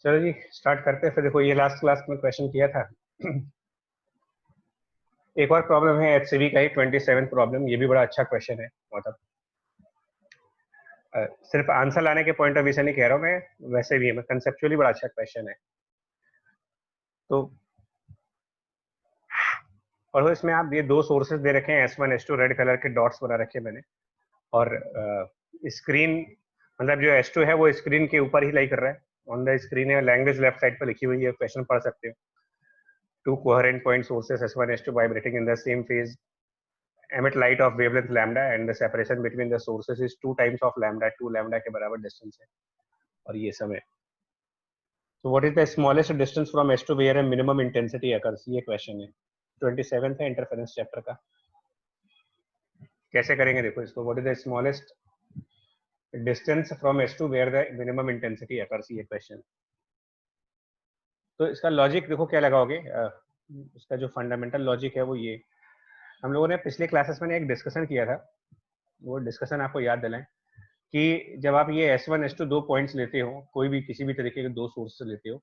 चलो जी स्टार्ट करते हैं। फिर देखो ये लास्ट क्लास में क्वेश्चन किया था। एक और प्रॉब्लम है एचसीवी का ही 27 प्रॉब्लम। ये भी बड़ा अच्छा क्वेश्चन है। मतलब सिर्फ आंसर लाने के पॉइंट ऑफ व्यू से नहीं कह रहा हूँ मैं, वैसे भी है कंसेप्चुअली बड़ा अच्छा क्वेश्चन है। तो और वो इसमें आप ये दो सोर्सेज दे रखे हैं S1 S2, रेड कलर के डॉट्स बना रखे हैं मैंने। और स्क्रीन मतलब जो S2 है वो स्क्रीन के ऊपर ही लाई कर रहा है। ऑन द स्क्रीन है, लैंग्वेज लेफ्ट साइड पर लिखी हुई है, क्वेश्चन पढ़ सकते हो। Two coherent point sources S1 S2 vibrating in the same phase emit light of wavelength lambda and the separation between the sources is 2 times of lambda, 2 lambda के बराबर distance है और ये समय। So what is the smallest distance from S2 where a minimum intensity occurs? ये question है 27th है interference chapter का। कैसे करेंगे देखो इसको। What is the smallest distance from S2 where the minimum intensity occurs? ये क्वेश्चन। तो इसका लॉजिक देखो क्या लगाओगे। इसका जो फंडामेंटल लॉजिक है वो ये, हम लोगों ने पिछले क्लासेस में एक डिस्कशन किया था। वो डिस्कशन आपको याद दिलाएं कि जब आप ये S1 S2 दो पॉइंट्स लेते हो, कोई भी किसी भी तरीके के दो सोर्स से लेते हो,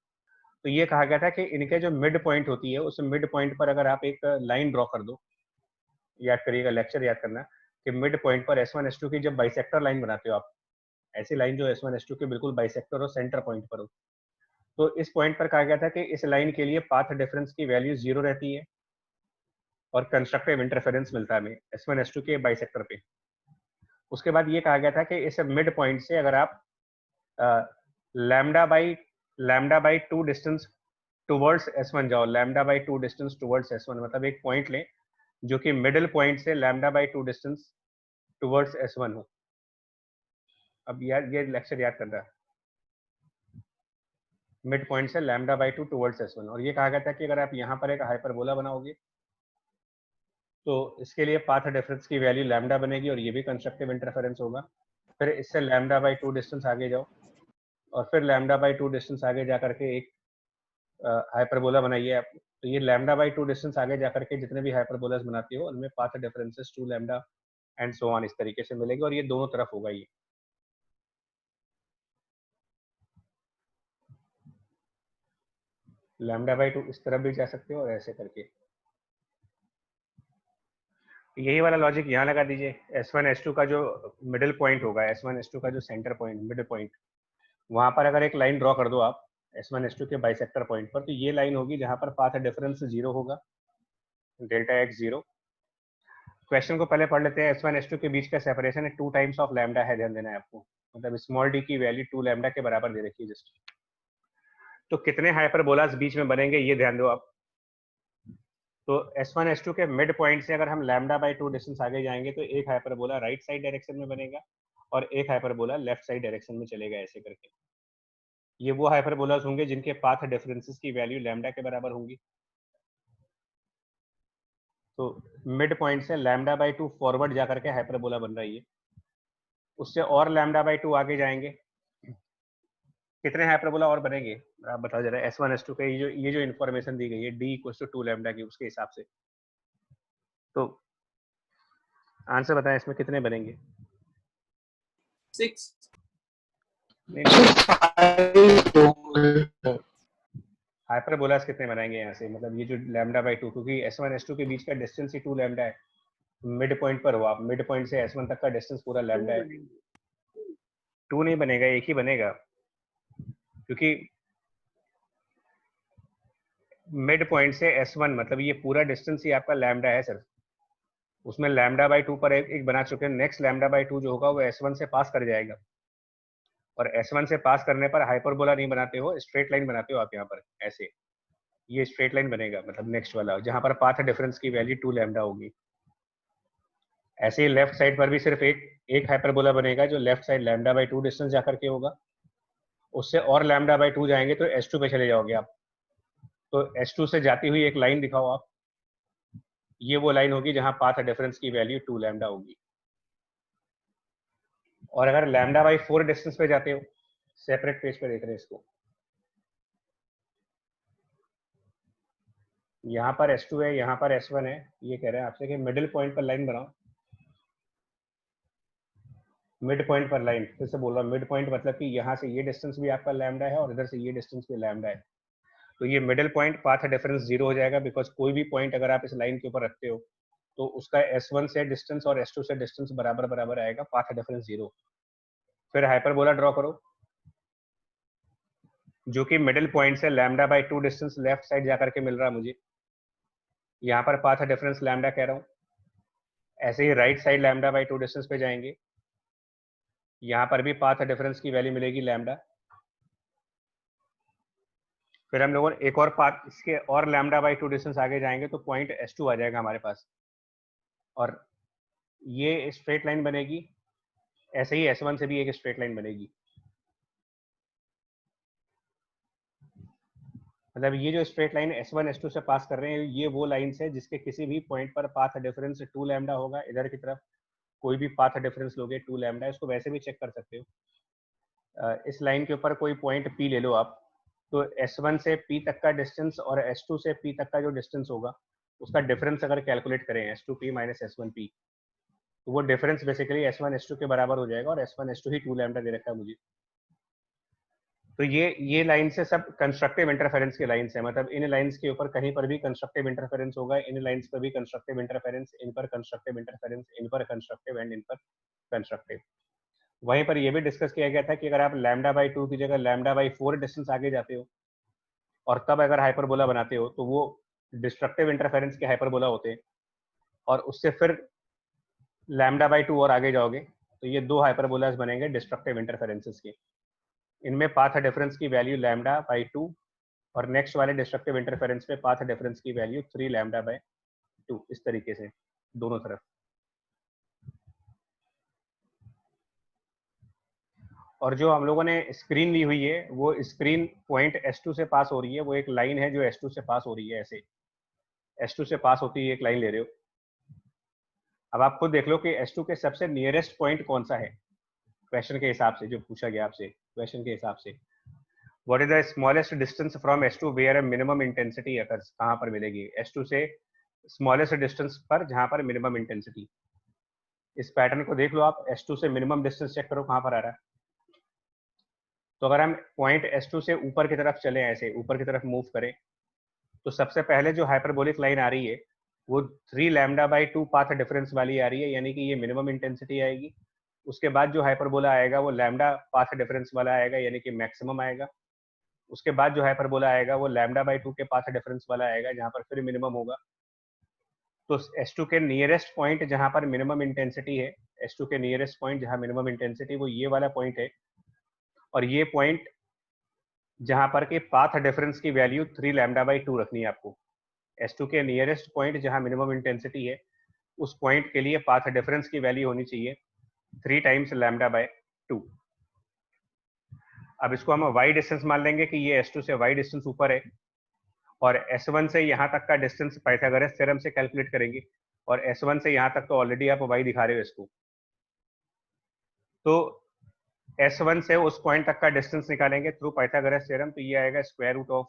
तो ये कहा गया था कि इनके जो मिड पॉइंट होती है उस मिड पॉइंट पर अगर आप एक लाइन ड्रॉ कर दो, याद करिएगा लेक्चर याद करना कि मिड पॉइंट पर S1 S2 की जब बाइसेक्टर लाइन बनाते हो आप, ऐसी लाइन जो S1 S2 के बिल्कुल बाइसेक्टर हो, सेंटर पॉइंट पर हो, तो इस पॉइंट पर कहा गया था कि इस लाइन के लिए पाथ डिफरेंस की वैल्यू 0 रहती है और कंस्ट्रक्टिव इंटरफेरेंस मिलता है हमें S1 S2 के बाइसेक्टर पे। उसके बाद ये कहा गया था कि इस मिड पॉइंट से अगर आप lambda by two distance towards S1 जाओ, lambda by two distance towards S1 मतलब एक पॉइंट लें जो कि मिडिल पॉइंट से lambda by two distance towards S1 हो। अब यार ये लेक्चर याद करना, मिड पॉइंट से lambda by two towards S1। और ये कहा गया था कि अगर आप यहाँ पर एक हाइपरबोला बनाओगे तो इसके लिए पाथ डिफरेंस की वैल्यू लैम्डा बनेगी और ये भी कंस्ट्रक्टिव इंटरफेरेंस होगा। फिर इससे लैम्डा बाई टू डिस्टेंस आगे जाओ और फिर लैम्डा बाई टू डिस्टेंस आगे जा करके एक हाइपरबोला बनाइए आप। तो ये लैम्डा बाई टू डिस्टेंस आगे जा करके जितने भी हाइपरबोलास बनाती हो उनमें path differences 2 lambda and so on इस तरीके से मिलेगी और ये दोनों तरफ होगा। ये लैम्डा बाई टू इस तरफ भी जा सकते हो और ऐसे करके। यही वाला लॉजिक यहाँ लगा दीजिए। S1 S2 का जो मिडिल पॉइंट होगा, S1 S2 का जो सेंटर पॉइंट, मिड पॉइंट, वहां पर अगर एक लाइन ड्रॉ कर दो आप S1 S2 के बाइसेक्टर पॉइंट पर, तो ये लाइन होगी जहां पर पाथ डिफरेंस 0 होगा, डेल्टा x 0। क्वेश्चन को पहले पढ़ लेते हैं। S1 S2 के बीच का सेपरेशन है 2 टाइम्स ऑफ लैम्डा है, ध्यान देना है आपको। मतलब स्मॉल डी की वैल्यू 2 लैम्डा के बराबर दे रखी है जस्ट। तो कितने हाइपरबोलास बीच में बनेंगे ये ध्यान दो आप। तो S1 S2 के मिड पॉइंट से अगर हम लैम्डा बाई टू डिस्टेंस आगे जाएंगे तो एक हाइपरबोला राइट साइड डायरेक्शन में बनेगा और एक हाइपरबोला लेफ्ट साइड डायरेक्शन में चलेगा, ऐसे करके। ये वो हाइपरबोलास होंगे जिनके पाथ डिफरेंसेस की वैल्यू लैम्डा के बराबर होंगी। तो मिड पॉइंट से लैम्डा बाई टू फॉरवर्ड जाकर के हाइपरबोला बन रही है, उससे और लैम्डा बाई टू आगे जाएंगे, कितने हाइपरबोला और बनेंगे आप बताओ जरा। S1 S2 के ये जो इन्फॉर्मेशन दी गई है d इक्वल टू 2 लैम्डा की, उसके हिसाब से तो आंसर बताएं इसमें कितने बनेंगे। 6 हाइपरबोलास कितने बनाएंगे यहाँ से, मतलब ये जो लैम्डा बाई टू, क्योंकि S1 S2 के बीच का डिस्टेंस ही 2 लैम्डा है। मिड पॉइंट पर हो आप, मिड पॉइंट से S1 तक का डिस्टेंस पूरा लैम्डा है। 2 नहीं बनेगा, एक ही बनेगा, क्योंकि मिड पॉइंट से S1 मतलब ये पूरा डिस्टेंस ही आपका लैम्डा है सिर्फ। उसमें लैम्डा बाई टू पर एक बना चुके हैं, नेक्स्ट लैम्डा बाई टू जो होगा वो S1 से पास कर जाएगा और S1 से पास करने पर हाइपरबोला नहीं बनाते हो, स्ट्रेट लाइन बनाते हो आप यहाँ पर ऐसे। ये स्ट्रेट लाइन बनेगा, मतलब नेक्स्ट वाला जहां पर पाथ डिफरेंस की वैल्यू 2 लैम्डा होगी। ऐसे ही लेफ्ट साइड पर भी सिर्फ एक हाइपरबोला बनेगा जो left side lambda by two distance जाकर के होगा। उससे और लैम्डा बाई टू जाएंगे तो S2 पे चले जाओगे आप। तो S2 से जाती हुई एक लाइन दिखाओ आप, ये वो लाइन होगी जहां पाथ डिफरेंस की वैल्यू 2 लैम्डा होगी। और अगर लैम्डा बाई 4 डिस्टेंस पे जाते हो, सेपरेट पेज पे देख रहे हैं इसको, यहाँ पर S2 है, यहाँ पर S1 है। ये कह रहे हैं आपसे कि मिडिल पॉइंट पर लाइन बनाओ मिड पॉइंट पर लाइन, फिर से बोल रहा हूँ, मिड पॉइंट मतलब कि यहाँ से ये डिस्टेंस भी आपका लैम्डा है और इधर से ये डिस्टेंस भी लैम्डा है। तो ये मिडिल पॉइंट पाथ डिफरेंस 0 हो जाएगा, बिकॉज कोई भी पॉइंट अगर आप इस लाइन के ऊपर रखते हो तो उसका S1 से डिस्टेंस और S2 से डिस्टेंस बराबर बराबर आएगा, पाथ डिफरेंस 0। फिर हाइपरबोला ड्रॉ करो जो कि मिडिल पॉइंट से lambda by 2 distance left side जाकर के मिल रहा है मुझे, यहाँ पर पाथ डिफरेंस लैम्डा कह रहा हूँ। ऐसे ही right side lambda by 2 distance पे जाएंगे, यहाँ पर भी पाथ डिफरेंस की वैल्यू मिलेगी लैम्डा। फिर हम लोगों ने एक और पाथ इसके और लैम्डा बाई 2 डिस्टेंस आगे जाएंगे तो पॉइंट S2 आ जाएगा हमारे पास, और ये स्ट्रेट लाइन बनेगी। ऐसे ही S1 से भी एक स्ट्रेट लाइन बनेगी। मतलब ये जो स्ट्रेट लाइन S1 S2 से पास कर रहे हैं, ये वो लाइन्स है जिसके किसी भी पॉइंट पर पाथ डिफरेंस 2 लैम्डा होगा। इधर की तरफ कोई भी पाथ डिफरेंस लोगे 2 लैम्डा, इसको वैसे भी चेक कर सकते हो। इस लाइन के ऊपर कोई पॉइंट P ले लो आप, तो S1 से P तक का डिस्टेंस और S2 से P तक का जो डिस्टेंस होगा उसका डिफरेंस अगर कैलकुलेट करें S2P माइनस S1P, तो वो डिफरेंस बेसिकली S1 S2 के बराबर हो जाएगा, और S1 S2 ही 2 लैम्डा दे रखा है मुझे। तो ये लाइन से सब कंस्ट्रक्टिव इंटरफेरेंस की लाइंस है, मतलब इन लाइंस के ऊपर कहीं पर भी कंस्ट्रक्टिव इंटरफेरेंस होगा, इन लाइंस पर भी कंस्ट्रक्टिव इंटरफेरेंस, इन पर कंस्ट्रक्टिव इंटरफेरेंस, इन पर कंस्ट्रक्टिव एंड इन पर कंस्ट्रक्टिव। वहीं पर यह भी डिस्कस किया गया था कि अगर आप लैम्डा बाई 2 की जगह लैम्डा बाई 4 डिस्टेंस आगे जाते हो और तब अगर हाइपरबोला बनाते हो तो वो डिस्ट्रक्टिव इंटरफेरेंस के हाइपरबोला होते हैं, और उससे फिर लैम्डा बाई 2 और आगे जाओगे तो ये दो हाइपरबोलास बनेंगे डिस्ट्रक्टिव इंटरफेरेंसेस के। इनमें पाथ डिफरेंस की वैल्यू लैम्डा बाई 2, और नेक्स्ट वाले डिस्ट्रक्टिव इंटरफेरेंस पे पाथ डिफरेंस की वैल्यू 3 लैम्डा बाय 2, इस तरीके से दोनों तरफ। और जो हम लोगों ने स्क्रीन ली हुई है वो स्क्रीन पॉइंट S2 से पास हो रही है, वो एक लाइन है जो S2 से पास हो रही है, ऐसे S2 से पास होती है एक लाइन ले रहे हो। अब आप खुद देख लो कि S2 के सबसे नियरेस्ट पॉइंट कौन सा है, क्वेश्चन के हिसाब से जो पूछा गया आपसे, क्वेश्चन के हिसाब से what is the smallest distance from S2 where a minimum intensity occurs, कहाँ पर मिलेगी S2 से स्मॉलेस्ट डिस्टेंस पर जहां पर मिनिमम इंटेंसिटी। इस पैटर्न को देख लो आप, S2 से मिनिमम डिस्टेंस चेक करो कहां पर आ रहा है। तो अगर हम पॉइंट S2 से ऊपर की तरफ चले, ऐसे ऊपर की तरफ मूव करें, तो सबसे पहले जो हाइपरबोलिक लाइन आ रही है वो 3 लैम्डा बाई 2 पाथ डिफरेंस वाली आ रही है, यानी कि ये मिनिमम इंटेंसिटी आएगी। उसके बाद जो हाइपरबोला आएगा वो लैम्डा पाथ डिफरेंस वाला आएगा, यानी कि मैक्सिमम आएगा। उसके बाद जो हाइपरबोला आएगा वो लैम्डा बाई 2 के पाथ डिफरेंस वाला आएगा, जहां पर फिर मिनिमम होगा। तो S2 के नियरेस्ट पॉइंट जहां पर मिनिमम इंटेंसिटी है, S2 के नियरेस्ट पॉइंट जहां मिनिमम इंटेंसिटी, वो ये वाला पॉइंट है। और ये पॉइंट जहां पर के पाथ डिफरेंस की वैल्यू 3 लैम्डा बाई 2 रखनी है आपको। S2 के नियरेस्ट पॉइंट जहां मिनिमम इंटेंसिटी है, उस पॉइंट के लिए पाथ डिफरेंस की वैल्यू होनी चाहिए 3 टाइम्स लैम्डा बाय 2। अब इसको हम y डिस्टेंस मान लेंगे कि ये S2 से y डिस्टेंस ऊपर है, और S1 से यहाँ तक का डिस्टेंस पाइथागोरस थ्योरम से कैलकुलेट करेंगे, और S1 से यहाँ तक तो ऑलरेडी आप y दिखा रहे हो इसको। तो S1 से उस पॉइंट तक का डिस्टेंस निकालेंगे थ्रू पाइथागोरस थ्योरम, तो ये आएगा स्क्वायर रूट ऑफ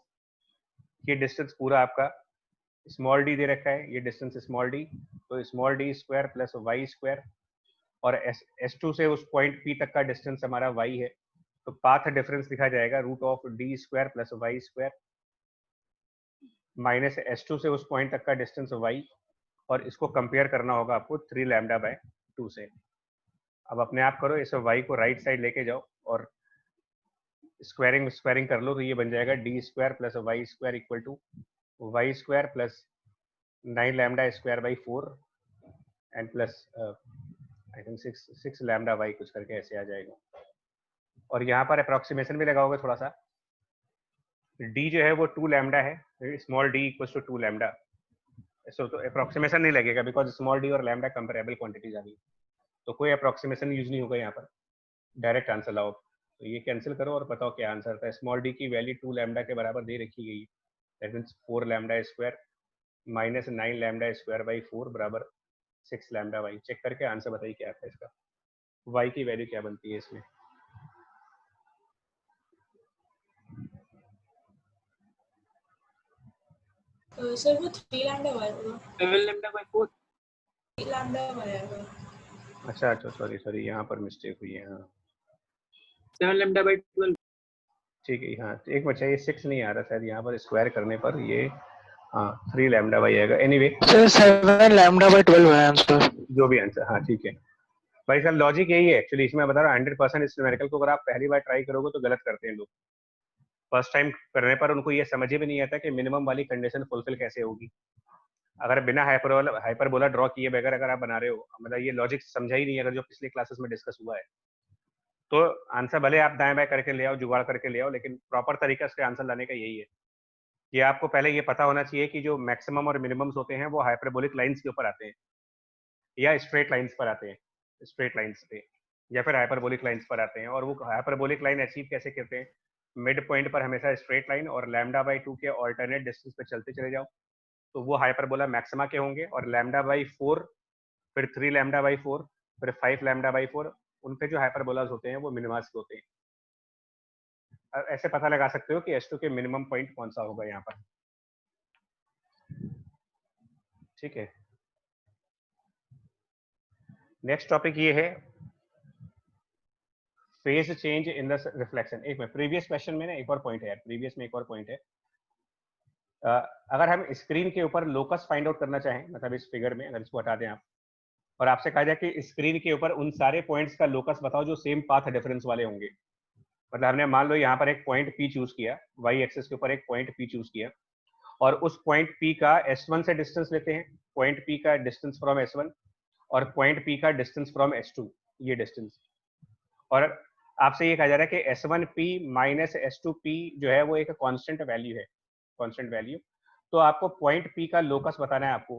ये डिस्टेंस पूरा आपका स्मॉल डी दे रखा है, ये डिस्टेंस स्मॉल डी, तो small D square plus Y square, और S2 से उस पॉइंट P तक का डिस्टेंस हमारा y है, तो पाथ डिफरेंस लिखा जाएगा root of D square plus Y square minus S2 से उस पॉइंट तक का डिस्टेंस y, और इसको कंपेयर करना होगा आपको 3 लैम्डा बाय 2 से। अब अपने आप करो, इस y को राइट साइड लेके जाओ और स्क्वायरिंग स्क्वायरिंग कर लो, तो ये बन जाएगा D square plus Y square equal to Y square plus 9 lambda square by 4 and plus I think 6 lambda Y, कुछ करके ऐसे आ जाएगा। और यहाँ पर अप्रोक्सीमेशन भी लगाओगे थोड़ा सा, डी जो है वो 2 लैम्डा है, small D equal to 2 lambda, तो अप्रोक्सीमेशन नहीं लगेगा बिकॉज स्मॉल डी और लैम्डा कंपेरेबल क्वांटिटीज आ गई, तो कोई अप्रोक्सीमेशन यूज नहीं होगा यहाँ पर, डायरेक्ट आंसर लाओ। तो ये कैंसिल करो और बताओ क्या आंसर था। स्मॉल डी की वैल्यू 2 लैम्डा के बराबर दे रखी गई है, that means 4 lambda square minus 9 lambda square by 4 बराबर 6 लैम्डा वाई। चेक करके आंसर बताइए क्या आता है इसका, वाई की वैल्यू क्या बनती है इसमें। सर वो 3 लैम्डा वाई होगा, 7 लैम्डा बाई 4, 3 लैम्डा वाई आएगा। अच्छा अच्छा, सॉरी सॉरी, यहाँ पर मिस्टेक हुई है। हाँ 7 लैम्डा बाई 12। ठीक है। हाँ एक बच्चा, ये 6 नहीं आ रहा शायद, यहाँ पर स्क्वायर करने पर ये हाँ 3 लैम्डा बाई आएगा। एनीवे सर 7 लैम्डा बाई 12 है आंसर। जो भी आंसर, हाँ ठीक है भाई। सर लॉजिक यही है एक्चुअली, इसमें बता रहा हूँ 100% इस न्यूमेरिकल को अगर आप पहली बार ट्राई करोगे तो गलत करते हैं लोग। फर्स्ट टाइम करने पर उनको ये समझ में नहीं आता कि मिनिमम वाली कंडीशन फुलफिल कैसे होगी। अगर बिना हाइपरबोला ड्रॉ किए बगैर अगर आप बना रहे हो, मतलब ये लॉजिक समझा ही नहीं अगर जो पिछले क्लासेस में डिस्कस हुआ है, तो आंसर भले आप दाएं बाएं करके ले आओ, जुगाड़ करके ले आओ, लेकिन प्रॉपर तरीका से आंसर लाने का यही है कि आपको पहले ये पता होना चाहिए कि जो मैक्सिमम और मिनिमम्स होते हैं वो हाइपरबोलिक लाइंस के ऊपर आते हैं या स्ट्रेट लाइंस पर आते हैं, स्ट्रेट लाइंस पे या फिर हाइपरबोलिक लाइंस पर आते हैं। और वो हाइपरबोलिक लाइन अचीव कैसे करते हैं? मिड पॉइंट पर हमेशा स्ट्रेट लाइन और लैम्डा बाई 2 के ऑल्टरनेट डिस्टेंस पे चलते चले जाओ, तो वो हाइपरबोला मैक्सिमा के होंगे। और लैम्डा बाई 4, फिर 3 लैम्डा बाई 4, फिर 5 लैम्डा बाई 4, उन पे जो हाइपरबोलाज होते हैं वो मिनिमास के होते हैं। ऐसे पता लगा सकते हो कि S2 के मिनिमम पॉइंट कौन सा होगा यहाँ पर। ठीक है, नेक्स्ट टॉपिक ये है phase change in the reflection. एक में प्रीवियस क्वेश्चन में ना एक और पॉइंट है यार, प्रीवियस में एक और पॉइंट है। अगर हम स्क्रीन के ऊपर लोकस फाइंड आउट करना चाहें, मतलब इस फिगर में अगर इसको हटा दें आप, और आपसे कहा जाए कि स्क्रीन के ऊपर उन सारे पॉइंट्स का लोकस बताओ जो सेम पाथ डिफरेंस वाले होंगे। मतलब हमने मान लो यहाँ पर एक पॉइंट P चूज किया, वाई एक्सिस के ऊपर एक पॉइंट P चूज किया, और उस पॉइंट P का S1 से डिस्टेंस लेते हैं, पॉइंट P का डिस्टेंस फ्रॉम S1 और पॉइंट P का डिस्टेंस फ्रॉम S2, ये डिस्टेंस। और आपसे ये कहा जा रहा है कि S1P माइनस S2P जो है वो एक कांस्टेंट वैल्यू है, कांस्टेंट वैल्यू। तो आपको पॉइंट P का लोकस बताना है आपको,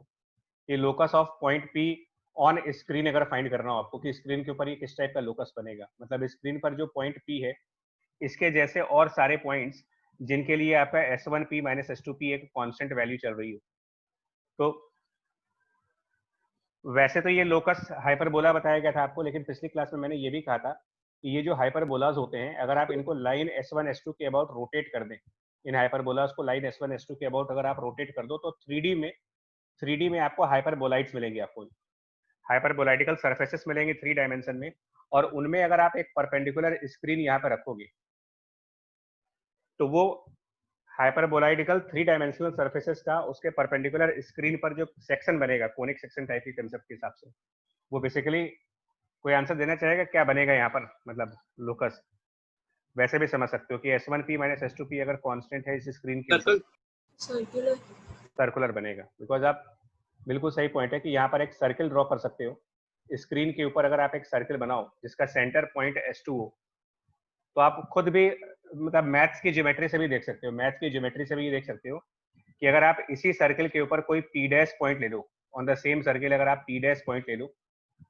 कि locus of point P on screen अगर फाइंड करना हो आपको कि स्क्रीन के ऊपर ये किस टाइप का लोकस बनेगा। मतलब स्क्रीन पर जो पॉइंट P है इसके जैसे और सारे पॉइंट्स जिनके लिए आपका S1P माइनस S2P एक कांस्टेंट वैल्यू चल रही हो। तो वैसे तो ये लोकस हाइपरबोला बताया गया था आपको, लेकिन पिछली क्लास में मैंने ये भी कहा था कि ये जो हाइपरबोलाज होते हैं अगर आप इनको लाइन S1 S2 के अबाउट रोटेट कर दें, इन हाइपरबोलाज को लाइन S1 S2 के अबाउट अगर आप रोटेट कर दो तो 3D में आपको हाइपरबोलाइट्स मिलेंगे, आपको हाइपरबोलाइटिकल सरफेसेस मिलेंगे 3 डायमेंशन में। और उनमें अगर आप एक परपेंडिकुलर स्क्रीन यहाँ पर रखोगे तो वो हाइपरबोलाइटिकल 3 डायमेंशनल सरफेसेस का उसके परपेंडिकुलर स्क्रीन पर जो सेक्शन बनेगा, कोनिक सेक्शन टाइप के कंसेप्ट के हिसाब से, वो बेसिकली कोई आंसर देना चाहेगा क्या बनेगा यहाँ पर? मतलब लोकस वैसे भी समझ सकते हो कि S1P माइनस S2P अगर कांस्टेंट है इस स्क्रीन के ऊपर, सर्कुलर बनेगा। बिकॉज आप बिल्कुल सही पॉइंट है कि यहाँ पर एक सर्किल ड्रॉ कर सकते हो स्क्रीन के ऊपर। अगर आप एक सर्किल बनाओ जिसका सेंटर पॉइंट S2 हो, तो आप खुद भी मतलब मैथ्स की ज्योमेट्री से भी देख सकते हो, मैथ्स की ज्योमेट्री से भी ये देख सकते हो कि अगर आप इसी सर्किल के ऊपर कोई P डैश पॉइंट ले लो, ऑन द सेम सर्किल अगर आप P डैश पॉइंट ले लो,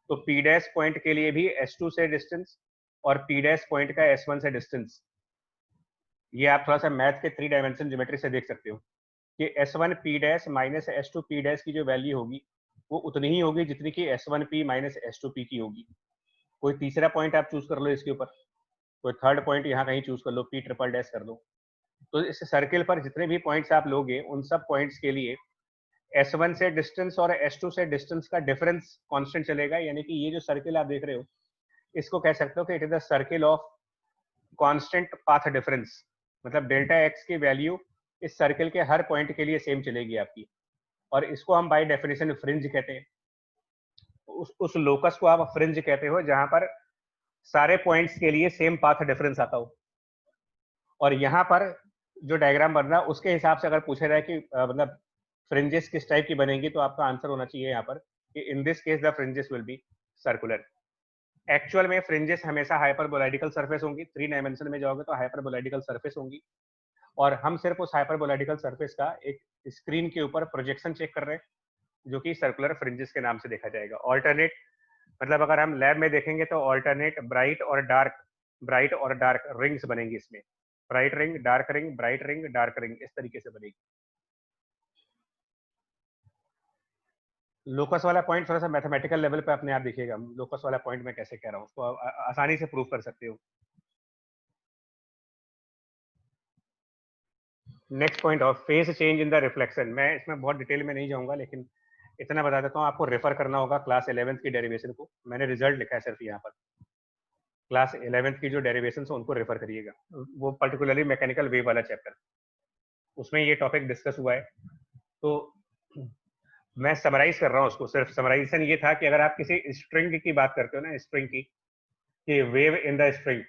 तो P डैश पॉइंट के लिए भी S2 से डिस्टेंस और P डैश पॉइंट का S1 से डिस्टेंस, ये आप थोड़ा सा मैथ के 3 डायमेंशन ज्योमेट्री से देख सकते हो कि S1P dash minus S2P dash की जो वैल्यू होगी वो उतनी ही होगी जितनी कि S1P माइनस S2P की होगी। कोई तीसरा पॉइंट आप चूज कर लो इसके ऊपर, कोई थर्ड पॉइंट यहाँ कहीं चूज कर लो, P ट्रिपल डैश कर लो। तो इस सर्किल पर जितने भी पॉइंट्स आप लोगे उन सब पॉइंट्स के लिए S1 से डिस्टेंस और S2 से डिस्टेंस का डिफरेंस कांस्टेंट चलेगा। यानी कि ये जो सर्किल आप देख रहे हो इसको कह सकते हो कि it is the circle of constant path difference. मतलब डेल्टा एक्स की वैल्यू इस सर्किल के हर पॉइंट के लिए सेम चलेगी आपकी, और इसको हम बाय डेफिनेशन फ्रिंज कहते हैं। उस लोकस को आप फ्रिंज कहते हो जहां पर सारे पॉइंट्स के लिए सेम पाथ डिफरेंस आता हो। और यहाँ पर जो डायग्राम बन रहा है उसके हिसाब से अगर पूछा जाए कि मतलब फ्रिंजेस किस टाइप की बनेंगी, तो आपका आंसर होना चाहिए यहाँ पर कि in this case the fringes will be circular. Actual में फ्रिंजेस हमेशा हाइपरबोलाइटिकल सरफेस होंगी, 3 डायमेंशन में जाओगे तो हाइपरबोलाइटिकल सरफेस होंगी, और हम सिर्फ उस हाइपरबोलाइटिकल सरफेस का एक स्क्रीन के ऊपर प्रोजेक्शन चेक कर रहे हैं जो कि सर्कुलर फ्रिंजेस के नाम से देखा जाएगा। ऑल्टरनेट मतलब अगर हम लैब में देखेंगे तो ऑल्टरनेट ब्राइट और डार्क रिंग्स बनेंगी इसमें, bright ring, dark ring, bright ring, dark ring, इस तरीके से बनेगी। लोकस वाला पॉइंट थोड़ा सा मैथमेटिकल लेवल पे अपने आप देखिएगा, लोकस वाला पॉइंट मैं कैसे कह रहा हूँ उसको आसानी से प्रूव कर सकते हो। Next point of phase change in the reflection, मैं इसमें बहुत डिटेल में नहीं जाऊंगा, लेकिन इतना बता देता हूँ, आपको रेफर करना होगा क्लास 11th की डेरिवेशन को। मैंने रिजल्ट लिखा है सिर्फ यहाँ पर। क्लास 11th की जो डेरिवेशन है उनको रेफर करिएगा, वो पर्टिकुलरली मैकेनिकल वेव वाला चैप्टर, उसमें ये टॉपिक डिस्कस हुआ है। तो मैं समराइज कर रहा हूँ उसको। सिर्फ समराइजेशन ये था कि अगर आप किसी स्ट्रिंग की बात करते हो ना, स्ट्रिंग की, कि वेव इन द स्ट्रिंग,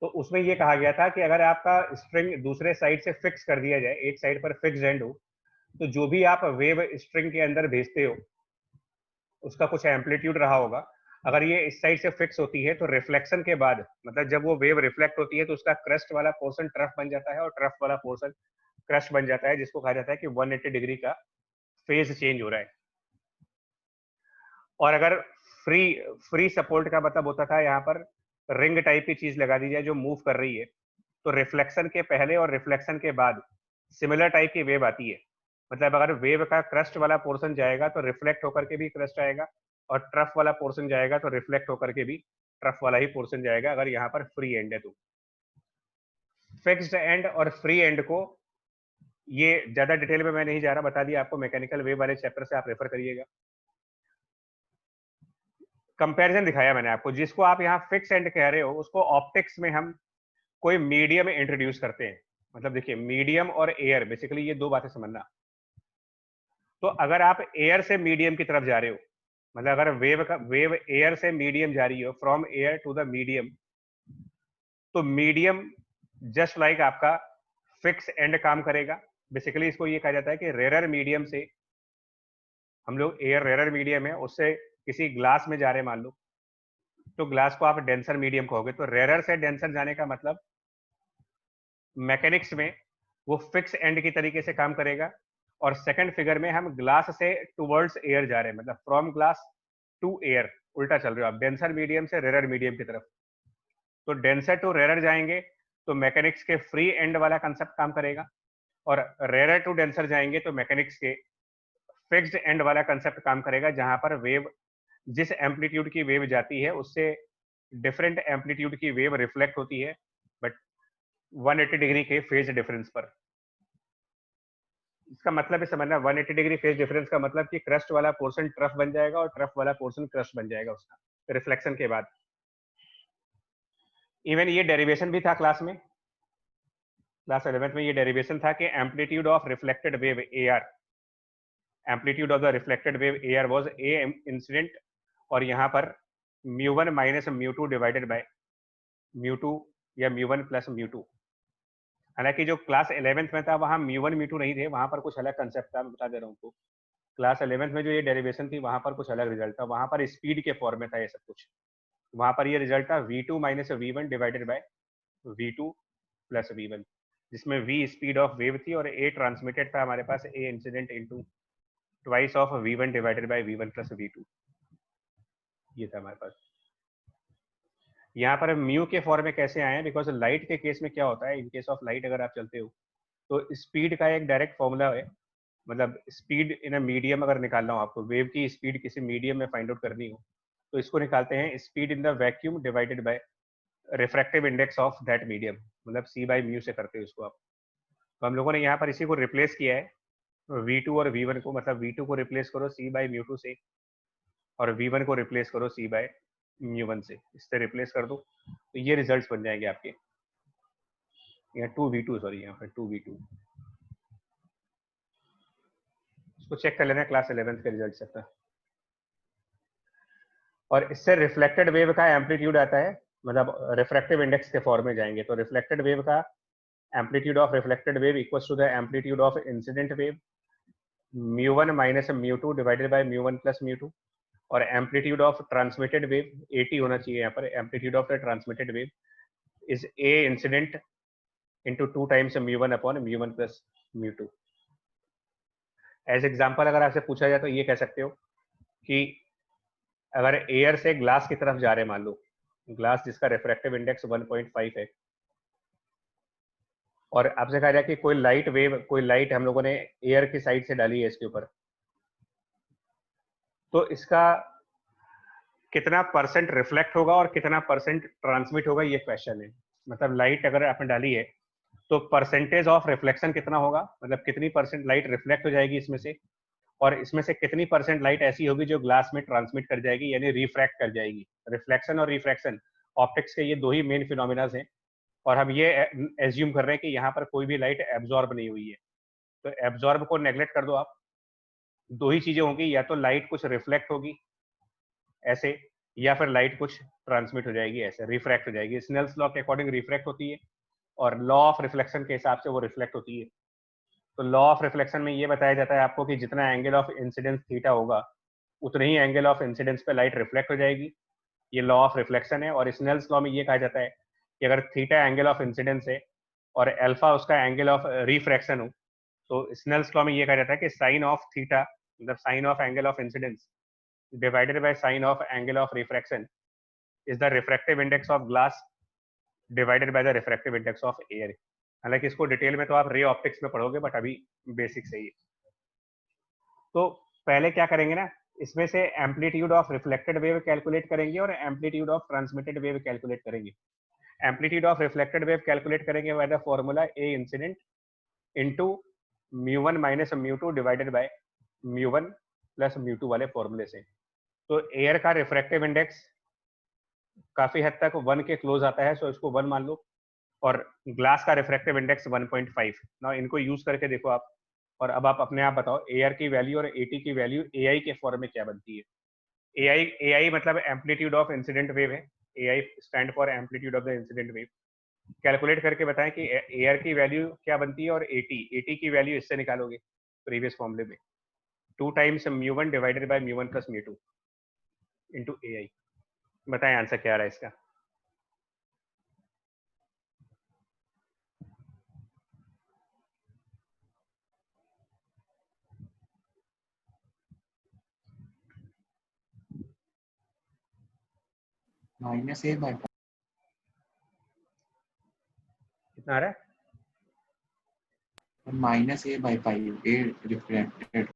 तो उसमें ये कहा गया था कि अगर आपका स्ट्रिंग दूसरे साइड से फिक्स कर दिया जाए, एक साइड पर फिक्स एंड हो, तो जो भी आप वेव स्ट्रिंग के अंदर भेजते हो उसका कुछ एम्पलीट्यूड रहा होगा। अगर ये इस साइड से फिक्स होती है तो रिफ्लेक्शन के बाद, मतलब जब वो वेव रिफ्लेक्ट होती है तो उसका क्रस्ट वाला पोर्शन ट्रफ बन जाता है और ट्रफ वाला पोर्शन क्रस्ट बन जाता है, जिसको कहा जाता है कि 180 डिग्री का फेज चेंज हो रहा है। और अगर फ्री फ्री सपोर्ट का मतलब होता था यहाँ पर रिंग टाइप की चीज लगा दी जाए जो मूव कर रही है, तो रिफ्लेक्शन के पहले और रिफ्लेक्शन के बाद सिमिलर टाइप की वेव आती है। मतलब अगर वेव का क्रस्ट वाला पोर्शन जाएगा तो रिफ्लेक्ट होकर के भी क्रस्ट आएगा, और ट्रफ वाला पोर्शन जाएगा तो रिफ्लेक्ट होकर के भी ट्रफ वाला ही पोर्शन जाएगा, अगर यहाँ पर फ्री एंड है तो। फिक्स्ड एंड और फ्री एंड को ये ज्यादा डिटेल में मैं नहीं जा रहा, बता दिया आपको, मैकेनिकल वेव वाले चैप्टर से आप रेफर करिएगा। कंपैरिजन दिखाया मैंने आपको, जिसको आप यहाँ फिक्स एंड कह रहे हो उसको ऑप्टिक्स में हम कोई मीडियम इंट्रोड्यूस करते हैं। मतलब देखिए, मीडियम और एयर, बेसिकली ये दो बातें समझना। तो अगर आप एयर से मीडियम की तरफ जा रहे हो, मतलब अगर वेव एयर से मीडियम जा रही हो, from air to the medium, तो मीडियम जस्ट लाइक आपका फिक्स एंड काम करेगा। बेसिकली इसको ये कहा जाता है कि रेरर मीडियम से, हम लोग एयर रेरर मीडियम है, उससे किसी ग्लास में जा रहे मान लो, तो ग्लास को आप डेंसर मीडियम कहोगे। तो रेरर से डेंसर जाने का मतलब मैकेनिक्स में वो फिक्स एंड की तरीके से काम करेगा। और सेकंड फिगर में हम ग्लास से टुवर्ड्स एयर जा रहे हैं, मतलब फ्रॉम ग्लास टू एयर, उल्टा चल रहे हो आप, डेंसर मीडियम से रेरर मीडियम की तरफ। तो डेंसर टू रेरर जाएंगे तो मैकेनिक्स के फ्री एंड वाला कंसेप्ट काम करेगा, और रेरर टू डेंसर जाएंगे तो मैकेनिक्स के फिक्स्ड एंड वाला कंसेप्ट काम करेगा, जहां पर वेव जिस एम्पलीट्यूड की वेव जाती है उससे डिफरेंट एम्पलीट्यूड की वेव रिफ्लेक्ट होती है, बट 180 डिग्री के फेज डिफरेंस पर। इसका मतलब है समझना, 180 डिग्री फेज डिफरेंस का मतलब कि क्रस्ट वाला पोर्शन ट्रफ बन जाएगा और ट्रफ वाला पोर्शन क्रस्ट बन जाएगा उसका रिफ्लेक्शन के बाद। इवन ये डेरिवेशन भी था क्लास में, क्लास 11th में ये डेरिवेशन था कि amplitude of reflected wave A R, amplitude of the reflected wave A R was a incident, और यहाँ पर म्यू1 माइनस म्यू2 डिवाइडेड बाय म्यू2 या म्यू1 प्लस म्यू2। हालांकि जो क्लास 11th में था वहां म्यू1 म्यू2 नहीं थे, वहां पर कुछ अलग कंसेप्ट था, मैं बता दे रहा हूँ। क्लास 11th में जो ये डेरिवेशन थी वहां पर कुछ अलग रिजल्ट था, वहां पर स्पीड के फॉर्म में था ये सब कुछ। वहां पर ये रिजल्ट था v2 minus V1 divided by v2 plus V1, जिसमें v स्पीड ऑफ वेव थी और a ट्रांसमिटेड था हमारे पास, a incident into twice of v1 divided by v1 plus v2, ये था हमारे पास। यहाँ पर म्यू के फॉर्म में कैसे आए हैं, बिकॉज लाइट के केस में क्या होता है, इन केस ऑफ लाइट अगर आप चलते हो तो स्पीड का एक डायरेक्ट फॉर्मूला है। मतलब स्पीड इन अ मीडियम अगर निकालना हो आपको, वेव की स्पीड किसी मीडियम में फाइंड आउट करनी हो, तो इसको निकालते हैं speed in the vacuum divided by refractive index of that medium, मतलब सी बाई म्यू से करते हो इसको आप। तो हम लोगों ने यहाँ पर इसी को रिप्लेस किया है, v2 और v1 को, मतलब v2 को रिप्लेस करो सी बाई म्यू2 से, और v1 को रिप्लेस करो सी बाय म्यू1 से, इससे रिप्लेस कर दो तो ये रिजल्ट्स बन जाएंगे आपके। यहाँ 2v2, सॉरी यहाँ पर 2v2, इसको चेक कर लेना, क्लास 11th के रिजल्ट से था। और इससे रिफ्लेक्टेड वेव का एम्पलीट्यूड आता है, मतलब रिफ्रैक्टिव इंडेक्स के फॉर्म में जाएंगे तो रिफ्लेक्टेड वेव का amplitude of reflected wave equals to the amplitude of incident wave म्यू1 माइनस म्यू2 डिवाइडेड बाय म्यू1 प्लस म्यू2, और एम्पलीट्यूड ऑफ ट्रांसमिटेड वेव 80 होना चाहिए यहाँ पर, amplitude of the transmitted wave is A incident into 2 times म्यू1 अपॉन म्यू1 प्लस म्यू2। एज एग्जाम्पल अगर आपसे पूछा जाए तो ये कह सकते हो कि अगर एयर से ग्लास की तरफ जा रहे, मान लो ग्लास जिसका रिफ्रैक्टिव इंडेक्स 1.5 है, और आपसे कहा जाए कि कोई लाइट वेव, कोई लाइट हम लोगों ने एयर की साइड से डाली है इसके ऊपर, तो इसका कितना परसेंट रिफ्लेक्ट होगा और कितना परसेंट ट्रांसमिट होगा, ये क्वेश्चन है। मतलब लाइट अगर आपने डाली है तो परसेंटेज ऑफ रिफ्लेक्शन कितना होगा, मतलब कितनी परसेंट लाइट रिफ्लेक्ट हो जाएगी इसमें से, और इसमें से कितनी परसेंट लाइट ऐसी होगी जो ग्लास में ट्रांसमिट कर जाएगी यानी रिफ्रैक्ट कर जाएगी। रिफ्लेक्शन और रिफ्रैक्शन ऑप्टिक्स के ये दो ही मेन फिनोमिना हैं, और हम ये एज्यूम कर रहे हैं कि यहाँ पर कोई भी लाइट एब्जॉर्ब नहीं हुई है। तो एब्जॉर्ब को नेग्लेक्ट कर दो आप, दो ही चीजें होंगी, या तो लाइट कुछ रिफ्लेक्ट होगी ऐसे, या फिर लाइट कुछ ट्रांसमिट हो जाएगी ऐसे, रिफ्रैक्ट हो जाएगी। स्नेल्स लॉ के अकॉर्डिंग रिफ्रैक्ट होती है, और लॉ ऑफ रिफ्लेक्शन के हिसाब से वो रिफ्लेक्ट होती है। तो लॉ ऑफ रिफ्लेक्शन में ये बताया जाता है आपको कि जितना एंगल ऑफ इंसिडेंस थीटा होगा उतने ही एंगल ऑफ इंसिडेंस पे लाइट रिफ्लेक्ट हो जाएगी। ये लॉ ऑफ रिफ्लेक्शन है। और स्नेल्स लॉ में ये कहा जाता है कि अगर थीटा एंगल ऑफ इंसिडेंस है और अल्फा उसका एंगल ऑफ रिफ्रैक्शन हो, तो स्नेल्स लॉ में ये कहा जाता है कि साइन ऑफ थीटा मतलब sine of angle of incidence divided by sine of angle of refraction is the refractive index of glass divided by the refractive index of air। हालांकि इसको डिटेल में तो आप रे ऑप्टिक्स में पढ़ोगे, but अभी basic से ही। तो पहले क्या करेंगे ना, इसमें से amplitude of reflected wave calculate करेंगे और amplitude of transmitted wave calculate करेंगे। Amplitude of reflected wave calculate करेंगे by the formula A incident into μ1 minus μ2 divided by μ1 plus μ2 वाले फॉर्मूले से। तो एयर का रिफ्रैक्टिव इंडेक्स काफी हद तक 1 के क्लोज आता है, सो इसको 1 मान लो, और ग्लास का रिफ्रैक्टिव इंडेक्स 1.5। ना इनको यूज करके देखो आप, और अब आप अपने आप बताओ एआर की वैल्यू और एटी की वैल्यू एआई के फॉर्म में क्या बनती है। एआई मतलब एम्पलीट्यूड ऑफ इंसिडेंट वेव है, AI stand for amplitude of the incident wave. Calculate करके बताएं कि एआर की वैल्यू क्या बनती है, और एटी की वैल्यू इससे निकालोगे प्रीवियस फॉर्मूले में, 2 times μ1 divided by μ1 plus μ2 into AI. बताएं आंसर क्या आ रहा है इसका। माइनस ए बाय कितना आ रहा है? Minus A by pi, A reflected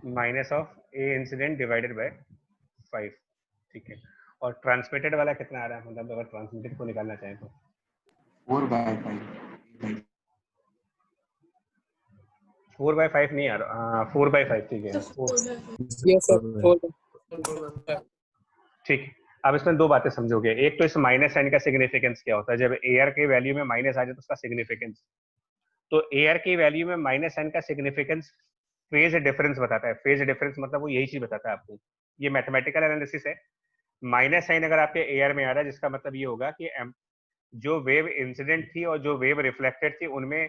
minus of A incident divided by 5। ठीक है। और ट्रांसमिटेड वाला कितना आ रहा है, मतलब अगर ट्रांसमिटेड को निकालना चाहें तो 4 बाय पाई। 4/5 नहीं आ रहा, 4/5 ठीक है। Yes, sir. 4. ठीक है। अब इसमें दो बातें समझोगे, एक तो इस माइनस साइन का सिग्निफिकेंस क्या होता है, जब एयर के वैल्यू में माइनस आ जाए तो उसका सिग्निफिकेंस। तो एयर की वैल्यू में माइनस साइन का सिग्निफिकेंस फेज डिफरेंस बताता है। फेज डिफरेंस मतलब वो यही चीज बताता है आपको, ये मैथमेटिकल एनालिसिस है। माइनस साइन अगर आपके एयर में आ रहा है, जिसका मतलब ये होगा कि जो वेव इंसिडेंट थी और जो वेव रिफ्लेक्टेड थी उनमें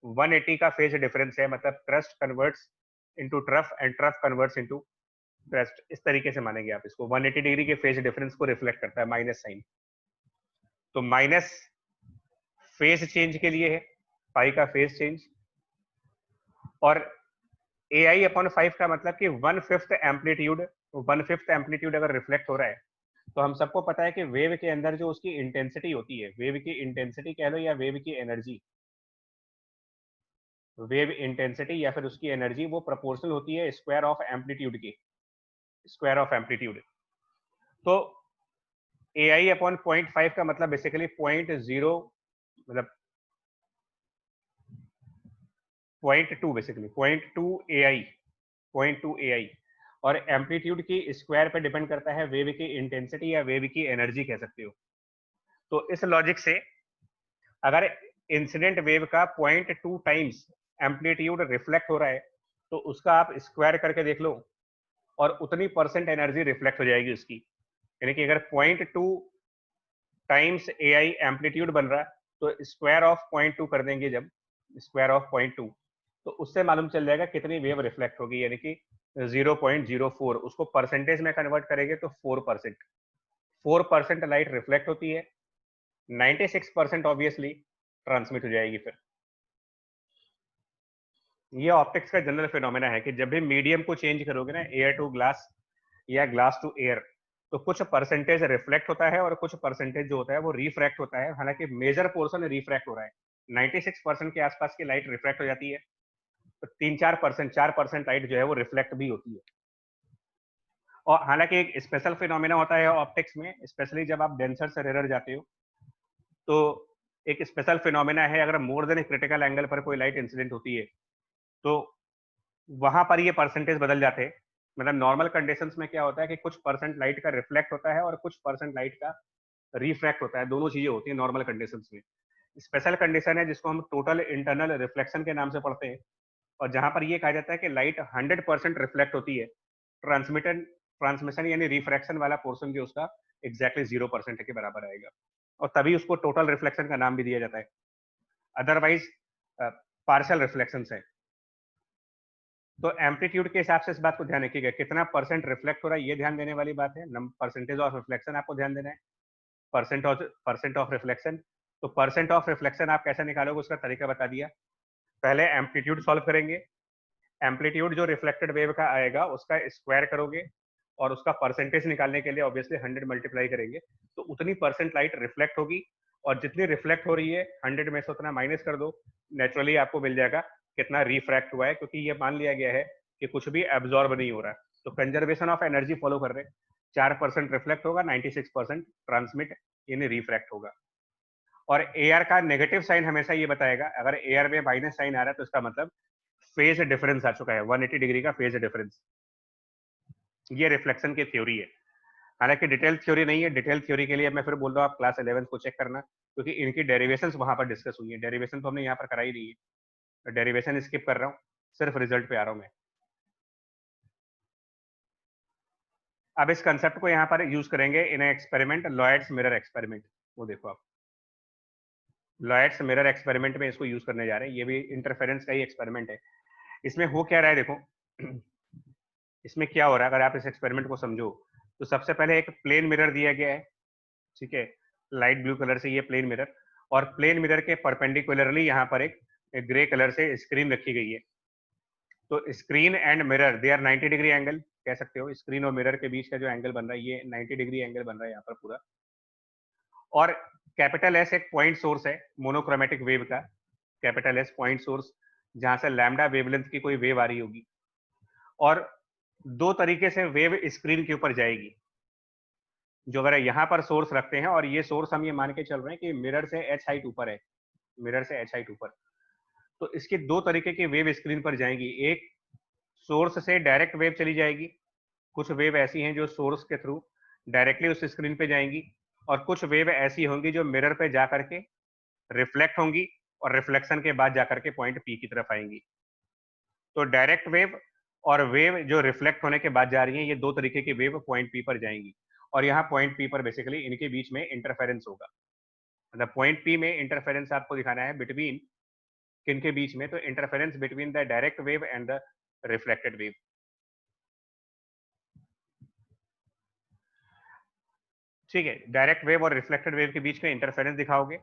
180 का फेज डिफरेंस है, मतलब trust converts into trough and trough converts into trust. इस तरीके से मानेंगे आप इसको, 180 डिग्री के फेज डिफरेंस को रिफ्लेक्ट करता है माइनस साइन। तो माइनस फेज चेंज के लिए है, पाई का फेज चेंज, और AI अपॉन 5 का मतलब कि 1/5 एम्पलीट्यूड अगर रिफ्लेक्ट हो रहा है, तो हम सबको पता है कि वेव के अंदर जो उसकी इंटेंसिटी होती है, वेव की इंटेंसिटी कह लो या वेव की एनर्जी, वेव इंटेंसिटी या फिर उसकी एनर्जी, वो प्रोपोर्शनल होती है स्क्वायर ऑफ एम्पलीट्यूड के, स्क्वायर ऑफ एम्पलीट्यूड। तो AI अपॉन 0.5 का मतलब बेसिकली 0.0 मतलब 0.2 बेसिकली 0.2 AI, और एम्पलीट्यूड की स्क्वायर पे डिपेंड करता है वेव की इंटेंसिटी या वेव की एनर्जी कह सकते हो। तो इस लॉजिक से अगर इंसिडेंट वेव का 0.2 टाइम्स एम्पलीट्यूड रिफ्लेक्ट हो रहा है, तो उसका आप स्क्वायर करके देख लो और उतनी परसेंट एनर्जी रिफ्लेक्ट हो जाएगी उसकी। यानी कि अगर 0.2 टाइम्स AI एम्पलीट्यूड बन रहा है, तो स्क्वायर ऑफ 0.2 कर देंगे जब, स्क्वायर ऑफ 0.2, तो उससे मालूम चल जाएगा कितनी वेव रिफ्लेक्ट होगी, यानी कि 0.04। उसको परसेंटेज में कन्वर्ट करेंगे तो 4%। 4% लाइट रिफ्लेक्ट होती है, 96% ऑब्वियसली ट्रांसमिट हो जाएगी। फिर ये ऑप्टिक्स का जनरल फिनोमेना है कि जब भी मीडियम को चेंज करोगे ना, एयर टू ग्लास या ग्लास टू एयर, तो कुछ परसेंटेज रिफ्लेक्ट होता है और कुछ परसेंटेज जो होता है वो रिफ्रैक्ट होता है। हालांकि मेजर पोर्शन रिफ्रैक्ट हो रहा है, 96% के आसपास की लाइट रिफ्रैक्ट हो जाती है, तो 3-4% 4% लाइट जो है वो रिफ्लेक्ट भी होती है। और हालांकि एक स्पेशल फिनोमेना होता है ऑप्टिक्स में, स्पेशली जब आप डेंसर से रेयर जाते हो, तो एक स्पेशल फिनोमेना है, अगर मोर देन क्रिटिकल एंगल पर कोई लाइट इंसिडेंट होती है तो वहां पर ये परसेंटेज बदल जाते हैं। मतलब नॉर्मल कंडीशंस में क्या होता है कि कुछ परसेंट लाइट का रिफ्लेक्ट होता है और कुछ परसेंट लाइट का रिफ्रैक्ट होता है, दोनों चीजें होती है नॉर्मल कंडीशंस में। स्पेशल कंडीशन है जिसको हम टोटल इंटरनल रिफ्लेक्शन के नाम से पढ़ते हैं, और जहां पर ये कहा जाता है कि लाइट 100% रिफ्लेक्ट होती है, ट्रांसमिटेड ट्रांसमिशन यानी रिफ्रैक्शन वाला पोर्शन जो उसका एग्जैक्टली 0% के बराबर आएगा, और तभी उसको टोटल रिफ्लेक्शन का नाम भी दिया जाता है। अदरवाइज पार्शियल रिफ्लेक्शन है। तो एम्पलीट्यूड के हिसाब से इस बात को ध्यान रखिएगा, कितना परसेंट रिफ्लेक्ट हो रहा है ये ध्यान देने वाली बात है। परसेंटेज ऑफ रिफ्लेक्शन आपको ध्यान देना है, परसेंट ऑफ रिफ्लेक्शन। तो परसेंट ऑफ रिफ्लेक्शन आप कैसे निकालोगे उसका तरीका बता दिया। पहले एम्पलीट्यूड सॉल्व करेंगे, एम्पलीट्यूड जो रिफ्लेक्टेड वेव का आएगा उसका स्क्वायर करोगे, और उसका परसेंटेज निकालने के लिए ऑब्वियसली 100 मल्टीप्लाई करेंगे, तो उतनी परसेंट लाइट रिफ्लेक्ट होगी, और जितनी रिफ्लेक्ट हो रही है 100 में से उतना माइनस कर दो, नेचुरली आपको मिल जाएगा कितना रिफ्रैक्ट हुआ है, क्योंकि ये मान लिया गया है कि कुछ भी एब्जॉर्ब नहीं हो रहा है। तो कंजर्वेशन ऑफ एनर्जी फॉलो कर रहे हैं, 4% रिफ्लेक्ट होगा, 96% ट्रांसमिट यानी रिफ्रैक्ट होगा। और एआर का नेगेटिव साइन हमेशा ये बताएगा, अगर एआर में माइनस साइन आ रहा है तो इसका मतलब फेज डिफरेंस आ चुका है, 180 डिग्री का फेज डिफरेंस। ये रिफ्लेक्शन की थ्योरी है, हालांकि डिटेल थ्योरी नहीं है। डिटेल थ्योरी के लिए मैं फिर बोल रहा हूँ आप क्लास 11 को चेक करना, क्योंकि इनकी डेरिवेशंस वहां पर डिस्कस हुई है। डेरिवेशन तो हमने यहाँ पर कराई नहीं है, डेरिवेशन स्किप कर रहा हूँ, सिर्फ रिजल्ट पे आ रहा हूँ मैं। अब इस कंसेप्ट को यहाँ पर यूज करेंगे इन एक्सपेरिमेंट, लॉयड्स मिरर एक्सपेरिमेंट। वो देखो आप, लॉयड्स मिरर एक्सपेरिमेंट में इसको यूज करने जा रहे हैं। ये भी इंटरफेरेंस का ही एक्सपेरिमेंट है। इसमें हो क्या रहा है देखो, इसमें क्या हो रहा है अगर आप इस एक्सपेरिमेंट को समझो, तो सबसे पहले एक प्लेन मिरर दिया गया है, ठीक है, लाइट ब्लू कलर से ये प्लेन मिरर, और प्लेन मिरर के परपेंडिकुलरली यहाँ पर एक ग्रे कलर से स्क्रीन रखी गई है। तो screen and mirror they are 90 degree angle, कह सकते हो स्क्रीन और मिरर के बीच का जो एंगल बन रहा है ये 90 डिग्री एंगल बन रहा है यहाँ पर पूरा। और कैपिटल एस एक पॉइंट सोर्स है मोनोक्रोमेटिक वेव का, कैपिटल एस पॉइंट सोर्स, जहां से लैम्डा वेवलेंथ की कोई वेव आ रही होगी, और दो तरीके से वेव स्क्रीन के ऊपर जाएगी। जो अगर यहाँ पर सोर्स रखते हैं, और ये सोर्स हम ये मान के चल रहे हैं कि मिरर से h हाइट ऊपर है, मिरर से h हाइट ऊपर, तो इसकी दो तरीके की वेव स्क्रीन पर जाएंगी। एक सोर्स से डायरेक्ट वेव चली जाएगी, कुछ वेव ऐसी हैं जो सोर्स के थ्रू डायरेक्टली उस स्क्रीन पे जाएंगी, और कुछ वेव ऐसी होंगी जो मिरर पे जा करके रिफ्लेक्ट होंगी, और रिफ्लेक्शन के बाद जाकर के पॉइंट पी की तरफ आएंगी। तो डायरेक्ट वेव और वेव जो रिफ्लेक्ट होने के बाद जा रही है, ये दो तरीके की वेव पॉइंट पी पर जाएंगी, और यहाँ पॉइंट पी पर बेसिकली इनके बीच में इंटरफेरेंस होगा। मतलब पॉइंट पी में इंटरफेरेंस आपको दिखाना है बिटवीन किन के बीच में, तो interference between the direct wave and the reflected wave. ठीक है, डायरेक्ट वेव और रिफ्लेक्टेड वेव के बीच में इंटरफेरेंस दिखाओगे।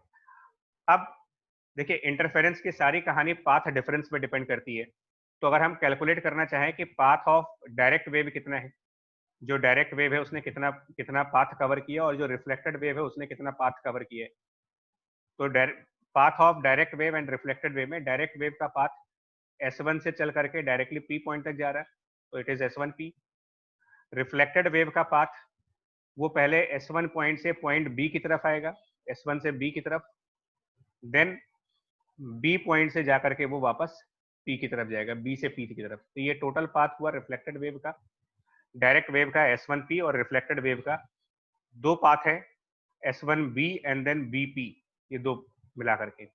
अब देखिए, इंटरफेरेंस की सारी कहानी पाथ डिफरेंस पे डिपेंड करती है। तो अगर हम कैलकुलेट करना चाहें कि पाथ ऑफ डायरेक्ट वेव कितना है, जो डायरेक्ट वेव है उसने कितना कितना पाथ कवर किया, और जो रिफ्लेक्टेड वेव है उसने कितना पाथ कवर किया है, तो path of direct wave and reflected wave में डायरेक्ट वेव का पाथ S1 से चल करके डायरेक्टली P पॉइंट तक जा रहा है, तो it is S1P। Reflected wave का पाथ वो पहले S1 पॉइंट से पॉइंट B की तरफ आएगा, S1 से B की तरफ, देन B पॉइंट से जाकर के वो वापस P की तरफ जाएगा, B से P की तरफ। तो ये टोटल पाथ हुआ रिफ्लेक्टेड वेव का। डायरेक्ट वेव का S1P और रिफ्लेक्टेड वेव का दो पाथ है, S1B एंड देन BP, ये दो मिला करके।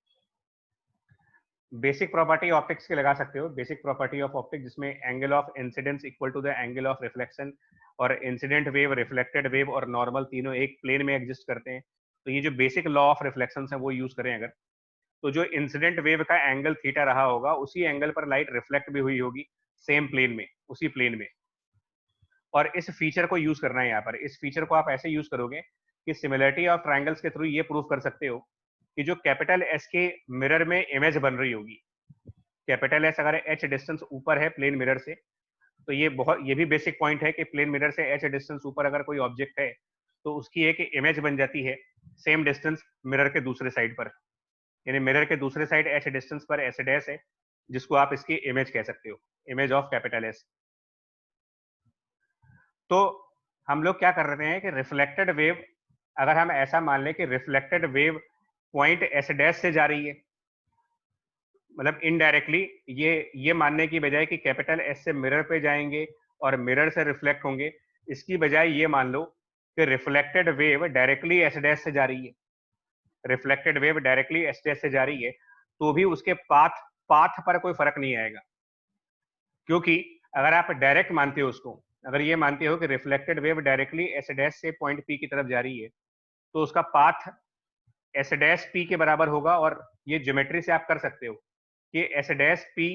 बेसिक प्रॉपर्टी ऑप्टिक्स के लगा सकते हो, बेसिक प्रॉपर्टी ऑफ ऑप्टिक्स, जिसमें angle of incidence equal to the angle of reflection, और इंसिडेंट वेव, रिफ्लेक्टेड वेव और नॉर्मल तीनों एक प्लेन में एग्जिस्ट करते हैं। तो ये जो बेसिक लॉ ऑफ रिफ्लेक्शन है वो यूज करें अगर, तो जो इंसिडेंट वेव का एंगल थीटा रहा होगा, उसी एंगल पर लाइट रिफ्लेक्ट भी हुई होगी सेम प्लेन में, उसी प्लेन में। और इस फीचर को यूज करना है यहाँ पर। इस फीचर को आप ऐसे यूज करोगे कि सिमिलरिटी ऑफ ट्राइंगल्स के थ्रू ये प्रूव कर सकते हो कि जो कैपिटल एस के मिरर में इमेज बन रही होगी, कैपिटल एस अगर एच डिस्टेंस ऊपर है प्लेन मिरर से, तो ये भी बेसिक पॉइंट है कि प्लेन मिरर से एच डिस्टेंस ऊपर अगर कोई ऑब्जेक्ट है तो उसकी एक इमेज बन जाती है सेम डिस्टेंस मिरर के दूसरे साइड पर, यानी मिरर के दूसरे साइड एच डिस्टेंस पर एस डैश है, जिसको आप इसकी इमेज कह सकते हो, इमेज ऑफ कैपिटल एस। तो हम लोग क्या कर रहे हैं कि रिफ्लेक्टेड वेव, अगर हम ऐसा मान लें कि reflected wave point S dash से जा रही है, मतलब इनडायरेक्टली ये मानने की बजाय कि कैपिटल एस से मिरर पे जाएंगे और मिरर से रिफ्लेक्ट होंगे, इसकी बजाय ये मान लो कि reflected wave directly S dash से जा रही है, reflected wave directly S dash से जा रही है, तो भी उसके पाथ पर कोई फर्क नहीं आएगा। क्योंकि अगर आप डायरेक्ट मानते हो उसको, अगर ये मानते हो कि reflected wave directly S dash से पॉइंट पी की तरफ जा रही है, तो उसका पाथ एस डैश पी के बराबर होगा। और ये ज्योमेट्री से आप कर सकते हो कि S dash P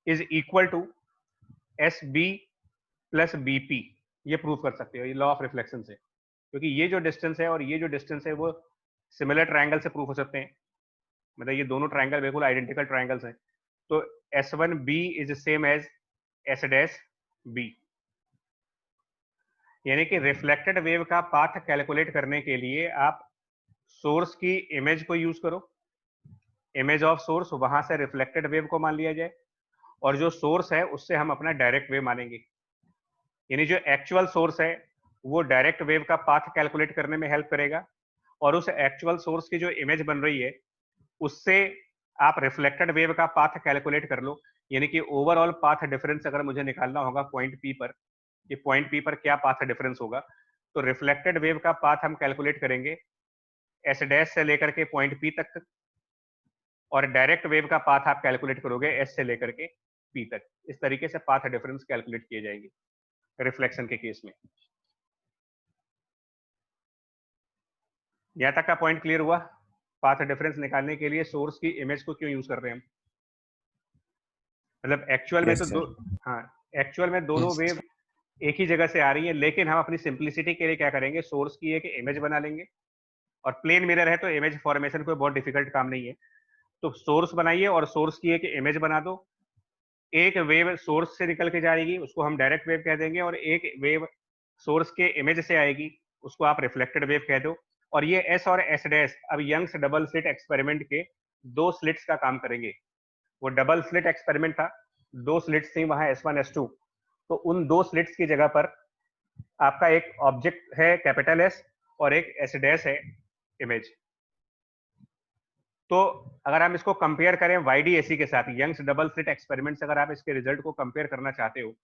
is equal to S B plus B P, ये प्रूव कर सकते हो ये लॉ ऑफ रिफ्लेक्शन से, क्योंकि ये जो डिस्टेंस है और ये जो डिस्टेंस है वो सिमिलर ट्रायंगल से प्रूव हो सकते हैं, मतलब ये दोनों ट्रायंगल बिल्कुल आइडेंटिकल ट्रायंगल्स हैं। तो S1B is same as S dash B, यानी कि रिफ्लेक्टेड वेव का पाथ कैलकुलेट करने के लिए आप सोर्स की इमेज को यूज करो, इमेज ऑफ सोर्स, वहां से रिफ्लेक्टेड वेव को मान लिया जाए, और जो सोर्स है उससे हम अपना डायरेक्ट वेव मानेंगे। यानी जो एक्चुअल सोर्स है वो डायरेक्ट वेव का पाथ कैलकुलेट करने में हेल्प करेगा, और उस एक्चुअल सोर्स की जो इमेज बन रही है उससे आप रिफ्लेक्टेड वेव का पाथ कैलकुलेट कर लो। यानी कि ओवरऑल पाथ डिफरेंस अगर मुझे निकालना होगा पॉइंट पी पर, कि पॉइंट पी पर क्या पाथ डिफरेंस होगा, तो रिफ्लेक्टेड वेव का पाथ हम कैलकुलेट करेंगे एस डैश से लेकर के पॉइंट पी तक, और डायरेक्ट वेव का पाथ आप कैलकुलेट करोगे एस से लेकर के पी तक। इस तरीके से पाथ डिफरेंस कैलकुलेट किए जाएंगे रिफ्लेक्शन के केस में। यहां तक का पॉइंट क्लियर हुआ? पाथ डिफरेंस निकालने के लिए सोर्स की इमेज को क्यों यूज कर रहे हैं हम? मतलब एक्चुअल में Yes, तो sir. दो, हाँ, एक्चुअल में दोनों Yes. वेव एक ही जगह से आ रही है, लेकिन हम अपनी सिंप्लिसिटी के लिए क्या करेंगे, सोर्स की एक इमेज बना लेंगे, और प्लेन मिरर है तो इमेज फॉर्मेशन कोई बहुत डिफिकल्ट काम नहीं है। तो सोर्स बनाइए और सोर्स की एक इमेज बना दो, एक वेव सोर्स से निकल के जाएगी उसको हम डायरेक्ट वेव कह देंगे, और एक वेव सोर्स के इमेज से आएगी उसको आप रिफ्लेक्टेड वेव कह दो। और ये एस और एस डैश अब यंग्स डबल स्लिट एक्सपेरिमेंट के दो स्लिट्स का काम करेंगे। वो डबल स्लिट एक्सपेरिमेंट था, दो स्लिट्स थी वहां S1 S2, तो उन दो स्लिट्स की जगह पर आपका एक ऑब्जेक्ट है कैपिटल एस और एक एस डैश है इमेज। तो अगर हम इसको कंपेयर करें YDAC के साथ, यंग्स डबल स्लिट एक्सपेरिमेंट से अगर आप इसके रिजल्ट को कंपेयर करना चाहते हो,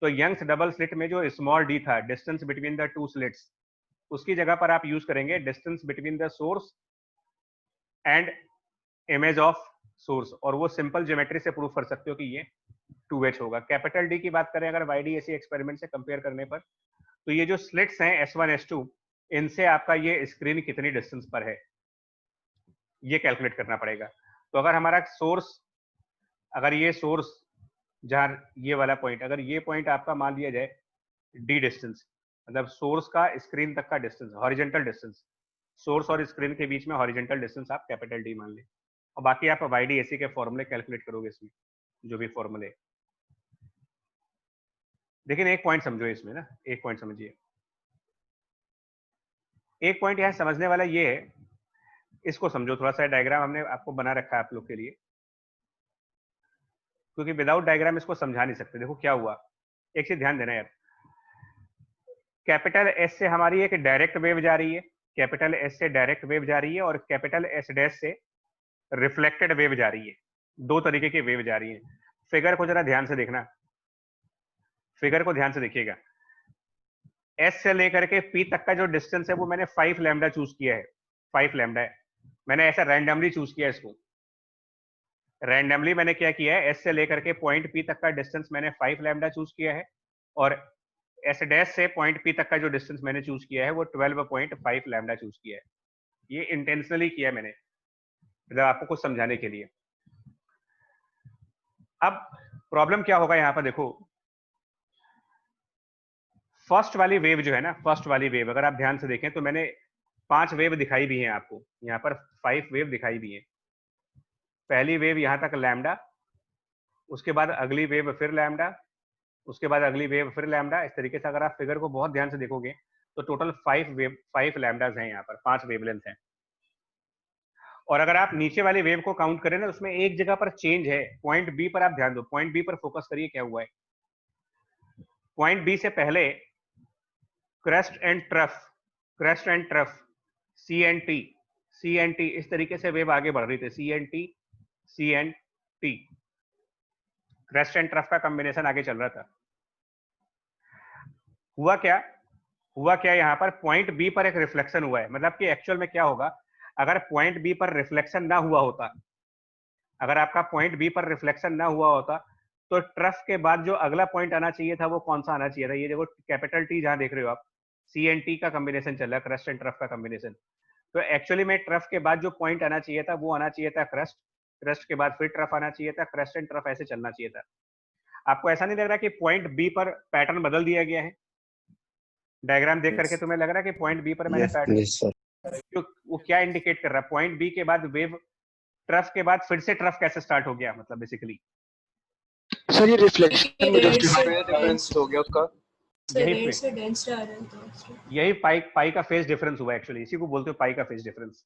तो यंग्स डबल स्लिट में जो स्मॉल डी था, distance between the two slits, उसकी जगह पर आप यूज करेंगे distance between the source and image of source, और वो सिंपल ज्योमेट्री से प्रूव कर सकते हो कि ये 2H होगा। कैपिटल डी की बात करें अगर YDAC एक्सपेरिमेंट से कंपेयर करने पर, तो ये जो स्लिट्स हैं S1 S2, इनसे आपका ये स्क्रीन कितनी डिस्टेंस पर है ये कैलकुलेट करना पड़ेगा। तो अगर हमारा सोर्स, अगर ये सोर्स जहां ये वाला पॉइंट, अगर ये पॉइंट आपका मान लिया जाए डी डिस्टेंस, मतलब सोर्स का स्क्रीन तक का डिस्टेंस, हॉरिजेंटल डिस्टेंस, सोर्स और स्क्रीन के बीच में हॉरिजेंटल डिस्टेंस आप कैपिटल डी मान लें, और बाकी आप YDAC के फॉर्मूले कैलकुलेट करोगे इसमें, जो भी फॉर्मूले। लेकिन एक पॉइंट समझो इसमें ना, एक पॉइंट समझिए, एक पॉइंट यहाँ समझने वाला ये है, इसको समझो थोड़ा सा, डायग्राम हमने आपको बना रखा है आप लोग के लिए, क्योंकि विदाउट डायग्राम इसको समझा नहीं सकते। देखो क्या हुआ, एक चीज ध्यान देना यार, कैपिटल एस से हमारी एक डायरेक्ट वेव जा रही है, कैपिटल एस से डायरेक्ट वेव जा रही है, और कैपिटल एस डैश से रिफ्लेक्टेड वेव जा रही है। दो तरीके की वेव जा रही है। फिगर को जरा ध्यान से देखना, फिगर को ध्यान से देखिएगा, एस से लेकर के पी तक का जो डिस्टेंस है वो मैंने 5 लैम्डा चूज किया है, 5 लैम्डा है, मैंने ऐसा रैंडमली चूज किया है इसको, रैंडमली मैंने क्या किया है, एस से लेकर के पॉइंट पी तक का डिस्टेंस मैंने 5 लैम्डा चूज किया है, और एस डैश से पॉइंट पी तक का जो डिस्टेंस मैंने चूज किया है वो 12.5 लैम्डा चूज किया है। ये इंटेंशनली किया है मैंने, मतलब आपको कुछ समझाने के लिए। अब प्रॉब्लम क्या होगा यहाँ पर, देखो फर्स्ट वाली वेव जो है ना, फर्स्ट वाली वेव अगर आप ध्यान से देखें तो मैंने 5 वेव दिखाई भी हैं आपको, यहाँ पर 5 वेव दिखाई भी हैं। पहली वेव यहाँ तक लैम्डा, उसके बाद अगली वेव फिर लैम्डा, उसके बाद अगली वेव फिर लैम्डा। इस तरीके से अगर आप फिगर को बहुत ध्यान से देखोगे तो टोटल 5 लैम्डाज हैं, यहाँ पर 5 वेवलेंथ हैं। और अगर आप नीचे वाली वेव को काउंट करें ना, उसमें एक जगह पर चेंज है, पॉइंट बी पर आप ध्यान दो, पॉइंट बी पर फोकस करिए क्या हुआ है। पॉइंट बी से पहले crest and trough C and T इस तरीके से वेव आगे बढ़ रही थी, C and T, crest and trough का कॉम्बिनेशन आगे चल रहा था। हुआ क्या यहाँ पर पॉइंट बी पर एक रिफ्लेक्शन हुआ है। मतलब कि एक्चुअल में क्या होगा, अगर पॉइंट बी पर रिफ्लेक्शन ना हुआ होता, अगर आपका पॉइंट बी पर रिफ्लेक्शन ना हुआ होता तो ट्रफ के बाद जो अगला पॉइंट आना चाहिए था वो कौन सा आना चाहिए था? ये देखो कैपिटल टी जहां देख रहे हो आप, सी एंड टी का कॉम्बिनेशन चल रहा है, क्रेस्ट एंड ट्रफ का कॉम्बिनेशन। तो एक्चुअली में ट्रफ के बाद जो पॉइंट आना चाहिए था वो आना चाहिए था क्रेस्ट के बाद फिर ट्रफ आना चाहिए था, क्रेस्ट एंड ट्रफ ऐसे चलना चाहिए था। आपको ऐसा नहीं लग रहा कि पॉइंट बी पर पैटर्न बदल दिया गया है? डायग्राम देख करके तुम्हें लग रहा है कि पॉइंट बी पर मैंने पैटर्न, वो क्या इंडिकेट कर रहा है? पॉइंट बी के बाद वेव ट्रफ के बाद फिर से ट्रफ कैसे स्टार्ट हो गया? मतलब बेसिकली सर ये रिफ्लेक्शन में डिफरेंस हो गया उसका, यही पाई का फेज डिफरेंस हुआ एक्चुअली, इसी को बोलते हो पाई का फेज डिफरेंस।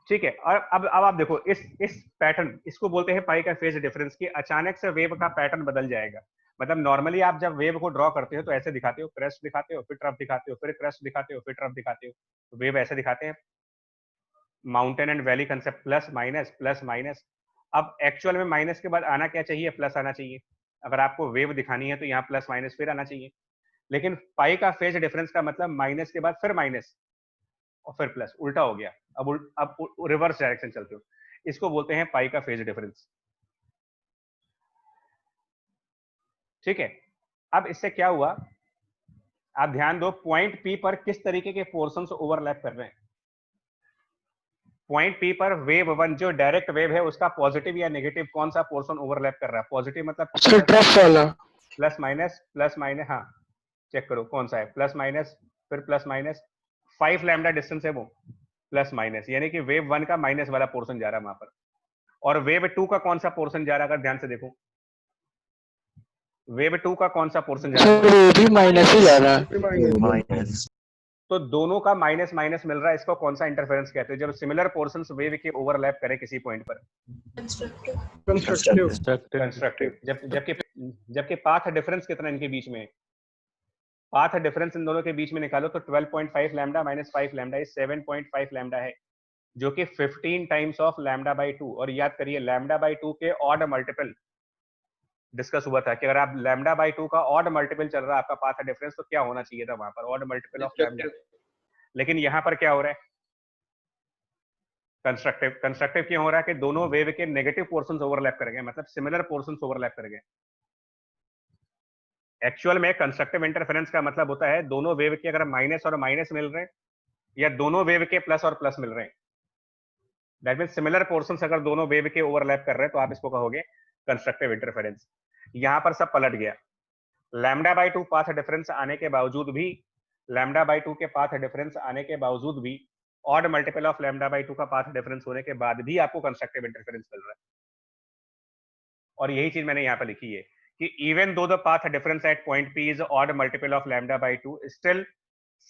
ठीक है, और अब आप देखो इस पैटर्न, इसको बोलते हैं पाई का फेज डिफरेंस, की अचानक से वेव का पैटर्न बदल जाएगा। मतलब नॉर्मली आप जब वेव को ड्रॉ करते हो तो ऐसे दिखाते हो, क्रेस्ट दिखाते हो, फिर ट्रफ दिखाते हो, फिर क्रेस्ट दिखाते हो, फिर ट्रफ दिखाते हो, तो वेव ऐसे दिखाते हैं। Mountain and valley concept, plus minus. अब एक्चुअल में माइनस के बाद आना क्या चाहिए? प्लस आना चाहिए। अगर आपको वेव दिखानी है तो यहाँ प्लस माइनस फिर आना चाहिए। लेकिन पाई का फेज डिफरेंस का मतलब माइनस के बाद फिर माइनस और फिर प्लस, उल्टा हो गया। अब रिवर्स डायरेक्शन चलते हो, इसको बोलते हैं पाई का फेज डिफरेंस। ठीक है, अब इससे क्या हुआ, आप ध्यान दो, पॉइंट पी पर किस तरीके के पोर्शंस ओवरलैप कर रहे हैं। पॉइंट पी पर वेव वन जो डायरेक्ट वेव है उसका पॉजिटिव या नेगेटिव कौन सा पोर्शन ओवरलैप कर रहा है? पॉजिटिव मतलब प्लस माइनस, हाँ चेक करो कौन सा है, प्लस माइनस, फिर प्लस माइनस, 5 लैम्डा डिस्टेंस है वो, प्लस माइनस, यानी कि वेव वन का माइनस वाला पोर्शन जा रहा है वहां पर। और वेव टू का कौन सा पोर्शन जा रहा है? अगर ध्यान से देखो, वेव टू का कौन सा पोर्शन जा रहा है? वो भी माइनस ही जा रहा है। तो दोनों का माइनस माइनस मिल रहा है, इसको कौन सा इंटरफेरेंस कहते हैं? जब सिमिलर पोर्शंस वेव के ओवरलैप करे किसी पॉइंट पर, कंस्ट्रक्टिव। जबकि पाथ डिफरेंस कितना इनके बीच में? पाथ डिफरेंस इन दोनों के बीच में निकालो तो 12.5 lambda minus 5 lambda is 7.5 lambda है, जो कि 15 टाइम्स ऑफ लैम्डा बाई 2। और याद करिए लैम्डा बाई 2 के ऑड मल्टीपल डिस्कस हुआ था कि अगर आप लैम्डा बाई 2 का ऑड मल्टीपल चल रहा है आपका पाथ डिफरेंस, तो क्या होना चाहिए था वहां पर? Odd multiple of lambda. लेकिन यहाँ पर क्या हो रहा है? कंस्ट्रक्टिव। कंस्ट्रक्टिव क्यों हो रहा है? कि दोनों वेव के नेगेटिव पोर्शंस ओवरलैप कर गए, मतलब सिमिलर पोर्शंस ओवरलैप कर गए। एक्चुअल में कंस्ट्रक्टिव इंटरफेरेंस का मतलब होता है दोनों वेव के अगर माइनस और माइनस मिल रहे हैं या दोनों वेव के प्लस और प्लस मिल रहे हैं, दैट मींस सिमिलर पोर्शंस अगर दोनों वेव के ओवरलैप कर रहे हैं तो आप इसको कहोगे कंस्ट्रक्टिव इंटरफेरेंस। यहां पर सब पलट गया। लैम्डा बाई 2 पाथ डिफरेंस आने के बावजूद भी, लैम्डा बाई 2 के पाथ डिफरेंस आने के बावजूद भी, odd multiple of lambda by 2 का पाथ डिफरेंस होने के बाद भी आपको कंस्ट्रक्टिव इंटरफेरेंस मिल रहा है। और यही चीज मैंने यहाँ पर लिखी है कि even though the path difference at point P is odd multiple of lambda by 2, still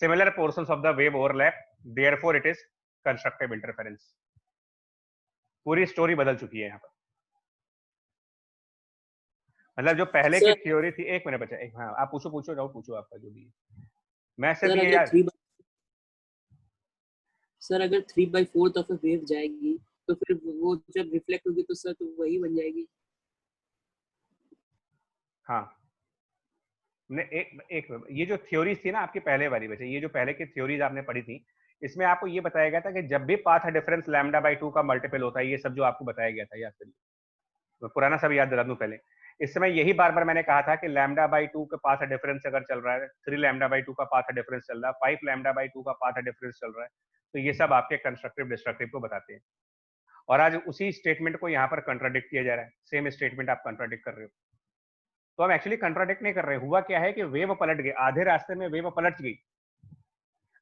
similar portions of the wave overlap, therefore it is constructive interference। पूरी स्टोरी बदल चुकी है यहाँ पर। मतलब जो पहले की थ्योरी थी, एक मिनट बचा, एक, हाँ आप पूछो डाउट पूछो आपका जो भी है। मैं सिर्फ ये यार सर अगर 3/4 ऑफ अ वेव जाएगी तो फिर वो जब रिफ्लेक्ट होगी तो सर तो वही बन जाएगी। हाँ ने एक ये जो थ्योरीज थी ना आपकी पहले वाली बचे, ये जो पहले की थ्योरीज आपने पढ़ी थी, इसमें आपको ये बताया गया था कि जब भी पाथ डिफरेंस लैम्डा बाई 2 का मल्टीपल होता है, ये सब जो आपको बताया गया था, याद करिए, मैं पुराना सब याद दिला दूं पहले। इस समय यही बार बार मैंने कहा था कि लैम्डा बाई 2 का पाथ डिफरेंस अगर चल रहा है, 3 लैम्डा बाई 2 का पाथ डिफरेंस चल रहा है, 5 लैम्डा बाई 2 का पाथ डिफरेंस चल रहा है, तो ये सब आपके कंस्ट्रक्टिव डिस्ट्रक्टिव को बताते हैं। और आज उसी स्टेटमेंट को यहाँ पर कंट्राडिक्ट किया जा रहा है, सेम स्टेटमेंट आप कंट्राडिक्ट कर रहे हो। तो हम एक्चुअली कंट्राडिक्ट नहीं कर रहे। हुआ क्या है कि वेव पलट गई, आधे रास्ते में वेव पलट गई।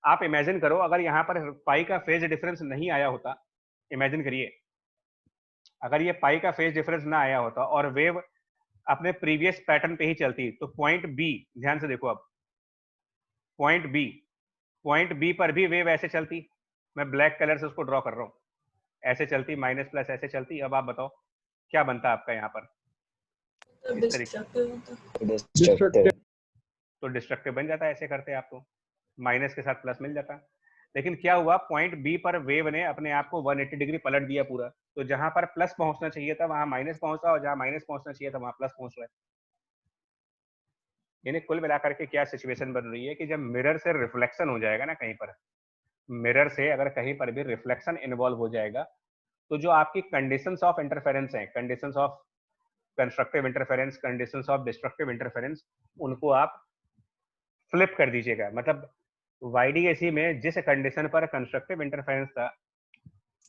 आप इमेजिन करो अगर यहाँ पर पाई का फेज डिफरेंस नहीं आया होता, इमेजिन करिए अगर ये पाई का फेज डिफरेंस ना आया होता और वेव अपने प्रीवियस पैटर्न पे ही चलती, तो पॉइंट बी, ध्यान से देखो अब, पॉइंट बी पर भी वेव ऐसे चलती, मैं ब्लैक कलर से उसको ड्रॉ कर रहा हूं, ऐसे चलती, माइनस प्लस ऐसे चलती। अब आप बताओ क्या बनता आपका यहाँ पर? इस तरीके डिस्ट्रक्टिव। तो डिस्ट्रक्टिव बन जाता है ऐसे करते आप तो, माइनस के साथ प्लस मिल जाता। लेकिन क्या हुआ, पॉइंट बी पर वेव ने अपने आप को 180 डिग्री पलट दिया पूरा, तो जहां पर प्लस पहुंचना चाहिए था वहां माइनस पहुंचा, और जहां माइनस पहुंचना चाहिए था वहां प्लस पहुंच रहा है। यानी कुल मिलाकर के क्या सिचुएशन बन रही है कि जब मिरर से रिफ्लेक्शन हो जाएगा ना, कहीं पर मिरर से अगर कहीं पर भी रिफ्लेक्शन इन्वॉल्व हो जाएगा, तो जो आपकी कंडीशंस ऑफ इंटरफेरेंस हैं, conditions of constructive interference, conditions of destructive interference, उनको आप फ्लिप कर दीजिएगा। मतलब YDAC में जिस कंडीशन पर कंस्ट्रक्टिव इंटरफेरेंस था,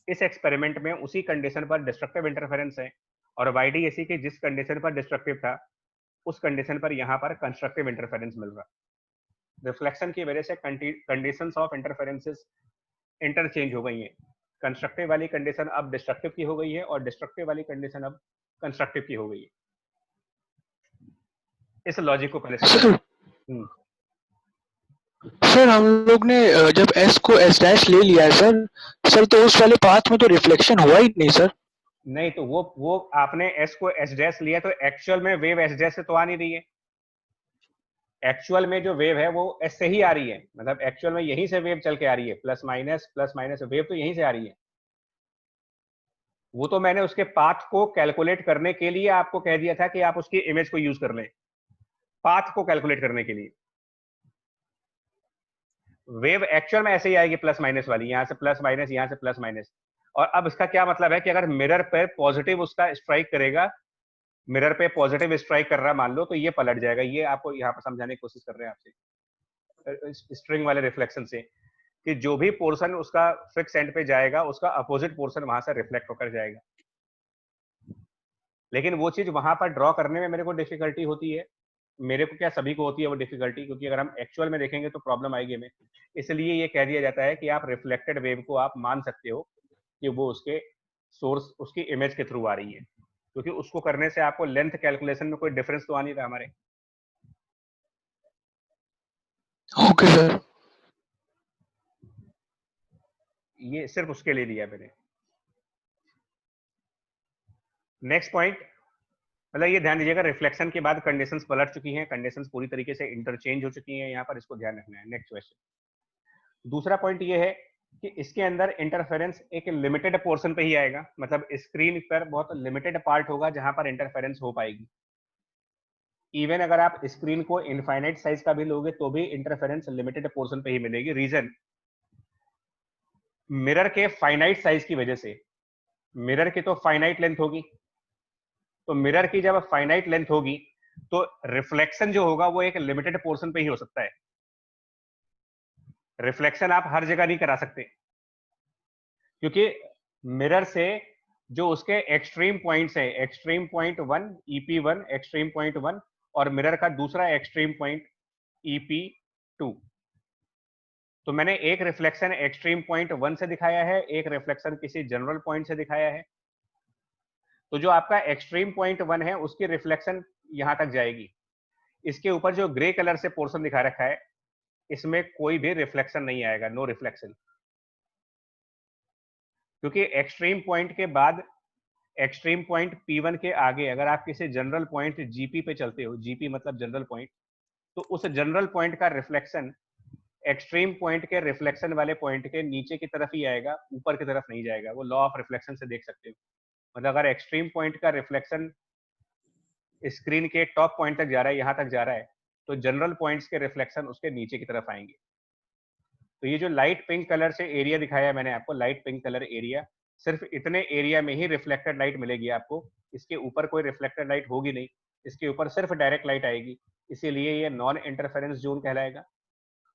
इस एक्सपेरिमेंट में उसी कंडीशन पर डिस्ट्रक्टिव इंटरफेरेंस है, और YDAC के जिस कंडीशन पर डिस्ट्रक्टिव था, उस कंडीशन पर यहाँ पर कंस्ट्रक्टिव इंटरफेरेंस मिल रहा। रिफ्लेक्शन की वजह से कंडीशंस ऑफ इंटरफेरेंसेस इंटरचेंज हो गई हैं। कंस्ट्रक्टिव वाली कंडीशन अब डिस्ट्रक्टिव की हो गई है, और डिस्ट्रक्टिव वाली कंडीशन अब कंस्ट्रक्टिव की हो गई है। इस लॉजिक को पहले समझ। सर हम लोग ने जब S को S डैश ले लिया है सर तो उस वाले पाथ में तो रिफ्लेक्शन हुआ ही नहीं सर। नहीं, तो वो आपने S को S डैश लिया, तो एक्चुअल में वेव S डैश से तो आ नहीं रही है। एक्चुअल में जो वेव है वो S से ही आ रही है, मतलब एक्चुअल में यहीं से वेव चल के आ रही है, प्लस माइनस वेव तो यहीं से आ रही है। वो तो मैंने उसके पाथ को कैलकुलेट करने के लिए आपको कह दिया था कि आप उसकी इमेज को यूज कर लें, पाथ को कैलकुलेट करने के लिए। वेव एक्चुअल में ऐसे ही आएगी, प्लस माइनस वाली, यहां से प्लस माइनस, यहां से प्लस माइनस। और अब इसका क्या मतलब है कि अगर मिरर पे पॉजिटिव उसका स्ट्राइक करेगा, मिरर पे पॉजिटिव स्ट्राइक कर रहा मान लो, तो ये पलट जाएगा। ये आपको यहाँ पर समझाने की कोशिश कर रहे हैं आपसे स्ट्रिंग वाले रिफ्लेक्शन से, कि जो भी पोर्शन उसका फिक्स एंड पे जाएगा, उसका अपोजिट पोर्शन वहां से रिफ्लेक्ट होकर जाएगा। लेकिन वो चीज वहां पर ड्रॉ करने में मेरे को डिफिकल्टी होती है। मेरे को क्या, सभी को होती है वो डिफिकल्टी, क्योंकि अगर हम एक्चुअल में देखेंगे तो प्रॉब्लम आएगी हमें। इसलिए ये कह दिया जाता है कि आप रिफ्लेक्टेड वेव को आप मान सकते हो कि वो उसके सोर्स, उसकी इमेज के थ्रू आ रही है, क्योंकि उसको करने से आपको लेंथ कैलकुलेशन में कोई डिफरेंस तो आ नहीं रहा हमारे। Okay sir. ये सिर्फ उसके लिए लिया मैंने। नेक्स्ट पॉइंट, मतलब ये ध्यान दीजिएगा, रिफ्लेक्शन के बाद कंडीशंस पलट चुकी हैं, कंडीशंस पूरी तरीके से इंटरचेंज हो चुकी हैं, यहाँ पर इसको ध्यान रखना है। नेक्स्ट क्वेश्चन, दूसरा पॉइंट ये है कि इसके अंदर इंटरफेरेंस एक लिमिटेड पोर्शन पे ही आएगा, मतलब स्क्रीन पर बहुत लिमिटेड पार्ट होगा जहां पर इंटरफेरेंस हो पाएगी। इवन अगर आप स्क्रीन को इनफाइनाइट साइज का भी लोगे तो भी इंटरफेरेंस लिमिटेड पोर्शन पे ही मिलेगी। रीजन, मिरर के फाइनाइट साइज की वजह से। मिरर की तो फाइनाइट लेंथ होगी, तो मिरर की जब फाइनाइट लेंथ होगी तो रिफ्लेक्शन जो होगा वो एक लिमिटेड पोर्शन पे ही हो सकता है। रिफ्लेक्शन आप हर जगह नहीं करा सकते, क्योंकि मिरर से जो उसके एक्सट्रीम पॉइंट्स है, extreme point 1 EP1, extreme point 1, और मिरर का दूसरा एक्सट्रीम पॉइंट EP2। तो मैंने एक रिफ्लेक्शन एक्सट्रीम पॉइंट 1 से दिखाया है, एक रिफ्लेक्शन किसी जनरल पॉइंट से दिखाया है। तो जो आपका एक्सट्रीम पॉइंट 1 है उसकी रिफ्लेक्शन यहां तक जाएगी। इसके ऊपर जो ग्रे कलर से पोर्शन दिखा रखा है, इसमें कोई भी रिफ्लेक्शन नहीं आएगा, नो रिफ्लेक्शन। क्योंकि एक्सट्रीम पॉइंट के बाद, एक्सट्रीम पॉइंट P1 के आगे अगर आप किसी जनरल पॉइंट GP पे चलते हो, GP मतलब जनरल पॉइंट, तो उस जनरल पॉइंट का रिफ्लेक्शन एक्सट्रीम पॉइंट के रिफ्लेक्शन वाले पॉइंट के नीचे की तरफ ही आएगा, ऊपर की तरफ नहीं जाएगा। वो लॉ ऑफ रिफ्लेक्शन से देख सकते हो। मतलब अगर एक्सट्रीम पॉइंट का रिफ्लेक्शन स्क्रीन के टॉप पॉइंट तक जा रहा है, यहां तक जा रहा है, तो जनरल पॉइंट्स के रिफ्लेक्शन उसके नीचे की तरफ आएंगे। तो ये जो लाइट पिंक कलर से एरिया दिखाया है मैंने आपको, लाइट पिंक कलर एरिया, सिर्फ इतने एरिया में ही रिफ्लेक्टेड लाइट मिलेगी आपको। इसके ऊपर कोई रिफ्लेक्टेड लाइट होगी नहीं, इसके ऊपर सिर्फ डायरेक्ट लाइट आएगी। इसीलिए ये नॉन इंटरफेरेंस जोन कहलाएगा।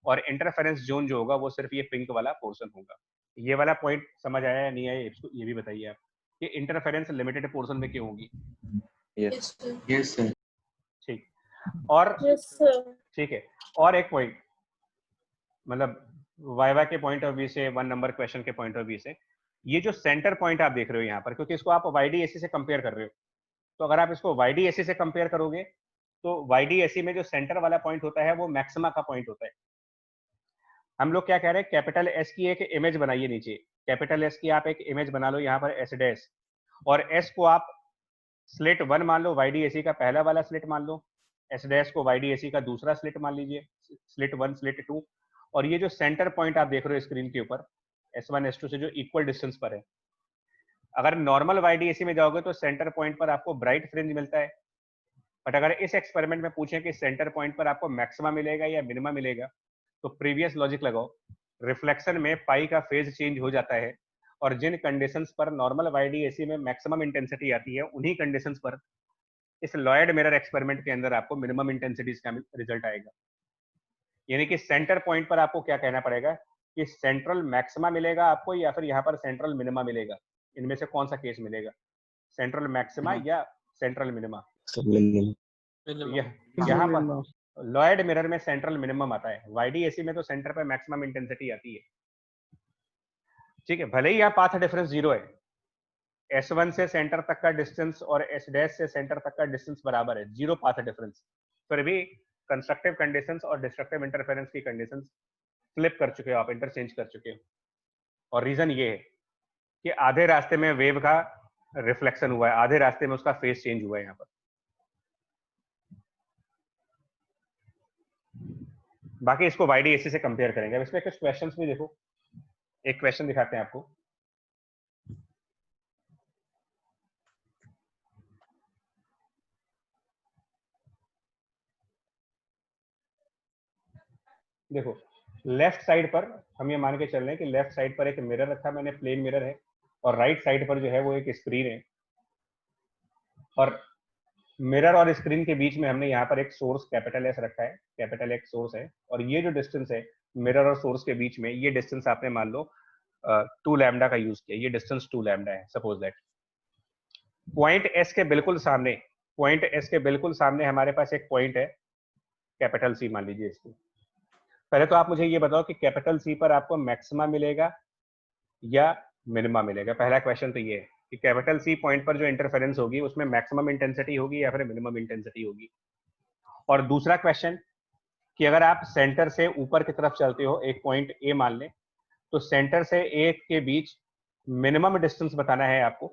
और इंटरफेरेंस जोन जो होगा वो सिर्फ ये पिंक वाला पोर्शन होगा। ये वाला पॉइंट समझ आया या नहीं आया, इसको ये भी बताइए आप कि इंटरफेरेंस लिमिटेड पोर्शन में क्यों होगी। Yes sir. ठीक, और ठीक है, और एक पॉइंट, मतलब वाइवा के पॉइंट ऑफ व्यू से, 1 नंबर क्वेश्चन के पॉइंट ऑफ व्यू से, ये जो सेंटर पॉइंट आप देख रहे हो यहाँ पर, क्योंकि इसको आप YDAC से कंपेयर कर रहे हो, तो अगर आप इसको YDAC से कंपेयर करोगे तो YDAC में जो सेंटर वाला पॉइंट होता है वो मैक्सिमा का पॉइंट होता है। हम लोग क्या कह रहे हैं, कैपिटल S की एक इमेज बनाइए नीचे, कैपिटल S की आप एक इमेज बना लो यहाँ पर S डैश, और S को आप स्लिट 1 मान लो, YDAC का पहला वाला स्लिट मान लो, S डैश को YDAC का दूसरा स्लिट मान लीजिए, स्लिट 1 स्लिट 2, और ये जो सेंटर पॉइंट आप देख रहे हो स्क्रीन के ऊपर S1 S2 से जो इक्वल डिस्टेंस पर है, अगर नॉर्मल YDAC में जाओगे तो सेंटर पॉइंट पर आपको ब्राइट फ्रिंज मिलता है, बट अगर इस एक्सपेरिमेंट में पूछें कि सेंटर पॉइंट पर आपको मैक्सिमा मिलेगा या मिनिमा मिलेगा, तो प्रीवियस लॉजिक लगाओ, रिफ्लेक्शन में पाई का फेज चेंज हो जाता है, और जिन कंडीशंस पर नॉर्मल YDAC में मैक्सिमम इंटेंसिटी आती है, उन्हीं कंडीशंस पर इस लॉयड मिरर एक्सपेरिमेंट के अंदर आपको मिनिमम इंटेंसिटीज का रिजल्ट आएगा। यानी कि सेंटर पॉइंट पर आपको क्या कहना पड़ेगा कि सेंट्रल मैक्सिमा मिलेगा आपको या फिर यहाँ पर सेंट्रल मिनिमा मिलेगा, इनमें से कौन सा केस मिलेगा, सेंट्रल मैक्सिमा या सेंट्रल मिनिमा? यहाँ पर लॉयड मिरर में सेंट्रल मिनिमम आता है, YDAC में तो सेंटर पे मैक्सिमम इंटेंसिटी आती है। ठीक है, भले ही यहाँ पाथ डिफरेंस 0 है, S1 से सेंटर तक का डिस्टेंस और S डैश से सेंटर तक का डिस्टेंस बराबर है, 0 पाथ डिफरेंस, फिर भी कंस्ट्रक्टिव कंडीशंस और डिस्ट्रक्टिव इंटरफेरेंस की कंडीशंस फ्लिप कर चुके हो आप, इंटरचेंज कर चुके हो। और रीजन ये है कि आधे रास्ते में वेव का रिफ्लेक्शन हुआ है, आधे रास्ते में उसका फेस चेंज हुआ है। यहाँ पर बाकी इसको YDAC से कंपेयर करेंगे। अब इसमें कुछ क्वेश्चंस भी देखो, एक क्वेश्चन दिखाते हैं आपको। देखो लेफ्ट साइड पर हम ये मान के चल रहे हैं कि लेफ्ट साइड पर एक मिरर रखा मैंने, प्लेन मिरर है, और राइट साइड पर जो है वो एक स्क्रीन है, और मिरर और स्क्रीन के बीच में हमने यहाँ पर एक सोर्स कैपिटल S रखा है, कैपिटल X सोर्स है, और ये जो डिस्टेंस है मिरर और सोर्स के बीच में, ये डिस्टेंस आपने मान लो 2 लैम्डा का यूज किया, ये डिस्टेंस 2 लैम्डा है। सपोज दैट पॉइंट S के बिल्कुल सामने, पॉइंट S के बिल्कुल सामने हमारे पास एक पॉइंट है कैपिटल C, मान लीजिए इसको। पहले तो आप मुझे ये बताओ कि कैपिटल C पर आपको मैक्सिमा मिलेगा या मिनिमा मिलेगा। पहला क्वेश्चन तो ये है कि कैपिटल C पॉइंट पर जो इंटरफेरेंस होगी उसमें मैक्सिमम इंटेंसिटी होगी या फिर मिनिमम इंटेंसिटी होगी। और दूसरा क्वेश्चन कि अगर आप सेंटर से ऊपर की तरफ चलते हो, एक पॉइंट A मान लें, तो सेंटर से A के बीच मिनिमम डिस्टेंस बताना है आपको।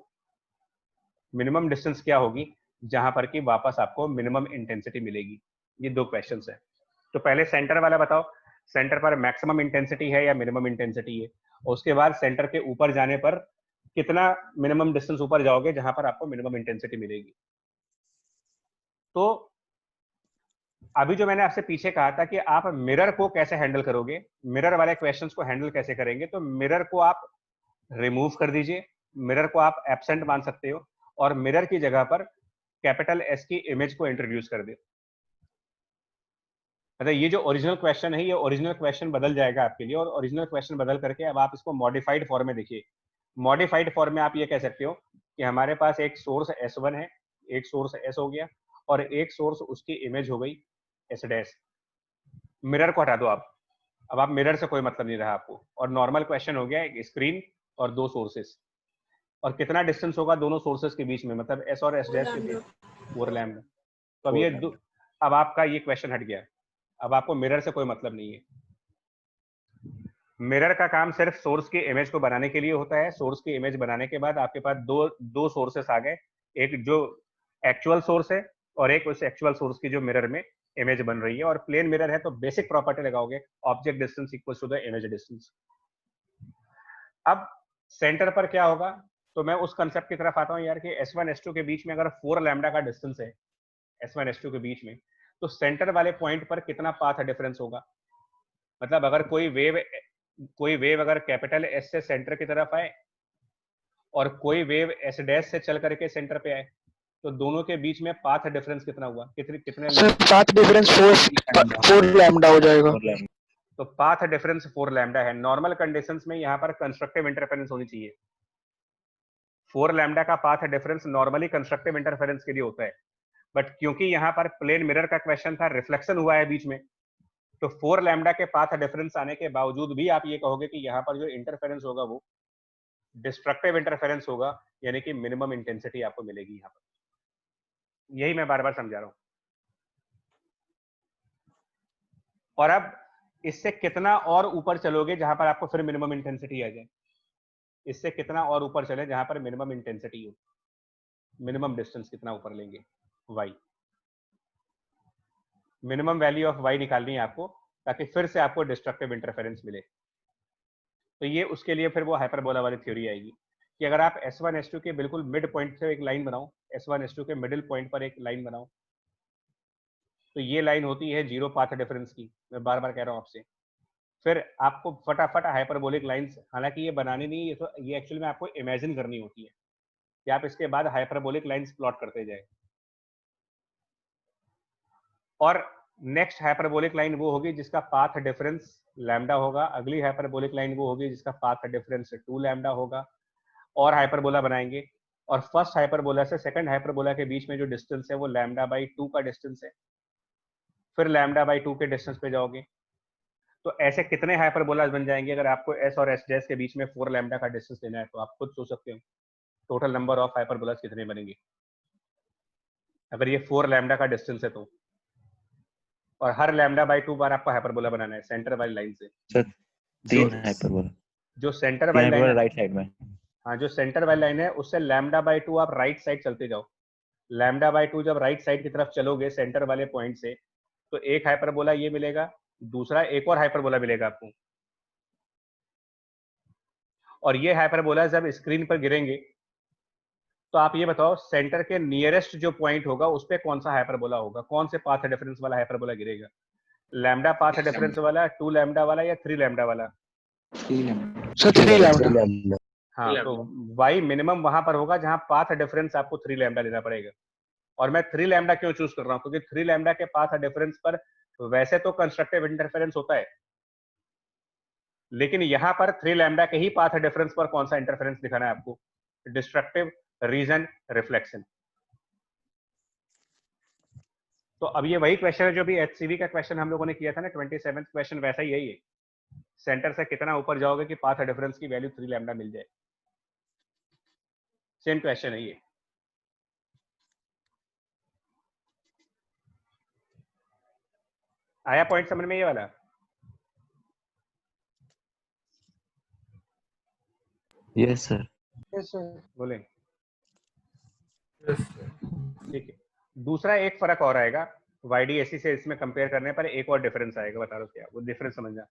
मिनिमम डिस्टेंस क्या होगी जहां पर कि वापस आपको मिनिमम इंटेंसिटी मिलेगी। ये दो क्वेश्चन है। तो पहले सेंटर वाला बताओ, सेंटर पर मैक्सिमम इंटेंसिटी है या मिनिमम इंटेंसिटी है, और उसके बाद सेंटर के ऊपर जाने पर कितना मिनिमम डिस्टेंस ऊपर जाओगे जहां पर आपको मिनिमम इंटेंसिटी मिलेगी। तो अभी जो मैंने आपसे पीछे कहा था कि आप मिरर को कैसे हैंडल करोगे, मिरर वाले क्वेश्चंस को हैंडल कैसे करेंगे, तो मिरर को आप रिमूव कर दीजिए, मिरर को आप एब्सेंट मान सकते हो, और मिरर की जगह पर कैपिटल S की इमेज को इंट्रोड्यूस कर दे। मतलब ये जो ओरिजिनल क्वेश्चन है, ये ओरिजिनल क्वेश्चन बदल जाएगा आपके लिए, और ओरिजिनल क्वेश्चन बदल करके अब आप इसको मॉडिफाइड फॉर्म में देखिए। मॉडिफाइड फॉर्म में आप ये कह सकते हो कि हमारे पास एक सोर्स S1 है, एक सोर्स S हो गया, और एक सोर्स उसकी इमेज हो गई S डैश। मिरर को हटा दो आप, अब आप मिरर से कोई मतलब नहीं रहा आपको, और नॉर्मल क्वेश्चन हो गया एक स्क्रीन और दो सोर्सेस, और कितना डिस्टेंस होगा दोनों सोर्सेस के बीच में, मतलब S और S डैश के बीच 4 लैम्डा। तो अब ये अब आपका ये क्वेश्चन हट गया, अब आपको मिरर से कोई मतलब नहीं है। मिरर का काम सिर्फ सोर्स की इमेज को बनाने के लिए होता है। सोर्स की इमेज बनाने के बाद आपके पास दो सोर्सेस आ गए, एक जो एक्चुअल सोर्स है और एक उस एक्चुअल सोर्स की जो मिरर में इमेज बन रही है। और प्लेन मिरर है तो बेसिक प्रॉपर्टी लगाओगे, object distance equal to the image distance. अब सेंटर पर क्या होगा, तो मैं उस कंसेप्ट की तरफ आता हूं यार कि S1 S2 के बीच में अगर 4 लैम्डा का डिस्टेंस है S1 S2 के बीच में, तो सेंटर वाले पॉइंट पर कितना पाथ डिफरेंस होगा। मतलब अगर कोई वेव अगर कैपिटल S से सेंटर की तरफ आए और कोई वेव S डैश से चल करके सेंटर पे आए, तो दोनों के बीच में पाथ डिफरेंस कितना हुआ, कितने सर पाथ डिफरेंस 4 लैम्डा हो जाएगा। तो पाथ डिफरेंस 4 लैम्डा है। नॉर्मल कंडीशंस में यहाँ पर कंस्ट्रक्टिव इंटरफेरेंस होनी चाहिए। 4 लैम्डा का path difference normally constructive interference के लिए होता है, बट क्योंकि यहाँ पर प्लेन मिरर का क्वेश्चन था, रिफ्लेक्शन हुआ है बीच में, तो 4 लैम्डा के पाथ डिफरेंस आने के बावजूद भी आप ये कहोगे कि यहाँ पर जो इंटरफेरेंस होगा वो डिस्ट्रक्टिव इंटरफेरेंस होगा, यानी कि मिनिमम इंटेंसिटी आपको मिलेगी यहाँ पर। यही मैं बार बार समझा रहा हूँ। और अब इससे कितना और ऊपर चलोगे जहां पर आपको फिर मिनिमम इंटेंसिटी आ जाए, इससे कितना और ऊपर चले जहां पर मिनिमम इंटेंसिटी हो। मिनिमम डिस्टेंस कितना ऊपर लेंगे, y। Minimum value of y निकालनी है आपको, ताकि फिर से आपको डिस्ट्रक्टिव इंटरफेरेंस मिले। तो ये उसके लिए फिर वो हाइपरबोला वाली थ्योरी आएगी कि अगर आप S1 S2 के बिल्कुल मिड पॉइंट से एक लाइन बनाओ, S1 S2 के मिडिल पॉइंट पर एक लाइन बनाओ, तो ये लाइन होती है जीरो पाथ डिफरेंस की। मैं बार बार कह रहा हूँ आपसे। फिर आपको फटाफट हाइपरबोलिक लाइंस, हालांकि ये बनानी नहीं, ये तो ये एक्चुअली में आपको इमेजिन करनी होती है कि आप इसके बाद हाइपरबोलिक लाइंस प्लॉट करते जाए। और नेक्स्ट हाइपरबोलिक लाइन वो होगी जिसका पाथ डिफरेंस लैम्डा होगा, अगली हाइपरबोलिक लाइन वो होगी जिसका पाथ डिफरेंस 2 लैम्डा होगा, और हाइपरबोला बनाएंगे। और फर्स्ट हाइपरबोला से सेकंड हाइपरबोला के बीच में जो डिस्टेंस है वो लैम्डा बाई 2 का डिस्टेंस है। फिर लैम्डा बाई 2 के डिस्टेंस पे जाओगे, तो ऐसे कितने हाइपरबोलास बन जाएंगे। अगर आपको एस और एस डैश के बीच में 4 लैम्डा का डिस्टेंस लेना है, तो आप खुद सोच सकते हो टोटल नंबर ऑफ हाइपरबोलास कितने बनेंगे अगर ये 4 लैम्डा का डिस्टेंस है तो। और हर लैम्डा बाई 2 बार आपको हाइपरबोला बनाना है सेंटर वाली लाइन से। सर जो 3 हाइपरबोला, जो सेंटर 3 वाली लाइन हाइपरबोला है, राइट साइड में। हाँ, जो सेंटर वाली लाइन है उससे लैम्डा बाई 2 आप राइट साइड चलते जाओ। लैम्डा बाई 2 जब राइट साइड की तरफ चलोगे सेंटर वाले पॉइंट से, तो एक हाइपरबोला ये मिलेगा, दूसरा एक और हाइपरबोला मिलेगा आपको। और ये हाइपरबोला जब स्क्रीन पर गिरेंगे, तो आप ये बताओ सेंटर के नियरेस्ट जो पॉइंट होगा उस पे कौन सा हाइपरबोला होगा, कौन से पाथ डिफरेंस वाला हाइपरबोला गिरेगा। लैम्डा पाथ डिफरेंस वाला, 2 लैम्डा वाला, या 3 लैम्डा वाला। Sir 3 lambda. हाँ, तो y मिनिमम वहां पर होगा जहां पाथ डिफरेंस आपको 3 लैम्डा लेना पड़ेगा। और मैं 3 लैम्डा क्यों चूज कर रहा हूँ, क्योंकि 3 लैम्डा के पाथ डिफरेंस पर वैसे तो कंस्ट्रक्टिव इंटरफेरेंस होता है, लेकिन यहाँ पर 3 लैम्डा के ही पाथ डिफरेंस पर कौन सा इंटरफेरेंस दिखाना है आपको, डिस्ट्रक्टिव, रीजन, रिफ्लेक्शन। तो अब ये वही क्वेश्चन है जो भी HCV का क्वेश्चन हम लोगों ने किया था ना, 27th क्वेश्चन, वैसा ही यही है। सेंटर से कितना ऊपर जाओगे कि पाथ डिफरेंस की वैल्यू 3 लैम्डा मिल जाए। सेम क्वेश्चन है ये। आया पॉइंट समझ में ये वाला? Yes sir. बोले ठीक है। दूसरा एक फर्क और आएगा, YDAC से इसमें कंपेयर करने पर एक और डिफरेंस आएगा, बता रहा हूँ क्या वो डिफरेंस समझना।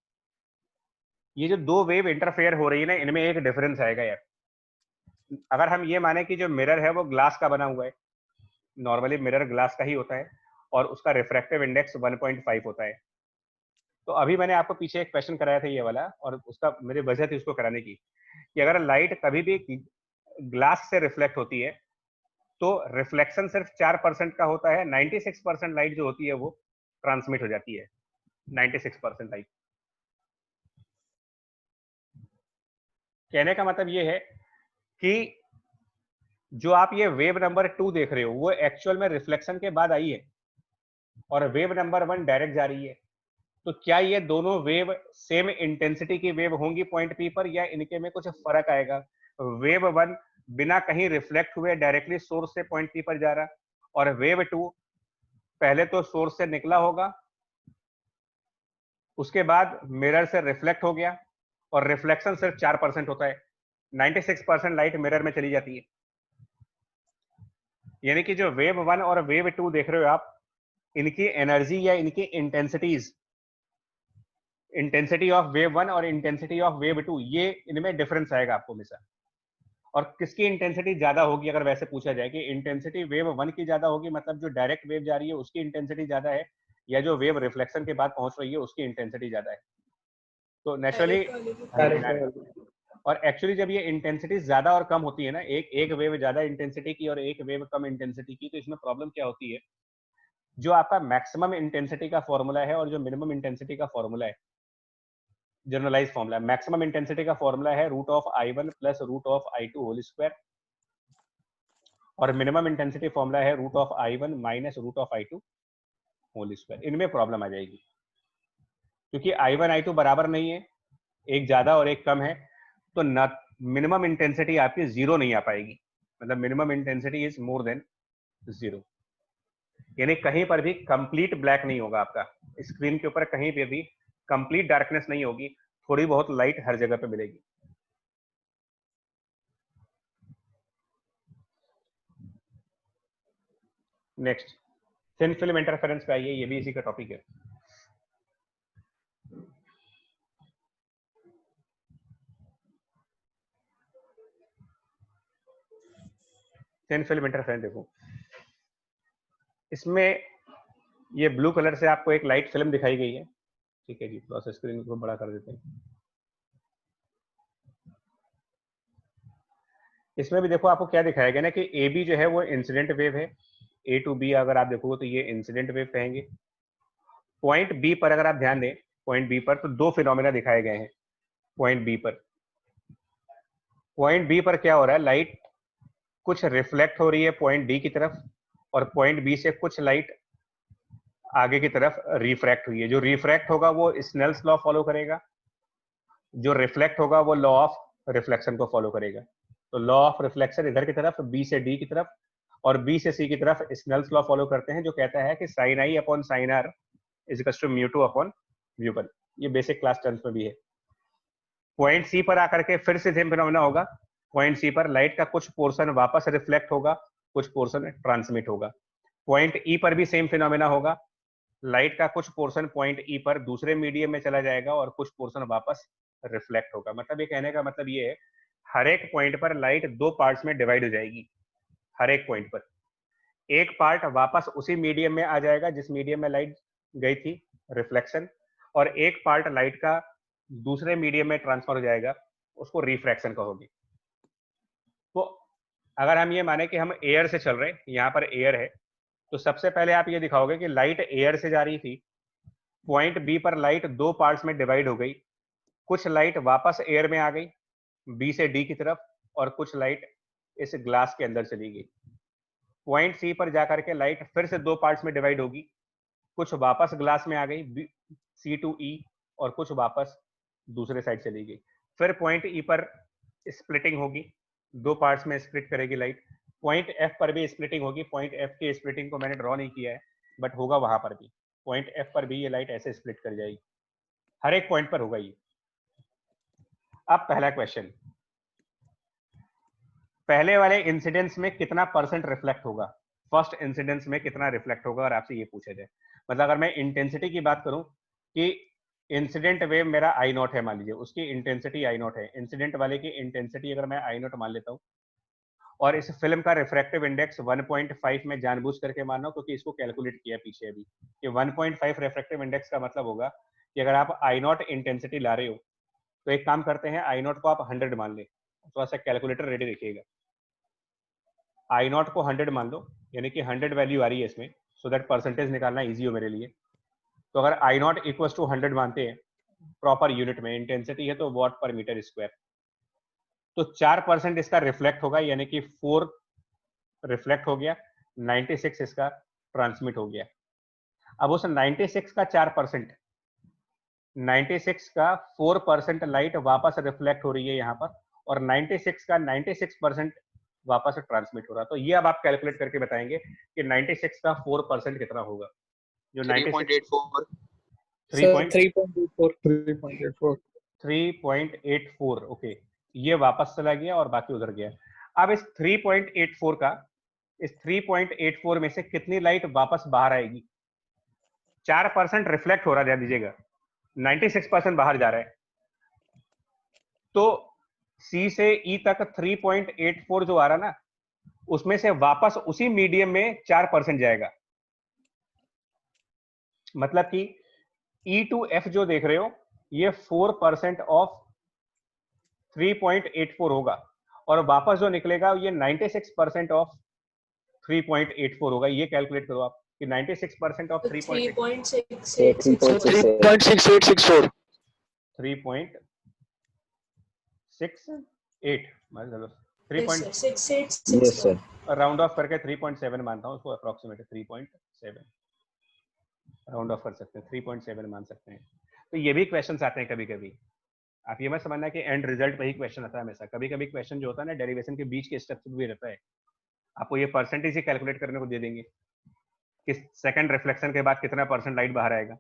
ये जो दो वेव इंटरफेयर हो रही है ना, इनमें एक डिफरेंस आएगा यार। अगर हम ये माने कि जो मिरर है वो ग्लास का बना हुआ है, नॉर्मली मिरर ग्लास का ही होता है, और उसका रिफ्रैक्टिव इंडेक्स 1.5 होता है। तो अभी मैंने आपको पीछे एक क्वेश्चन कराया था ये वाला, और उसका मेरी वजह थी उसको कराने की, कि अगर लाइट कभी भी ग्लास से रिफ्लेक्ट होती है तो रिफ्लेक्शन सिर्फ 4% का होता है, 96% लाइट जो होती है वो ट्रांसमिट हो जाती है। 96% लाइट। कहने का मतलब ये है कि जो आप ये वेव नंबर 2 देख रहे हो वो एक्चुअल में रिफ्लेक्शन के बाद आई है, और वेव नंबर 1 डायरेक्ट जा रही है। तो क्या ये दोनों वेव सेम इंटेंसिटी की वेव होंगी पॉइंट पी पर, या इनके में कुछ फर्क आएगा। वेव 1 बिना कहीं रिफ्लेक्ट हुए डायरेक्टली सोर्स से पॉइंट पी पर जा रहा, और वेव 2 पहले तो सोर्स से निकला होगा, उसके बाद मिरर से रिफ्लेक्ट हो गया, और रिफ्लेक्शन सिर्फ 4% होता है, 96% लाइट मिरर में चली जाती है। यानी कि जो वेव 1 और वेव 2 देख रहे हो आप, इनकी एनर्जी या इनकी इंटेंसिटीज, इंटेंसिटी ऑफ वेव 1 और इंटेंसिटी ऑफ वेव 2, ये इनमें डिफरेंस आएगा आपको हमेशा। और किसकी इंटेंसिटी ज्यादा होगी अगर वैसे पूछा जाए कि इंटेंसिटी वेव 1 की ज्यादा होगी, मतलब जो डायरेक्ट वेव जा रही है उसकी इंटेंसिटी ज्यादा है, या जो वेव रिफ्लेक्शन के बाद पहुंच रही है उसकी इंटेंसिटी ज्यादा है। तो नेचुरली, और एक्चुअली जब ये इंटेंसिटी ज्यादा और कम होती है ना, एक वेव ज्यादा इंटेंसिटी की और एक वेव कम इंटेंसिटी की, तो इसमें प्रॉब्लम क्या होती है, जो आपका मैक्सिमम इंटेंसिटी का फॉर्मूला है और जो मिनिमम इंटेंसिटी का फॉर्मूला है, जनरलाइज फॉर्मूला, मैक्सिमम इंटेंसिटी का फॉर्मूला है √(I1 + √(I2) होल स्क्वायर, और मिनिमम इंटेंसिटी फॉर्मूला है √(I1 - √(I2) होल स्क्वायर। इनमें प्रॉब्लम आ जाएगी क्योंकि I1 I2 बराबर नहीं है, एक ज्यादा और एक कम है, तो न मिनिमम इंटेंसिटी आपकी जीरो नहीं आ पाएगी, मतलब minimum intensity is more than 0। यानी कहीं पर भी कंप्लीट ब्लैक नहीं होगा आपका स्क्रीन के ऊपर, कहीं पे भी कंप्लीट डार्कनेस नहीं होगी, थोड़ी बहुत लाइट हर जगह पे मिलेगी। नेक्स्ट थिन फिल्म इंटरफेरेंस पे आइए, ये भी इसी का टॉपिक है। थिन फिल्म इंटरफेरेंस देखो, इसमें ये ब्लू कलर से आपको एक लाइट फिल्म दिखाई गई है, ठीक है जी। थोड़ा सा स्क्रीन को बड़ा कर देते हैं। इसमें भी देखो आपको क्या दिखाया गया ना कि ए बी जो है वो इंसिडेंट वेव है, ए टू बी अगर आप देखोगे तो ये इंसिडेंट वेव कहेंगे। पॉइंट बी पर अगर आप ध्यान दें, पॉइंट बी पर तो दो फिनोमेना दिखाए गए हैं। पॉइंट बी पर क्या हो रहा है, लाइट कुछ रिफ्लेक्ट हो रही है पॉइंट डी की तरफ, और पॉइंट बी से कुछ लाइट आगे की तरफ रिफ्रैक्ट हुई है। जो रिफ्रैक्ट होगा वो स्नेल्स लॉ फॉलो करेगा, जो रिफ्लेक्ट होगा वो लॉ ऑफ रिफ्लेक्शन को फॉलो करेगा। तो लॉ ऑफ रिफ्लेक्शन इधर की तरफ, बी से डी की तरफ और बी से सी की तरफ स्नेल्स लॉ फॉलो करते हैं, जो कहता है कि sine I upon sine R is equal to mu two upon mu one. ये बेसिक क्लास टर्म्स में भी है। पॉइंट सी पर आकर के फिर से सेम फिनोमेना होगा। पॉइंट सी पर लाइट का कुछ पोर्शन वापस रिफ्लेक्ट होगा, कुछ पोर्शन ट्रांसमिट होगा। पॉइंट ई पर भी सेम फिनोमेना होगा। लाइट का कुछ पोर्शन पॉइंट ई पर दूसरे मीडियम में चला जाएगा और कुछ पोर्शन वापस रिफ्लेक्ट होगा। मतलब ये कहने का मतलब ये है, हर एक पॉइंट पर लाइट दो पार्ट्स में डिवाइड हो जाएगी। हर एक पॉइंट पर एक पार्ट वापस उसी मीडियम में आ जाएगा जिस मीडियम में लाइट गई थी, रिफ्लेक्शन, और एक पार्ट लाइट का दूसरे मीडियम में ट्रांसफर हो जाएगा, उसको रिफ्रैक्शन कहोगे। तो अगर हम ये माने कि हम एयर से चल रहे हैं, यहाँ पर एयर है, तो सबसे पहले आप ये दिखाओगे कि लाइट एयर से जा रही थी, पॉइंट बी पर लाइट दो पार्ट्स में डिवाइड हो गई, कुछ लाइट वापस एयर में आ गई बी से डी की तरफ, और कुछ लाइट इस ग्लास के अंदर चली गई। पॉइंट सी पर जाकर के लाइट फिर से दो पार्ट्स में डिवाइड होगी, कुछ वापस ग्लास में आ गई सी टू ई, और कुछ वापस दूसरे साइड चली गई। फिर पॉइंट ई पर स्प्लिटिंग होगी, दो पार्ट्स में स्प्लिट करेगी लाइट। पॉइंट एफ पर भी स्प्लिटिंग होगी। पॉइंट एफ की स्प्लिटिंग को मैंने ड्रॉ नहीं किया है, बट होगा वहां पर भी। पॉइंट एफ पर भी ये लाइट ऐसे स्प्लिट कर जाएगी, हर एक पॉइंट पर होगा ये। अब पहला क्वेश्चन, पहले वाले इंसिडेंस में कितना परसेंट रिफ्लेक्ट होगा, फर्स्ट इंसिडेंस में कितना रिफ्लेक्ट होगा, और आपसे ये पूछा जाए। मतलब अगर मैं इंटेंसिटी की बात करूं कि इंसिडेंट वेव मेरा आई नॉट है, मान लीजिए उसकी इंटेंसिटी आई नॉट है, इंसिडेंट वाले की इंटेंसिटी अगर मैं आई नॉट मान लेता हूं, और इस फिल्म का रिफ्रैक्टिव इंडेक्स 1.5 में जानबूझ करके मान रहा हूं, क्योंकि इसको कैलकुलेट किया पीछे अभी कि 1.5 रिफ्रैक्टिव इंडेक्स का मतलब होगा कि अगर आप आई नॉट इंटेंसिटी ला रहे हो, तो एक काम करते हैं, आई नॉट को आप 100 मान ले। थोड़ा सा कैलकुलेटर रेडी रखिएगा। आई नॉट को 100 मान लो, यानी कि 100 वैल्यू आ रही है इसमें, सो दैट परसेंटेज निकालना इजी हो मेरे लिए। तो अगर आई नॉट इक्वल टू 100 मानते हैं प्रॉपर यूनिट में, इंटेंसिटी है तो वॉट पर मीटर स्क्वायर, तो 4% इसका रिफ्लेक्ट होगा, यानी कि 4 रिफ्लेक्ट हो गया, 96 इसका ट्रांसमिट हो गया। अब उस 96 का 4%, 96 का 4% लाइट वापस रिफ्लेक्ट हो रही है यहाँ पर, और 96 का 96% वापस ट्रांसमिट हो रहा है। तो ये अब आप कैलकुलेट करके बताएंगे कि 96 का 4% कितना होगा। जो 3.84 3.84, ओके, ये वापस चला गया और बाकी उधर गया। अब इस 3.84 का, इस 3.84 में से कितनी लाइट वापस बाहर आएगी? 4% रिफ्लेक्ट हो रहा है, ध्यान दीजिएगा, 96% बाहर जा रहा है। तो C से E तक 3.84 जो आ रहा ना, उसमें से वापस उसी मीडियम में 4% जाएगा। मतलब कि E to F जो देख रहे हो, ये 4% ऑफ 3.84 होगा, और वापस जो निकलेगा ये 96% ऑफ 3.84 होगा। ये कैलकुलेट करो आप कि 96% ऑफ 3.6864 3.68 मतलब 3.6 yes sir राउंड ऑफ करके 3.7 मानता हूँ उसको, अप्रोक्सीमेट 3.7 राउंड ऑफ कर सकते हैं, 3.7 मान सकते हैं। तो ये भी क्वेश्चंस आते हैं कभी कभी, आप ये मत समझना कि एंड रिजल्ट पे ही क्वेश्चन आता है हमेशा। कभी कभी क्वेश्चन जो होता है ना, डेरिवेशन के बीच के स्टेप्स भी रहता है, आपको ये परसेंटेज ही कैलकुलेट करने को दे देंगे कि सेकंड रिफ्लेक्शन के बाद कितना परसेंट लाइट बाहर आएगा।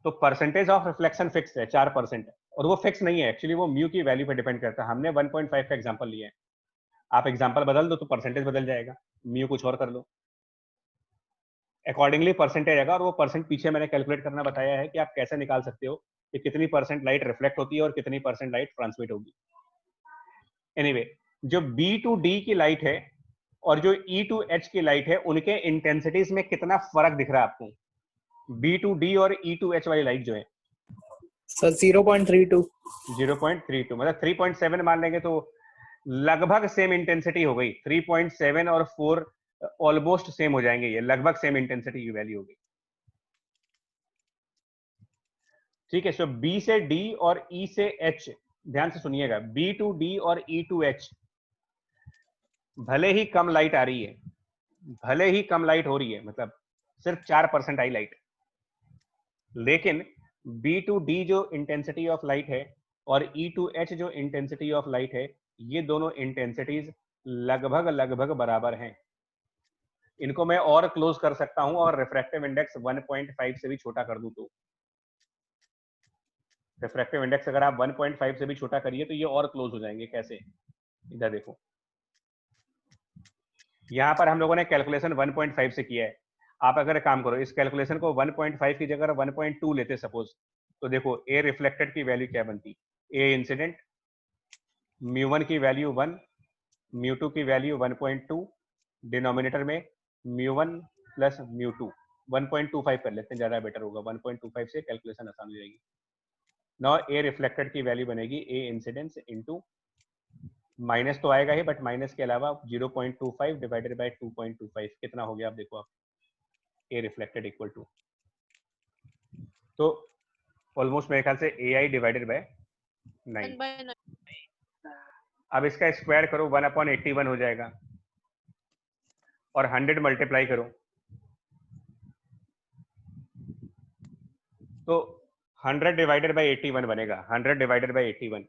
तो परसेंटेज ऑफ रिफ्लेक्शन फिक्स है 4%, और वो फिक्स नहीं है एक्चुअली, वो म्यू की वैल्यू पे डिपेंड करता है। हमने 1.5 का एग्जांपल लिया है, आप एग्जांपल बदल दो तो परसेंटेज बदल जाएगा। म्यू कुछ और कर लो, अकॉर्डिंगली परसेंटेज आएगा। और वो परसेंट पीछे मैंने कैलकुलेट करना बताया है कि आप कैसे निकाल सकते हो कि कितनी परसेंट लाइट रिफ्लेक्ट होती है और कितनी परसेंट लाइट ट्रांसमिट होगी। एनीवे, जो बी टू डी की लाइट है और जो ई टू एच की लाइट है, उनके इंटेंसिटीज में कितना फर्क दिख रहा है आपको? बी टू डी और ई टू एच वाली लाइट जो है सर 0.32 0.32, मतलब 3.7 मान लेंगे तो लगभग सेम इंटेंसिटी हो गई। 3.7 और 4 ऑलमोस्ट सेम हो जाएंगे, ये लगभग सेम इंटेंसिटी की वैल्यू होगी। ठीक है, सो बी से डी और ई से एच, ध्यान से सुनिएगा, बी टू डी और ई टू एच भले ही कम लाइट आ रही है, भले ही कम लाइट हो रही है, मतलब सिर्फ 4% आई लाइट, लेकिन बी टू डी जो इंटेंसिटी ऑफ लाइट है और ई टू एच जो इंटेंसिटी ऑफ लाइट है, ये दोनों इंटेंसिटीज लगभग लगभग बराबर हैं। इनको मैं और क्लोज कर सकता हूं और रिफ्रैक्टिव इंडेक्स 1.5 से भी छोटा कर दूं तो रिफ्रैक्टिव इंडेक्स अगर आप 1.5 से भी छोटा करिए तो ये और क्लोज हो जाएंगे। कैसे? इधर देखो, यहां पर हम लोगों ने कैलकुलेशन 1.5 से किया है। आप अगर काम करो, इस कैलकुलेशन को 1.5 की जगह 1.2 लेते सपोज, तो देखो ए रिफ्लेक्टेड की वैल्यू क्या बनती? ए इंसिडेंट, μ1 की वैल्यू 1, μ2 की वैल्यू 1.2, डिनोमिनेटर में μ1 प्लस μ2, 1.25 कर लेते हैं, ज्यादा बेटर होगा। 1.25 से कैलकुलेशन आसान हो जाएगी। नाउ ए रिफ्लेक्टेड की वैल्यू बनेगी ए इंसिडेंस इनटू, माइनस तो आएगा ही, बट माइनस के अलावा 0.25 डिवाइडेड बाय 2.25 कितना हो गया? आप देखो, आप ए रिफ्लेक्टेड इक्वल टू, तो ऑलमोस्ट मेरे ख्याल से ए आई डिवाइडेड बाय 9। अब इसका स्क्वायर करो, 1/81 हो जाएगा, और 100 मल्टीप्लाई करो तो 100 डिवाइडेड बाय 81 बनेगा, 100 डिवाइडेड बाय 81,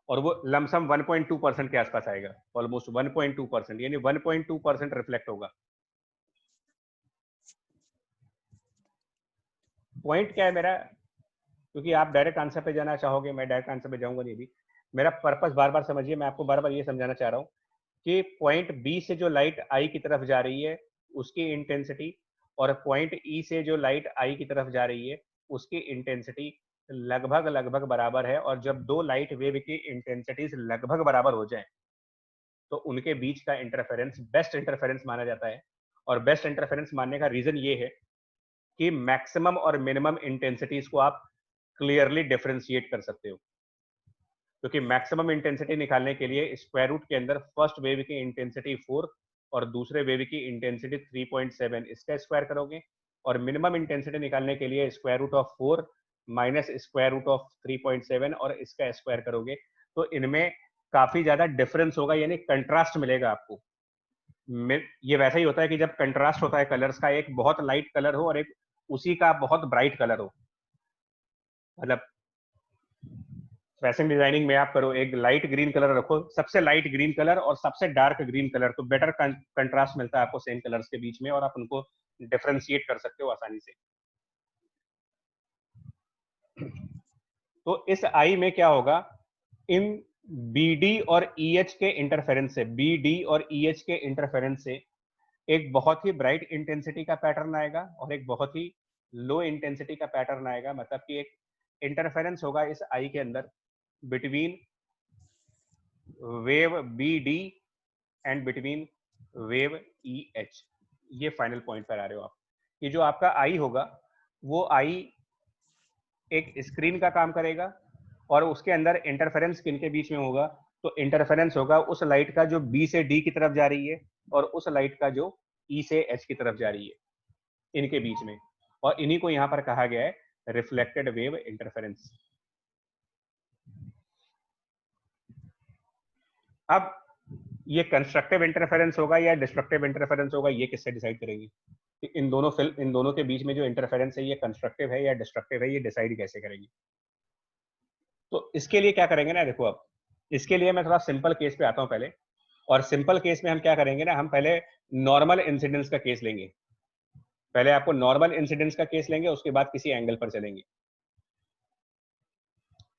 और वो लमसम 1.2% के आसपास आएगा, ऑलमोस्ट 1.2%, यानी 1.2% रिफ्लेक्ट होगा। पॉइंट क्या है मेरा, क्योंकि आप डायरेक्ट आंसर पे जाना चाहोगे, मैं डायरेक्ट आंसर पे जाऊंगा नहीं। भी मेरा पर्पस बार बार समझिए, मैं आपको बार बार ये समझाना चाह रहा हूँ कि पॉइंट बी से जो लाइट आई की तरफ जा रही है उसकी इंटेंसिटी, और पॉइंट ई से जो लाइट आई की तरफ जा रही है उसकी इंटेंसिटी लगभग लगभग बराबर है। और जब दो लाइट वेव की इंटेंसिटीज लगभग बराबर हो जाए तो उनके बीच का इंटरफेरेंस बेस्ट इंटरफेरेंस माना जाता है। और बेस्ट इंटरफेरेंस मानने का रीजन ये है कि मैक्सिमम और मिनिमम इंटेंसिटीज को आप क्लियरली डिफरेंशिएट कर सकते हो। क्योंकि मैक्सिमम इंटेंसिटी निकालने के लिए स्क्वायर रूट के अंदर फर्स्ट वेव की इंटेंसिटी 4 और दूसरे वेव की इंटेंसिटी 3.7, इसका स्क्वायर करोगे, और मिनिमम इंटेंसिटी निकालने के लिए square root of 4 minus square root of 3.7 और इसका स्क्वायर करोगे, तो इनमें काफी ज्यादा डिफरेंस होगा, यानी कंट्रास्ट मिलेगा आपको। ये वैसा ही होता है कि जब कंट्रास्ट होता है कलर्स का, एक बहुत लाइट कलर हो और एक उसी का बहुत ब्राइट कलर हो, मतलब फैशन डिजाइनिंग में आप करो, एक लाइट ग्रीन कलर रखो, सबसे लाइट ग्रीन कलर और सबसे डार्क ग्रीन कलर, तो बेटर कंट्रास्ट मिलता है आपको सेम कलर्स के बीच में, और आप उनको डिफरेंशिएट कर सकते हो आसानी से। तो इस आई में क्या होगा, इन BD और EH के इंटरफेरेंस से, BD और EH के इंटरफेरेंस से एक बहुत ही ब्राइट इंटेंसिटी का पैटर्न आएगा और एक बहुत ही लो इंटेंसिटी का पैटर्न आएगा। मतलब कि एक इंटरफेरेंस होगा इस आई के अंदर between wave BD and between wave EH। ये फाइनल पॉइंट पर आ रहे हो आप कि जो आपका आई होगा वो आई एक स्क्रीन का काम करेगा, और उसके अंदर इंटरफेरेंस किनके बीच में होगा, तो इंटरफेरेंस होगा उस लाइट का जो B से D की तरफ जा रही है और उस लाइट का जो E से H की तरफ जा रही है, इनके बीच में। और इन्हीं को यहां पर कहा गया है रिफ्लेक्टेड वेव इंटरफेरेंस। अब ये कंस्ट्रक्टिव इंटरफेरेंस होगा या डिस्ट्रक्टिव इंटरफेरेंस होगा, ये किससे डिसाइड करेंगे? इन दोनों के बीच में जो इंटरफेरेंस है ये कंस्ट्रक्टिव है या डिस्ट्रक्टिव है, ये डिसाइड कैसे करेंगे? तो इसके लिए क्या करेंगे ना, देखो अब इसके लिए मैं थोड़ा सिंपल केस पे आता हूं पहले। और सिंपल केस में हम क्या करेंगे ना, हम पहले नॉर्मल इंसिडेंस का केस लेंगे। पहले आपको नॉर्मल इंसिडेंस का केस लेंगे, उसके बाद किसी एंगल पर चलेंगे।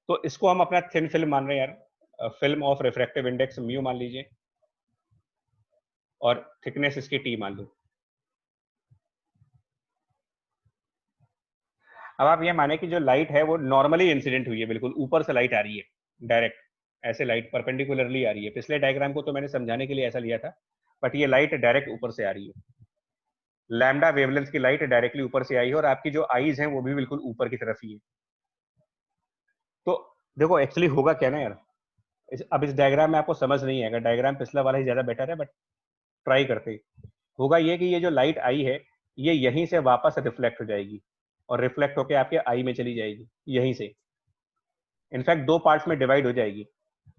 तो इसको हम अपना थिन फिल्म मान रहे हैं यार, film of refractive index mu मान लीजिए। और थिकनेस इसकी टी मान लो। अब आप ये माने कि जो लाइट है वो नॉर्मली इंसिडेंट हुई है, बिल्कुल ऊपर से लाइट आ रही है, डायरेक्ट ऐसे लाइट परपेंडिकुलरली आ रही है। पिछले डायग्राम को तो मैंने समझाने के लिए ऐसा लिया था, बट ये लाइट डायरेक्ट ऊपर से आ रही है। लैम्डा वेवलेंथ की लाइट डायरेक्टली ऊपर से आई है और आपकी जो आईज हैं वो भी बिल्कुल ऊपर की तरफ ही है। तो देखो एक्चुअली होगा क्या ना यार, अब इस डायग्राम में आपको समझ नहीं आएगा, डायग्राम पिछला वाला ही ज्यादा बेटर है, बट ट्राई करते। होगा ये कि ये जो लाइट आई है ये यहीं से वापस रिफ्लेक्ट हो जाएगी और रिफ्लेक्ट होकर आपके आई में चली जाएगी यहीं से। इनफैक्ट दो पार्ट्स में डिवाइड हो जाएगी।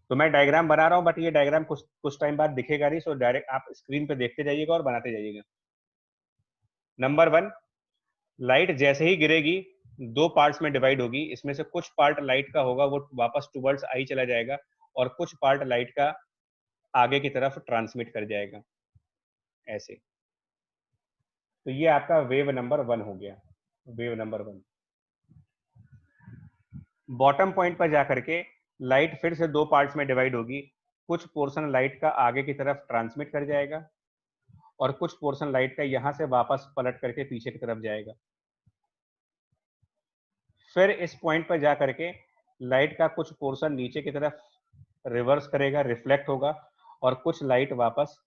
तो मैं डायग्राम बना रहा हूं, बट ये डायग्राम कुछ टाइम बाद दिखेगा नहीं, सो डायरेक्ट आप स्क्रीन पे देखते जाइएगा और बनाते जाइएगा। नंबर 1, लाइट जैसे ही गिरेगी दो पार्ट्स में डिवाइड होगी। इसमें से कुछ पार्ट लाइट का होगा वो वापस टुवर्ड्स आई चला जाएगा और कुछ पार्ट लाइट का आगे की तरफ ट्रांसमिट कर जाएगा ऐसे। तो ये आपका वेव नंबर 1 हो गया, वेव नंबर 1। बॉटम पॉइंट पर जाकर के लाइट फिर से दो पार्ट्स में डिवाइड होगी। कुछ पोर्शन लाइट का आगे की तरफ ट्रांसमिट कर जाएगा और कुछ पोर्शन लाइट का यहां से वापस पलट करके पीछे की तरफ जाएगा। फिर इस पॉइंट पर जाकर के लाइट का कुछ पोर्शन नीचे की तरफ रिवर्स करेगा, रिफ्लेक्ट होगा और कुछ लाइट वापस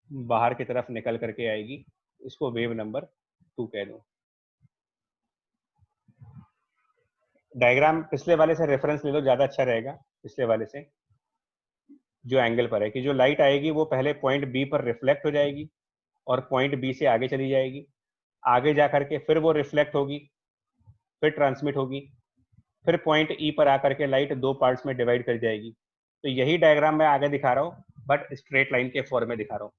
बाहर की तरफ निकल करके आएगी। इसको वेव नंबर 2 कह दो। डायग्राम पिछले वाले से रेफरेंस ले लो, ज्यादा अच्छा रहेगा। पिछले वाले से जो एंगल पर है कि जो लाइट आएगी वो पहले पॉइंट बी पर रिफ्लेक्ट हो जाएगी और पॉइंट बी से आगे चली जाएगी। आगे जाकर के फिर वो रिफ्लेक्ट होगी, फिर ट्रांसमिट होगी, फिर पॉइंट ई पर आकर के लाइट दो पार्ट्स में डिवाइड कर जाएगी। तो यही डायग्राम मैं आगे दिखा रहा हूं, बट स्ट्रेट लाइन के फॉर्म में दिखा रहा हूं।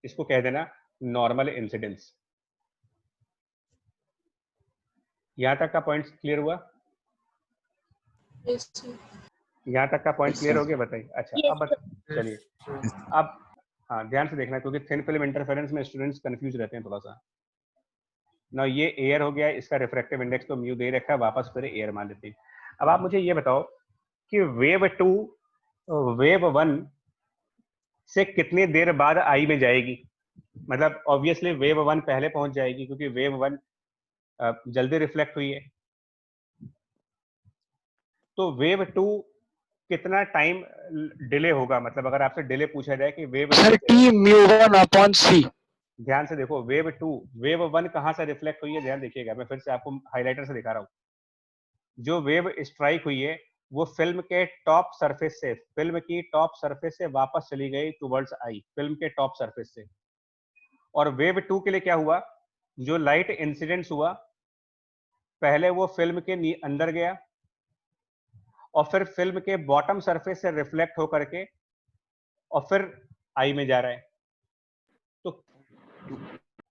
इसको कह देना नॉर्मल इंसिडेंस। यहां तक का पॉइंट क्लियर हुआ? Yes, sir. यहाँ तक का पॉइंट क्लियर हो गया? बताइए। अच्छा, अब चलिए अब हाँ ध्यान से देखना, क्योंकि थिन फिल्म इंटरफेरेंस में स्टूडेंट्स कंफ्यूज रहते हैं थोड़ा सा ना। ये एयर हो गया, इसका रिफ्रैक्टिव इंडेक्स तो म्यू दे रखा है, वापस फिर एयर मान लेते हैं। अब आप मुझे ये बताओ कि वेव 2 वेव 1 से कितनी देर बाद आई में जाएगी? मतलब ऑब्वियसली वेव 1 पहले पहुंच जाएगी क्योंकि वेव 1 जल्दी रिफ्लेक्ट हुई है। तो वेव 2 कितना टाइम डिले होगा? मतलब अगर आपसे डिले पूछा जाए कि wave sir T mu 1 upon C. ध्यान से देखो, वेव 2 वेव 1 कहां से रिफ्लेक्ट हुई है, ध्यान देखिएगा। मैं फिर से आपको हाइलाइटर से दिखा रहा हूं। जो वेव स्ट्राइक हुई है वो फिल्म के टॉप सरफेस से, फिल्म की टॉप सरफेस से वापस चली गई टुवर्ड्स आई, फिल्म के टॉप सरफेस से। और वेव 2 के लिए क्या हुआ? जो लाइट इंसिडेंस हुआ पहले वो फिल्म के अंदर गया और फिर फिल्म के बॉटम सरफेस से रिफ्लेक्ट होकर के और फिर आई में जा रहा है। तो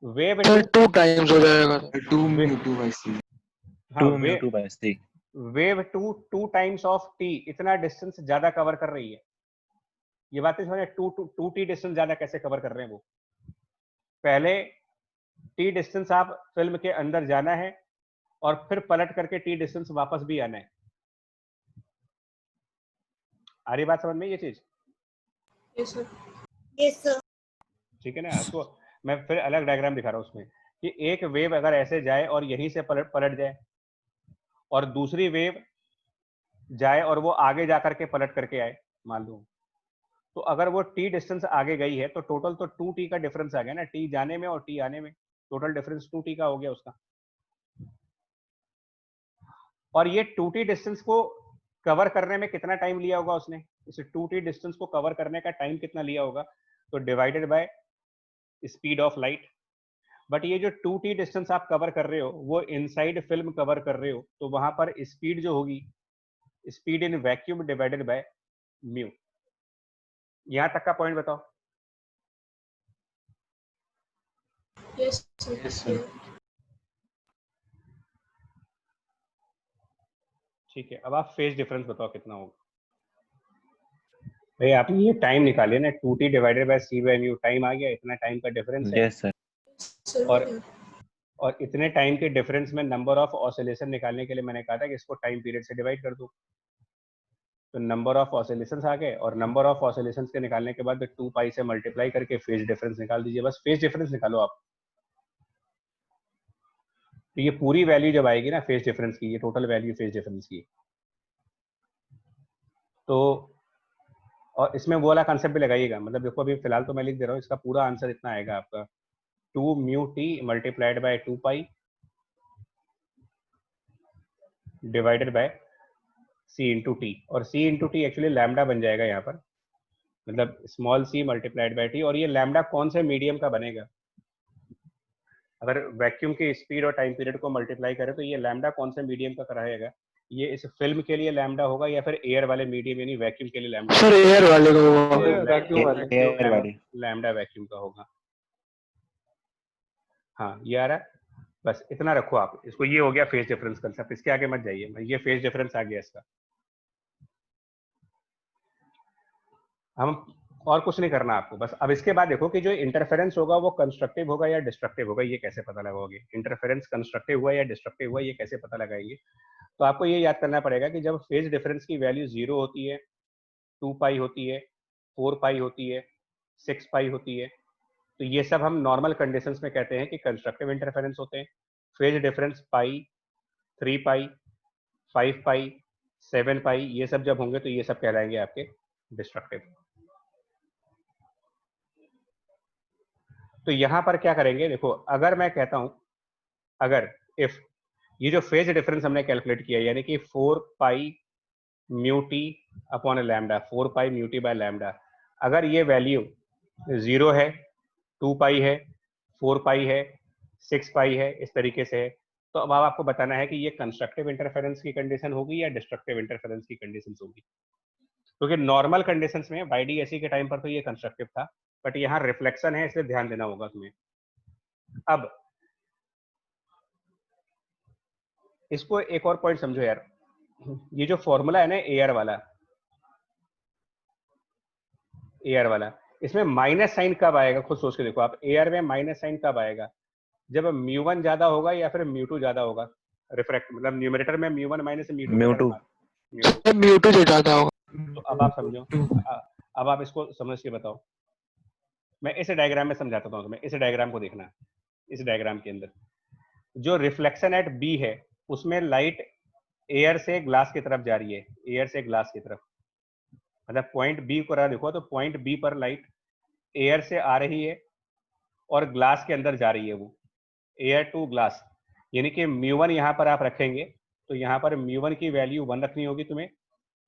वेव 2 टाइम्स हो जाएगा। 2 mu 2 by c। हाँ, 2 mu 2 by c। Wave 2 times of T, इतना डिस्टेंस ज्यादा कवर कर रही है। ये बातें समझ, 2 टी डिस्टेंस ज्यादा कैसे कवर कर रहे हैं वो? पहले टी डिस्टेंस आप फिल्म के अंदर जाना है और फिर पलट करके टी डिस्टेंस वापस भी आना है। आ रही बात समझ में ये चीज? Yes, sir. Yes, sir. ठीक है ना? तो मैं फिर अलग डायग्राम दिखा रहा हूं उसमें कि एक वेव अगर ऐसे जाए और यहीं से पलट जाए और दूसरी वेव जाए और वो आगे जाकर के पलट करके आए मान लो, तो अगर वो टी डिस्टेंस आगे गई है तो टोटल तो 2t का डिफरेंस आ गया ना, टी जाने में और टी आने में, टोटल डिफरेंस 2t का हो गया उसका। और ये 2t डिस्टेंस को कवर करने में कितना टाइम लिया होगा उसने? इस 2t डिस्टेंस को कवर करने का टाइम कितना लिया होगा? तो divided by speed of light. But ये जो 2t डिस्टेंस आप कवर कर रहे हो वो इनसाइड फिल्म कवर कर रहे हो, तो वहां पर स्पीड जो होगी, speed in vacuum divided by mu. यहां तक का पॉइंट बताओ। Yes, sir. Yes, sir. ठीक है, अब आप फेज डिफरेंस बताओ कितना होगा? भाई आप ये टाइम निकालिए ना, 2t divided by c by mu, time आ गया, इतना टाइम का डिफरेंस है। Yes, sir। Sir, और इतने टाइम के डिफरेंस में नंबर ऑफ ऑसिलेशन निकालने के लिए मैंने कहा था कि इसको टाइम पीरियड से डिवाइड कर दो। तो नंबर ऑफ ऑसिलेशंस आ गए, और नंबर ऑफ ऑसिलेशंस के निकालने के बाद 2 पाई से मल्टीप्लाई करके फेज डिफरेंस निकाल दीजिए, बस फेज डिफरेंस निकालो आप। तो ये पूरी वैल्यू जब आएगी ना फेज डिफरेंस की, ये टोटल वैल्यू फेज डिफरेंस की, तो और इसमें वो वाला कॉन्सेप्ट भी लगाइएगा, मतलब देखो अभी फिलहाल तो मैं लिख दे रहा हूँ, इसका पूरा आंसर इतना आएगा आपका 2 mu T multiplied by 2 pi divided by C into T, और C into T actually lambda बन जाएगा यहाँ पर, मतलब small C multiplied by T. और ये लैम्डा कौन से मीडियम का बनेगा, अगर वैक्यूम के स्पीड और टाइम पीरियड को मल्टीप्लाई करें तो ये लैम्डा कौन से मीडियम का रहेगा, ये इस फिल्म के लिए लैम्डा होगा या फिर एयर वाले मीडियम यानी वैक्यूम के लिए लैम्डा? सर एयर वाले का होगा। वैक्यूम वाले। लैम्डा वैक्यूम का होगा। हाँ ये आ रहा है, बस इतना रखो आप इसको, ये हो गया फेज डिफरेंस कंसेप्ट, इसके आगे मत जाइए, ये फेज डिफरेंस आ गया इसका। हम और कुछ नहीं करना आपको, बस अब इसके बाद देखो कि जो इंटरफेरेंस होगा वो कंस्ट्रक्टिव होगा या डिस्ट्रक्टिव होगा, ये कैसे पता लगाओगे, इंटरफेरेंस कंस्ट्रक्टिव हुआ या डिस्ट्रक्टिव हुआ ये कैसे पता लगाएंगे। तो आपको ये याद करना पड़ेगा कि जब फेज डिफरेंस की वैल्यू 0 होती है, 2 पाई होती है, 4 पाई होती है, 6 पाई होती है, तो ये सब हम नॉर्मल कंडीशंस में कहते हैं कि कंस्ट्रक्टिव इंटरफेरेंस होते हैं। फेज डिफरेंस पाई, 3 पाई, 5 पाई, 7 पाई, ये सब जब होंगे तो ये सब कहलाएंगे आपके डिस्ट्रक्टिव। तो यहां पर क्या करेंगे, देखो अगर मैं कहता हूं, अगर इफ ये जो फेज डिफरेंस हमने कैलकुलेट किया यानी कि 4 पाई mu T upon lambda, 4 pi mu T by lambda, अगर ये वैल्यू 0 है, 2 पाई है, 4 पाई है, 6 पाई है, इस तरीके से है, तो अब आपको बताना है कि ये कंस्ट्रक्टिव इंटरफेरेंस की कंडीशन होगी या डिस्ट्रक्टिव इंटरफेरेंस की कंडीशन होगी। क्योंकि नॉर्मल कंडीशंस में YDSE के टाइम पर तो ये कंस्ट्रक्टिव था, बट यहाँ रिफ्लेक्शन है इसलिए ध्यान देना होगा तुम्हें। अब इसको एक और पॉइंट समझो यार, ये जो फॉर्मूला है ना एयर वाला, इसमें माइनस साइन कब आएगा, खुद सोच के देखो आप, एयर में माइनस साइन कब आएगा, जब μ1 ज्यादा होगा या फिर μ2 ज्यादा होगा, रिफ्रैक्ट मतलब न्यूमरेटर में μ1 माइनस म्यू2 म्यूटू जो ज्यादा होगा। तो अब आप समझो, अब आप इसको समझ के बताओ, मैं इस डायग्राम में समझाता हूँ तुम्हें, इस डायग्राम को देखना, इस डायग्राम के अंदर जो रिफ्लेक्शन एट बी है उसमें लाइट एयर से ग्लास की तरफ जा रही है, एयर से ग्लास की तरफ, मतलब पॉइंट बी को देखो तो पॉइंट बी पर लाइट एयर से आ रही है और ग्लास के अंदर जा रही है, वो एयर टू ग्लास, यानी कि μ1 यहाँ पर आप रखेंगे तो यहाँ पर μ1 की वैल्यू 1 रखनी होगी तुम्हें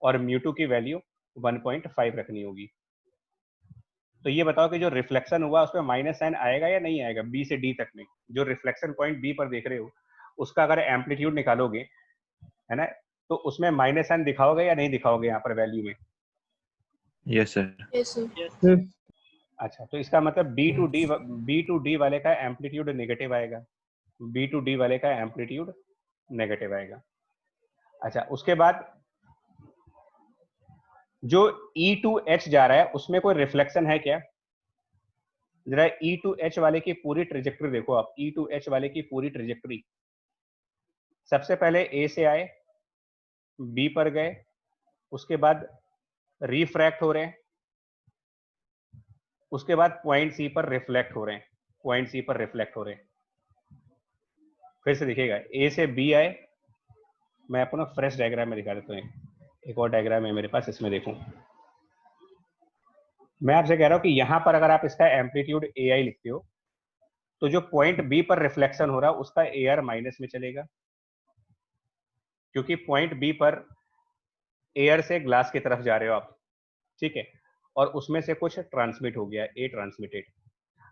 और μ2 की वैल्यू 1.5 रखनी होगी। तो ये बताओ कि जो रिफ्लेक्शन हुआ उसमें माइनस साइन आएगा या नहीं आएगा, बी से डी तक में, जो रिफ्लेक्शन पॉइंट बी पर देख रहे हो उसका अगर एम्पलीट्यूड निकालोगे है ना, तो उसमें माइनस साइन दिखाओगे या नहीं दिखाओगे यहाँ पर वैल्यू में? Yes sir. Yes, sir. अच्छा, तो इसका मतलब बी टू डी वाले का एम्पलीट्यूड नेगेटिव आएगा, बी टू डी वाले का एम्पलीट्यूड नेगेटिव आएगा। अच्छा, उसके बाद जो ई टू एच जा रहा है उसमें कोई रिफ्लेक्शन है क्या, जरा ई टू एच वाले की पूरी ट्रेजेक्टरी देखो आप, ई टू एच वाले की पूरी ट्रेजेक्टरी, सबसे पहले ए से आए, बी पर गए, उसके बाद रिफ्रैक्ट हो रहे हैं, उसके बाद पॉइंट सी पर रिफ्लेक्ट हो रहे हैं, पॉइंट सी पर रिफ्लेक्ट हो रहे हैं। फिर से देखिएगा, ए से बी आए, मैं आपको ना फ्रेश डायग्राम में दिखा देता हूँ, एक और डायग्राम है मेरे पास, इसमें देखूं, मैं आपसे कह रहा हूं कि यहां पर अगर आप इसका एम्पलीट्यूड AI लिखते हो तो जो पॉइंट बी पर रिफ्लेक्शन हो रहा है उसका AR माइनस में चलेगा, क्योंकि पॉइंट बी पर एयर से ग्लास की तरफ जा रहे हो आप, ठीक है, और उसमें से कुछ ट्रांसमिट हो गया, ए ट्रांसमिटेड।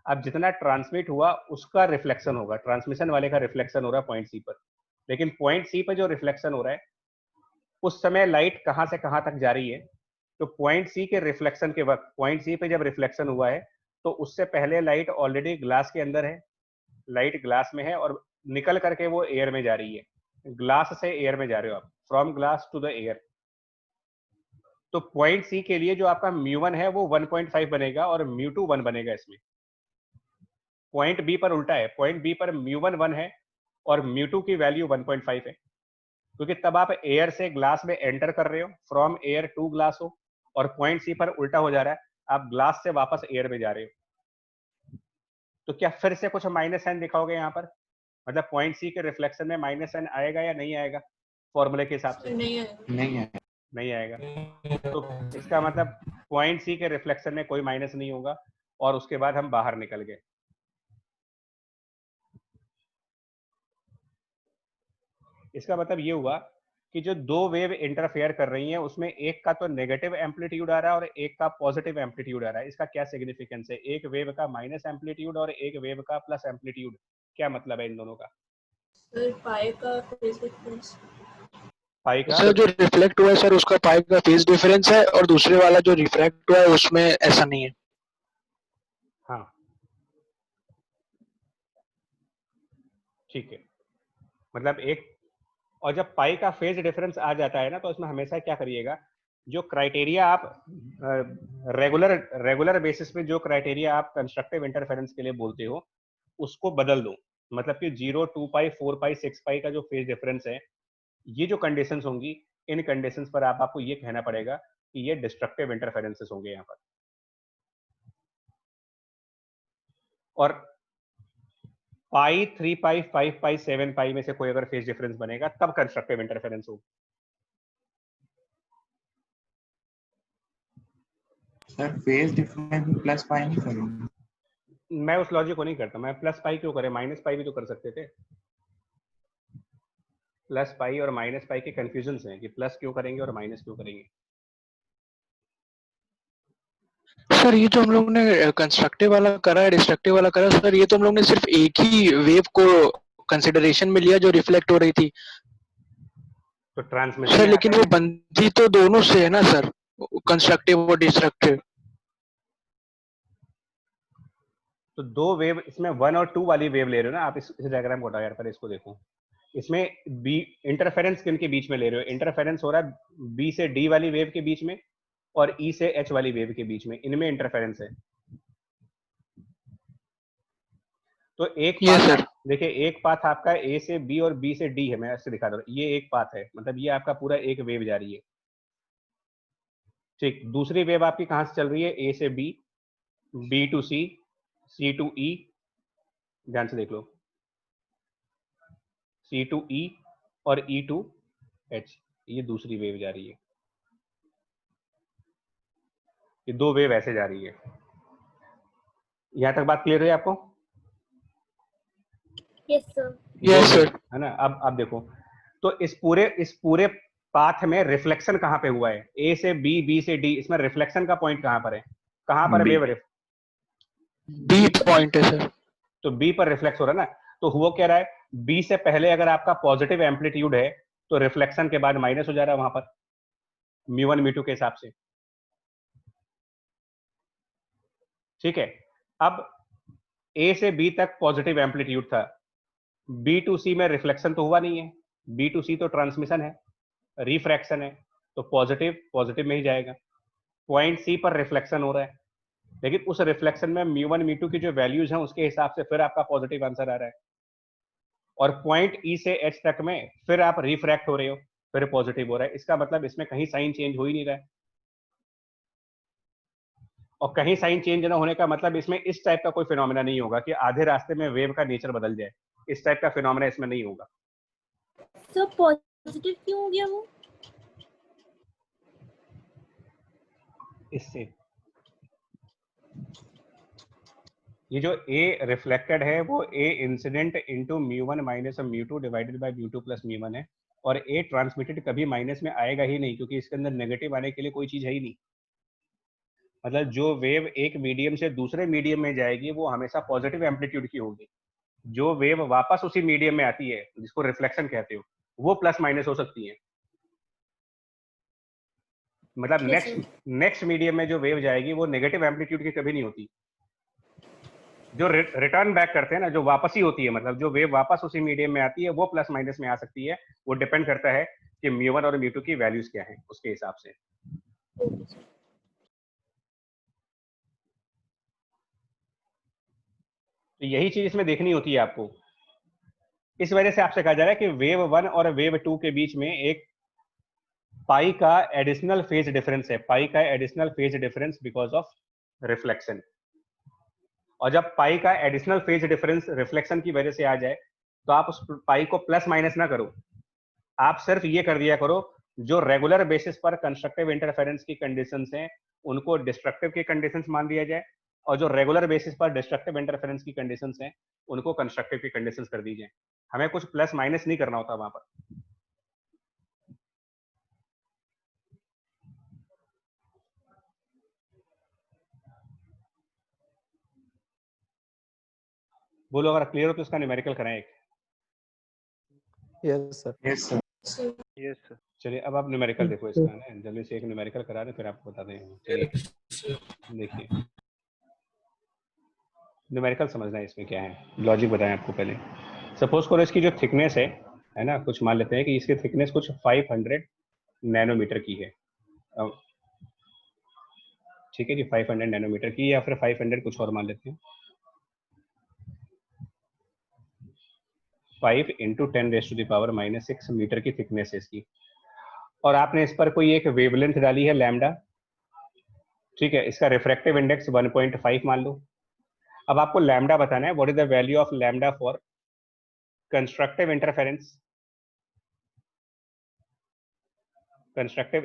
अब जितना ट्रांसमिट हुआ उसका रिफ्लेक्शन होगा, ट्रांसमिशन वाले का रिफ्लेक्शन हो रहा है पॉइंट सी पर, लेकिन पॉइंट सी पर जो रिफ्लेक्शन हो रहा है उस समय लाइट कहां से कहां तक जा रही है, तो पॉइंट सी के रिफ्लेक्शन के वक्त, पॉइंट सी पे जब रिफ्लेक्शन हुआ है तो उससे पहले लाइट ऑलरेडी ग्लास के अंदर है, लाइट ग्लास में है और निकल करके वो एयर में जा रही है, ग्लास से एयर में जा रहे हो आप, from glass to the air. तो पॉइंट सी के लिए जो आपका μ1 है वो 1.5 बनेगा और μ2 1 बनेगा। इसमें पॉइंट बी पर उल्टा है, पॉइंट बी पर μ1 1 है और μ2 की वैल्यू 1.5 है। क्योंकि तब आप एयर से ग्लास में एंटर कर रहे हो, फ्रॉम एयर टू ग्लास हो, और पॉइंट सी पर उल्टा हो जा रहा है, आप ग्लास से वापस एयर में जा रहे हो। तो क्या फिर से कुछ माइनस साइन दिखाओगे यहाँ पर? मतलब पॉइंट सी के रिफ्लेक्शन में माइनस साइन आएगा या नहीं आएगा फॉर्मूले के हिसाब से? सर नहीं आएगा। नहीं है। नहीं आएगा। तो इसका मतलब पॉइंट सी के रिफ्लेक्शन में कोई माइनस नहीं होगा, और उसके बाद हम बाहर निकल गए। इसका मतलब ये हुआ कि जो दो वेव इंटरफेयर कर रही हैं उसमें एक का तो नेगेटिव एम्पलीट्यूड आ रहा है और एक का पॉजिटिव एम्पलीट्यूड आ रहा है। इसका क्या सिग्निफिकेंस है? एक वेव का माइनस एम्पलीट्यूड और एक वेव का प्लस एम्पलीट्यूड, क्या मतलब है इन दोनों का? सर पाई का फेज डिफरेंस। पाई का सर जो रिफ्लेक्ट हुआ है सर उसका पाई का फेज डिफरेंस है, और दूसरे वाला जो रिफ्रैक्ट हुआ है उसमें ऐसा नहीं है। हाँ ठीक है। मतलब एक, और जब पाई का फेज डिफरेंस आ जाता है ना, तो इसमें हमेशा क्या करिएगा, जो क्राइटेरिया आप रेगुलर बेसिस पे जो क्राइटेरिया आप कंस्ट्रक्टिव इंटरफेरेंस के लिए बोलते हो उसको बदल दो। मतलब कि 0, 2 पाई, 4 पाई, 6 पाई का जो फेज डिफरेंस है, ये जो कंडीशंस होंगी, इन कंडीशंस पर आपको ये कहना पड़ेगा कि ये डिस्ट्रक्टिव इंटरफेरेंसेस होंगे यहाँ पर। और पाई, 3 पाई, 5 पाई, 7 पाई में से कोई अगर फेज डिफरेंस बनेगा तब कंस्ट्रक्टिव इंटरफेरेंस होगा। Sir phase difference plus pi नहीं करेंगे? मैं उस लॉजिक को नहीं करता। मैं प्लस पाई क्यों करें, माइनस पाई भी तो कर सकते थे। प्लस पाई और माइनस पाई के कंफ्यूजन हैं कि प्लस क्यों करेंगे और माइनस क्यों करेंगे। सर ये जो हम लोग ने कंस्ट्रक्टिव वाला करा है, डिस्ट्रक्टिव वाला करा, सर ये तो हम लोग ने सिर्फ एक ही वेव को कंसिडरेशन में लिया जो रिफ्लेक्ट हो रही थी तो ट्रांसमिशन सर, में आता लेकिन है वो ना। बनती तो दोनों से है ना सर, कंस्ट्रक्टिव और डिस्ट्रक्टिव। तो दो वेव इसमें 1 और 2 वाली वेव ले रहे हो ना आप। इस डायग्राम को हटाओ यार, पर इसको देखो। इसमें बी इंटरफेरेंस किन के बीच में ले रहे हो? इंटरफेरेंस हो रहा है बी से डी वाली वेव के बीच में और ई से एच वाली वेव के बीच में, इनमें इंटरफेरेंस है। तो एक ये पाथ, सर देखिए एक पाथ आपका ए से बी और बी से डी है। मैं ऐसे दिखा रहा हूँ, ये एक पाथ है, मतलब ये आपका पूरा एक वेव जा रही है। ठीक, दूसरी वेव आपकी कहां से चल रही है? ए से B, B to C to E, ध्यान से देख लो, सी टू ई और ई टू एच, ये दूसरी वेव जा रही है। ये दो वेव ऐसे जा रही है। यहां तक बात क्लियर है आपको? Yes sir. दो यस वेव सर। है ना। अब देखो, तो इस पूरे पाथ में रिफ्लेक्शन कहां पे हुआ है? ए से बी, बी से डी, इसमें रिफ्लेक्शन का पॉइंट कहां पर है? कहां पर बी। वेव? बी पॉइंट है सर। तो बी पर रिफ्लेक्ट हो रहा है ना। तो हुआ क्या रहा है, बी से पहले अगर आपका पॉजिटिव एम्पलीट्यूड है तो रिफ्लेक्शन के बाद माइनस हो जा रहा है वहां पर, म्यू 1 म्यू 2 के हिसाब से। ठीक है। अब ए से बी तक पॉजिटिव एम्पलीट्यूड था, बी टू सी में रिफ्लेक्शन तो हुआ नहीं है, बी टू सी तो ट्रांसमिशन है, रिफ्रैक्शन है, तो पॉजिटिव पॉजिटिव में ही जाएगा। पॉइंट सी पर रिफ्लेक्शन हो रहा है, लेकिन उस रिफ्लेक्शन में म्यू 1 म्यू 2 की जो वैल्यूज हैं उसके हिसाब से फिर आपका पॉजिटिव आंसर आ रहा है। और पॉइंट ई से एच तक में फिर आप रिफ्रैक्ट हो रहे हो, फिर पॉजिटिव हो रहा है। इसका मतलब इसमें कहीं साइन चेंज हो ही नहीं रहा है। और कहीं साइन चेंज ना होने का मतलब इसमें इस टाइप का कोई फिनोमेना नहीं होगा कि आधे रास्ते में वेव का नेचर बदल जाए। इस टाइप का फिनोमेना इसमें नहीं होगा। सर पॉजिटिव क्यों हो गया वो? इससे ये जो ए रिफ्लेक्टेड है वो A incident into mu 1 minus mu 2 divided by mu 2 plus mu 1 है, और ए ट्रांसमिटेड कभी माइनस में आएगा ही नहीं, क्योंकि इसके अंदर नेगेटिव आने के लिए कोई चीज है ही नहीं। मतलब जो वेव एक मीडियम से दूसरे मीडियम में जाएगी वो हमेशा पॉजिटिव एम्पलीट्यूड की होगी। जो वेव वापस उसी मीडियम में आती है जिसको रिफ्लेक्शन कहते हो, वो प्लस माइनस हो सकती है। मतलब Yes, sir. नेक्स्ट मीडियम में जो वेव जाएगी वो नेगेटिव एम्पलीट्यूड की कभी नहीं होती। जो रिटर्न बैक करते हैं ना, जो वापसी होती है, मतलब जो वेव वापस उसी मीडियम में आती है वो प्लस माइनस में आ सकती है। वो डिपेंड करता है कि म्यू 1 और म्यू 2 की वैल्यूज क्या है, उसके हिसाब से। Okay, sir. तो यही चीज इसमें देखनी होती है आपको। इस वजह से आपसे कहा जा रहा है कि वेव 1 और वेव 2 के बीच में एक पाई का एडिशनल फेज डिफरेंस है, पाई का additional phase difference because of reflection. और जब पाई का एडिशनल फेज डिफरेंस रिफ्लेक्शन की वजह से आ जाए तो आप उस पाई को प्लस माइनस ना करो, आप सिर्फ ये कर दिया करो जो रेगुलर बेसिस पर कंस्ट्रक्टिव इंटरफेरेंस की कंडीशंस हैं उनको डिस्ट्रक्टिव की कंडीशंस मान दिया जाए, और जो रेगुलर बेसिस पर डिस्ट्रक्टिव इंटरफेरेंस की कंडीशंस हैं उनको कंस्ट्रक्टिव की कंडीशंस कर दी जाए। हमें कुछ प्लस माइनस नहीं करना होता वहां पर। बोलो अगर क्लियर हो तो इसका न्यूमेरिकल कराएं एक। Yes sir. Yes, sir. Sir yes sir. चलिए अब आप न्यूमेरिकल देखो इसका ना, जल्दी से एक न्यूमेरिकल करा दें फिर आपको बता दें। चलिए देखिए न्यूमेरिकल समझना है इसमें क्या है, लॉजिक बताएं आपको पहले। सपोज करो इसकी जो थिकनेस है ना, कुछ मान लेते हैं कि इसकी थिकनेस कुछ 500 नैनोमीटर की है। अब ठीक है जी, 500 नैनोमीटर की, या फिर 500 कुछ और मान लेते हैं। 5 × 10⁻⁻⁶ मीटर की थिकनेस है इसकी, और आपने इस पर कोई एक वेवलेंथ डाली है लैम्डा, ठीक है, इसका रिफ्रैक्टिव इंडेक्स 1.5 मान लो। अब आपको लैम्डा बताना है, what is the value of lambda for constructive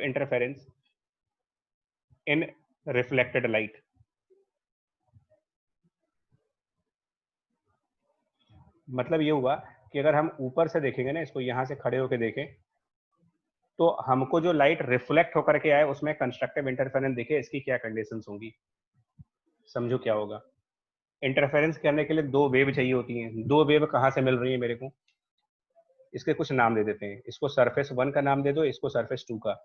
interference in reflected light. मतलब ये हुआ कि अगर हम ऊपर से देखेंगे ना, इसको यहां से खड़े होकर देखें, तो हमको जो लाइट रिफ्लेक्ट होकर के आए उसमें कंस्ट्रक्टिव इंटरफेरेंस दिखे, इसकी क्या कंडीशंस होंगी, समझो क्या होगा। इंटरफेरेंस करने के लिए दो वेव चाहिए होती हैं। दो वेव कहाँ से मिल रही है मेरे को, इसके कुछ नाम दे देते हैं। इसको सरफेस 1 का नाम दे दो, इसको सरफेस 2 का।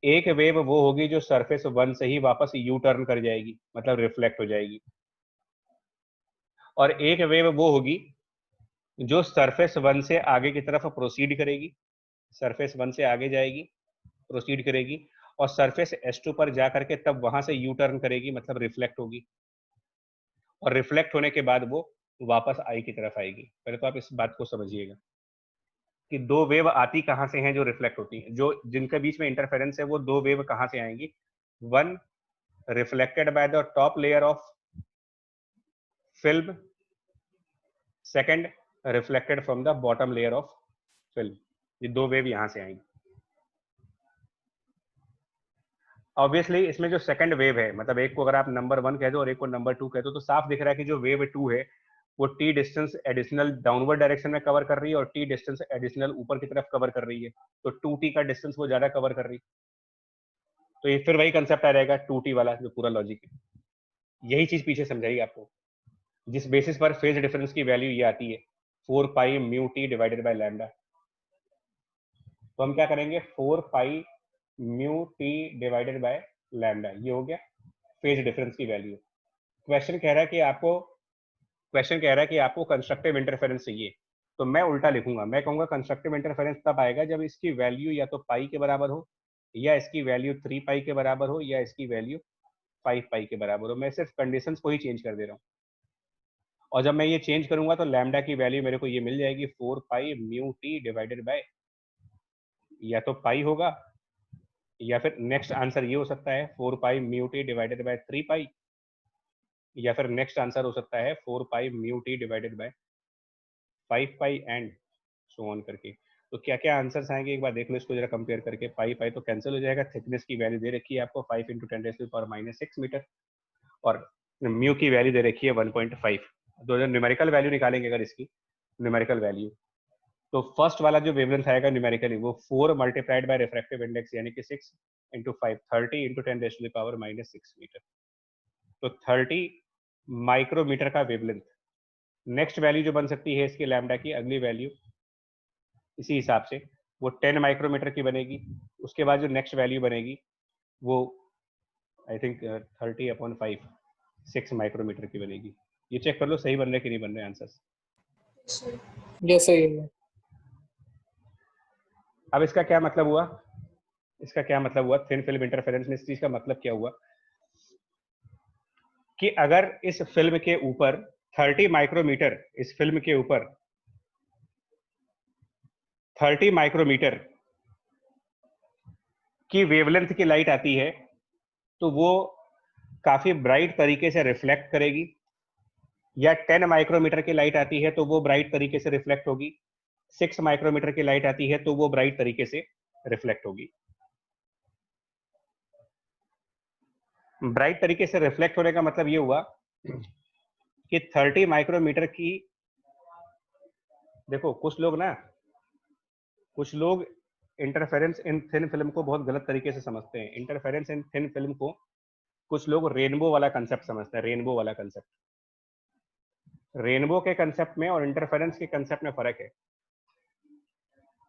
एक वेव वो होगी जो सरफेस 1 से ही वापस यू टर्न कर जाएगी, मतलब रिफ्लेक्ट हो जाएगी, और एक वेव वो होगी जो सरफेस 1 से आगे की तरफ प्रोसीड करेगी, सरफेस 1 से आगे जाएगी, प्रोसीड करेगी, और सरफेस S2 पर जाकर के तब वहां से यू टर्न करेगी, मतलब रिफ्लेक्ट होगी, और रिफ्लेक्ट होने के बाद वो वापस आई की तरफ आएगी। पहले तो आप इस बात को समझिएगा कि दो वेव आती कहां से हैं जो रिफ्लेक्ट होती हैं, जो जिनके बीच में इंटरफेरेंस है, वो दो वेव कहां से आएंगी। One reflected by the top layer of film, second reflected from the bottom layer of film. ये दो वेव यहां से आएंगी। ऑब्वियसली इसमें जो सेकंड वेव है, मतलब एक को अगर आप नंबर 1 कह दो और एक को नंबर 2 कह दो, तो साफ दिख रहा है कि जो वेव 2 है वो T distance additional downward direction में कवर कर रही है और टी डिस्टेंस एडिशनल ऊपर की तरफ कवर कर रही है, तो 2t का डिस्टेंस वो ज्यादा कवर कर रही है। तो ये फिर वही कंसेप्ट आ रहेगा 2t वाला, जो पूरा लॉजिक है यही चीज पीछे समझाई आपको, जिस बेसिस पर फेज डिफरेंस की वैल्यू ये आती है 4 पाई mu T divided by lambda. तो हम क्या करेंगे, 4 पाई mu T divided by lambda, ये हो गया फेज डिफरेंस की वैल्यू। क्वेश्चन कह रहा है कि आपको कंस्ट्रक्टिव इंटरफेरेंस चाहिए, तो मैं उल्टा लिखूंगा, मैं कहूंगा कंस्ट्रक्टिव इंटरफेरेंस तब आएगा जब इसकी वैल्यू या तो पाई के बराबर हो, या इसकी वैल्यू 3 पाई के बराबर हो, या इसकी वैल्यू 5 पाई के बराबर हो। मैं सिर्फ कंडीशंस को ही चेंज कर दे रहा हूँ, और जब मैं ये चेंज करूंगा तो लैम्डा की वैल्यू मेरे को ये मिल जाएगी 4 पाई म्यू टी डिवाइडेड बाय, या तो पाई होगा, या फिर नेक्स्ट आंसर ये हो सकता है 4 पाई म्यू टी डिवाइडेड बाय 3 पाई, या फिर नेक्स्ट आंसर हो सकता है 4 पाई mu T divided by 5 pi and so on करके। तो क्या क्या आंसर्स आएंगे एक बार देख लो इसको जरा कंपेयर करके। पाई पाई तो कैंसिल हो जाएगा, थिकनेस की वैल्यू दे रखी है आपको 5 × 10⁻⁶ मीटर, और म्यू की वैल्यू दे रखी है 1.5। तो जो न्यूमेरिकल वैल्यू निकालेंगे अगर इसकी न्यूमेरिकल वैल्यू, तो फर्स्ट वाला जो वेवलेंथ आएगा न्यूमेरिकली वो 4 मल्टीप्लाइड बाय रिफ्रैक्टिव इंडेक्स यानी कि 6 × 5 30 × 10⁻⁻⁶ मीटर, तो 30 माइक्रोमीटर का वेवलेंथ। नेक्स्ट वैल्यू जो बन सकती है इसकी लैम्डा की अगली वैल्यू इसी हिसाब से वो 10 माइक्रोमीटर की बनेगी। उसके बाद जो नेक्स्ट वैल्यू बनेगी वो आई थिंक 30/5 6 माइक्रोमीटर की बनेगी। ये चेक कर लो सही बन रहे कि नहीं बन रहे आंसर्स। सर यस सही है। अब इसका क्या मतलब हुआ, इसका क्या मतलब हुआ थिन फिल्म इंटरफेरेंस में, इस चीज का मतलब क्या हुआ कि अगर इस फिल्म के ऊपर 30 माइक्रोमीटर, इस फिल्म के ऊपर 30 माइक्रोमीटर की वेवलेंथ की लाइट आती है तो वो काफी ब्राइट तरीके से रिफ्लेक्ट करेगी, या 10 माइक्रोमीटर की लाइट आती है तो वो ब्राइट तरीके से रिफ्लेक्ट होगी, 6 माइक्रोमीटर की लाइट आती है तो वो ब्राइट तरीके से रिफ्लेक्ट होगी। ब्राइट तरीके से रिफ्लेक्ट होने का मतलब ये हुआ कि 30 माइक्रोमीटर की, देखो कुछ लोग इंटरफेरेंस इन थिन फिल्म को बहुत गलत तरीके से समझते हैं। इंटरफेरेंस इन थिन फिल्म को कुछ लोग रेनबो वाला कंसेप्ट समझते हैं, रेनबो वाला कंसेप्ट। रेनबो के कंसेप्ट में और इंटरफेरेंस के कंसेप्ट में फर्क है।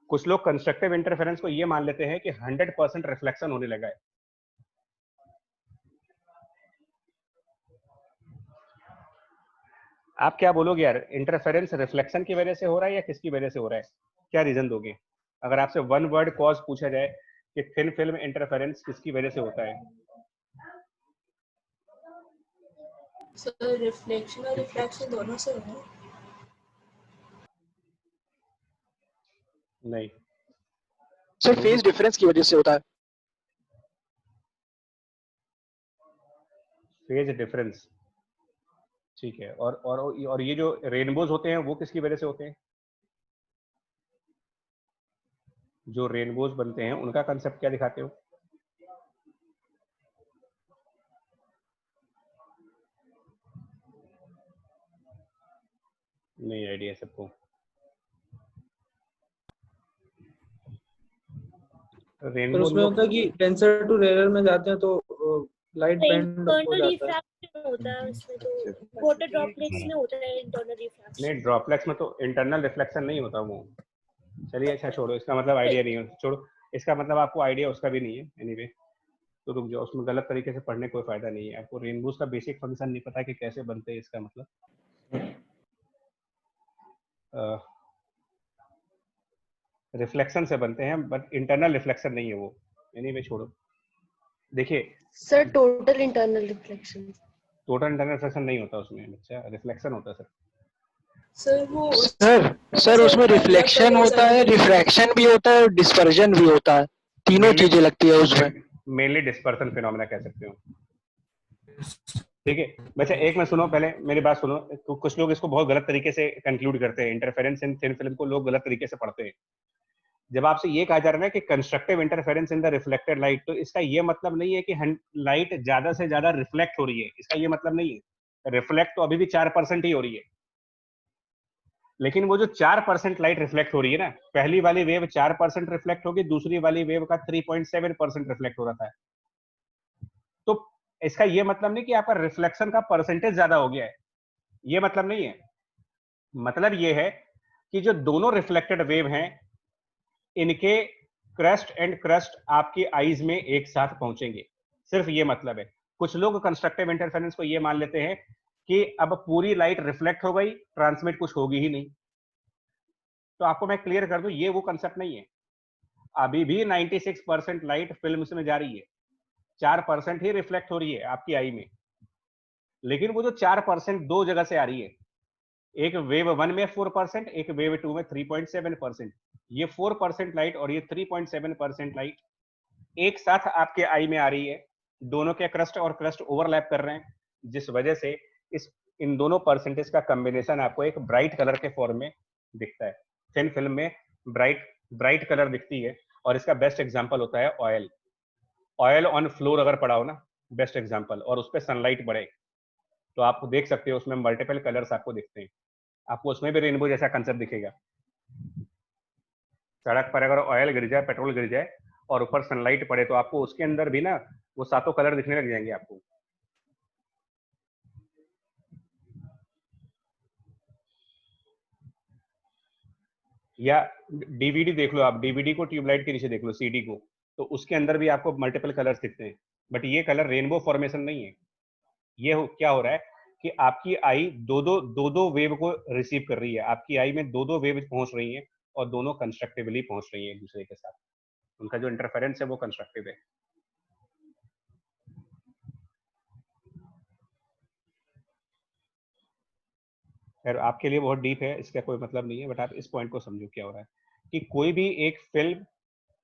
कुछ लोग कंस्ट्रक्टिव इंटरफेरेंस को ये मान लेते हैं कि 100% रिफ्लेक्शन होने लगा है। आप क्या बोलोगे यार, इंटरफेरेंस रिफ्लेक्शन की वजह से हो रहा है या किसकी वजह से हो रहा है? क्या रीजन दोगे अगर आपसे वन वर्ड कॉज पूछा जाए कि थिन फिल्म इंटरफेरेंस किसकी वजह से होता है? सर रिफ्लेक्शन और रिफ्रैक्शन दोनों से है। नहीं, सर फेज डिफरेंस की वजह से होता है। फेज डिफरेंस, ठीक है। और ये जो रेनबोज होते हैं वो किसकी वजह से होते हैं? जो रेनबोज बनते हैं उनका कंसेप्ट क्या दिखाते हो? नहीं आइडिया सबको? पर रेनबो उसमें होता है कि डेंसर टू रेयर में जाते हैं तो लाइट बेंड हो इंटरनल जाता है। रिफ्रैक्शन होता है उसमें, तो वाटर ड्रॉपलेट्स में होता है इंटरनल रिफ्रैक्शन। नहीं, ड्रॉपलेट्स में तो इंटरनल रिफ्लेक्शन नहीं होता वो। चलिए अच्छा छोड़ो, इसका मतलब आइडिया नहीं है, छोड़ो। इसका मतलब आपको आइडिया उसका भी नहीं है। एनीवे तो रुक जाओ, उसमें गलत तरीके से पढ़ने कोई फायदा नहीं है। आपको रेनबोज का बेसिक फंक्शन नहीं पता कि कैसे बनते हैं, इसका मतलब रिफ्लेक्शन से बनते हैं, बट इंटरनल रिफ्लेक्शन नहीं है वो। एनीवे छोड़ो। देखिए sir total internal reflection. Total internal reflection नहीं होता उसमें बच्चा, रिफ्लेक्शन होता है सर। सर वो सर उसमें रिफ्लेक्शन होता है, रिफ्रैक्शन भी होता है और डिस्पर्जन भी होता है, तीनों चीजें लगती है उसमें। मेनली डिस्पर्सन फिनोमेना कह सकते हो, ठीक है। वैसे एक में सुनो, पहले मेरी बात सुनो। तो कुछ लोग इसको बहुत गलत तरीके से कंक्लूड करते हैं, इंटरफेरेंस इन थिन फिल्म को लोग गलत तरीके से पढ़ते हैं। जब आपसे ये कहा जा रहा है कि constructive interference in the reflected light, तो इसका ये मतलब नहीं है कि लाइट ज्यादा से ज्यादा रिफ्लेक्ट हो रही है, इसका ये मतलब नहीं है। रिफ्लेक्ट तो अभी भी 4% ही हो रही है, लेकिन वो जो 4% लाइट रिफ्लेक्ट हो रही है ना, पहली वाली वेव 4% रिफ्लेक्ट होगी, दूसरी वाली वेव का 3.7% रिफ्लेक्ट हो रहा था। तो इसका ये मतलब नहीं कि आपका रिफ्लेक्शन का परसेंटेज ज्यादा हो गया है, ये मतलब नहीं है। मतलब ये है कि जो दोनों रिफ्लेक्टेड वेव हैं, इनके क्रस्ट एंड क्रस्ट आपकी आईज में एक साथ पहुंचेंगे, सिर्फ ये मतलब है। कुछ लोग कंस्ट्रक्टिव इंटरफेरेंस को ये मान लेते हैं कि अब पूरी लाइट रिफ्लेक्ट हो गई, ट्रांसमिट कुछ होगी ही नहीं। तो आपको मैं क्लियर कर दूं, ये वो कंसेप्ट नहीं है। अभी भी 96% लाइट फिल्म में जा रही है, 4% ही रिफ्लेक्ट हो रही है आपकी आई में। लेकिन वो जो 4% दो जगह से आ रही है, एक वेव 1 में 4%, एक वेव 2 में 3.7%। ये 4% लाइट और ये 3.7% लाइट एक साथ आपके आई में आ रही है। दोनों के क्रस्ट और क्रस्ट ओवरलैप कर रहे हैं, जिस वजह से इन दोनों परसेंटेज का कॉम्बिनेशन आपको एक ब्राइट कलर के फॉर्म में दिखता है। थिन फिल्म में ब्राइट कलर दिखती है, और इसका बेस्ट एग्जांपल होता है ऑयल ऑन फ्लोर अगर पड़ा हो ना, बेस्ट एग्जांपल, और उस पर सनलाइट पड़े तो आप देख सकते हो उसमें मल्टीपल कलर्स आपको दिखते हैं। आपको उसमें भी रेनबो जैसा कंसेप्ट दिखेगा। सड़क पर अगर ऑयल गिर जाए, पेट्रोल गिर जाए और ऊपर सनलाइट पड़े, तो आपको उसके अंदर भी ना वो सातों कलर दिखने लग जाएंगे आपको। या डीवीडी देख लो आप, डीवीडी को ट्यूबलाइट के नीचे देख लो, सीडी को, तो उसके अंदर भी आपको मल्टीपल कलर्स दिखते हैं। बट ये कलर रेनबो फॉर्मेशन नहीं है। ये क्या हो रहा है कि आपकी आई दो वेव को रिसीव कर रही है, आपकी आई में दो वेव पहुंच रही हैं, और दोनों कंस्ट्रक्टिवली पहुंच रही है एक दूसरे के साथ। उनका जो इंटरफेरेंस है वो कंस्ट्रक्टिव है। खैर आपके लिए बहुत डीप है, इसका कोई मतलब नहीं है, बट आप इस पॉइंट को समझो क्या हो रहा है। कि कोई भी एक फिल्म,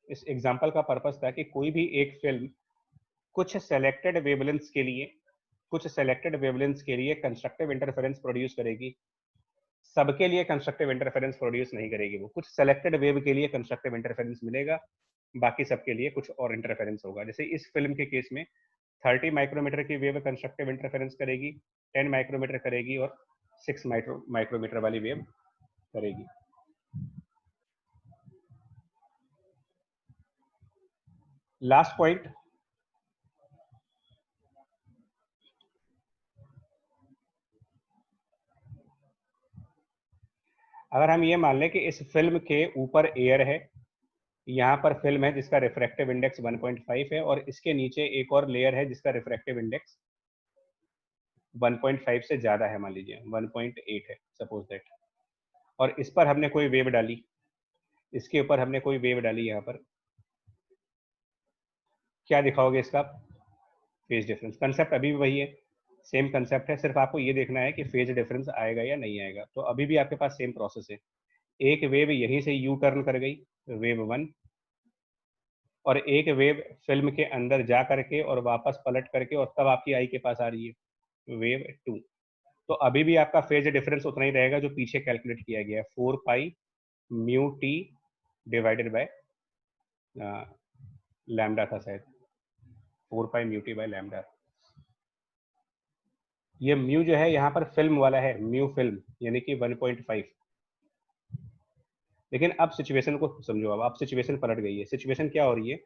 इस एग्जांपल का पर्पस था कि कोई भी एक फिल्म कुछ सेलेक्टेड वेवलेंथ्स के लिए कंस्ट्रक्टिव इंटरफेरेंस प्रोड्यूस करेगी, सबके लिए कंस्ट्रक्टिव इंटरफेरेंस प्रोड्यूस नहीं करेगी। वो कुछ सेलेक्टेड वेव के लिए कंस्ट्रक्टिव इंटरफेरेंस मिलेगा, बाकी सबके लिए कुछ और इंटरफेरेंस होगा। जैसे इस फिल्म के केस में 30 माइक्रोमीटर की वेव कंस्ट्रक्टिव इंटरफेरेंस करेगी, 10 माइक्रोमीटर करेगी और 6 माइक्रोमीटर वाली वेव करेगी। लास्ट पॉइंट, अगर हम ये मान लें कि इस फिल्म के ऊपर एयर है, यहाँ पर फिल्म है जिसका रिफ्रैक्टिव इंडेक्स 1.5 है और इसके नीचे एक और लेयर है जिसका रिफ्रैक्टिव इंडेक्स 1.5 से ज्यादा है, मान लीजिए 1.8 है सपोज दैट, और इस पर हमने कोई वेव डाली, इसके ऊपर हमने कोई वेव डाली, यहाँ पर क्या दिखाओगे इसका फेज डिफरेंस? कंसेप्ट अभी भी वही है, सेम कंसेप्ट है, सिर्फ आपको ये देखना है कि फेज डिफरेंस आएगा या नहीं आएगा। तो अभी भी आपके पास सेम प्रोसेस है, एक वेव यहीं से यू टर्न कर गई, वेव 1, और एक वेव फिल्म के अंदर जा करके और वापस पलट करके और तब आपकी आई के पास आ रही है, वेव 2। तो अभी भी आपका फेज डिफरेंस उतना ही रहेगा जो पीछे कैलकुलेट किया गया है, 4 पाई mu T divided by lambda था शायद, 4 पाई म्यू टी बाय लैम्डा। ये म्यू जो है यहाँ पर फिल्म वाला है, म्यू फिल्म यानी कि 1.5। लेकिन अब सिचुएशन को समझो, अब सिचुएशन पलट गई है। सिचुएशन क्या हो रही है,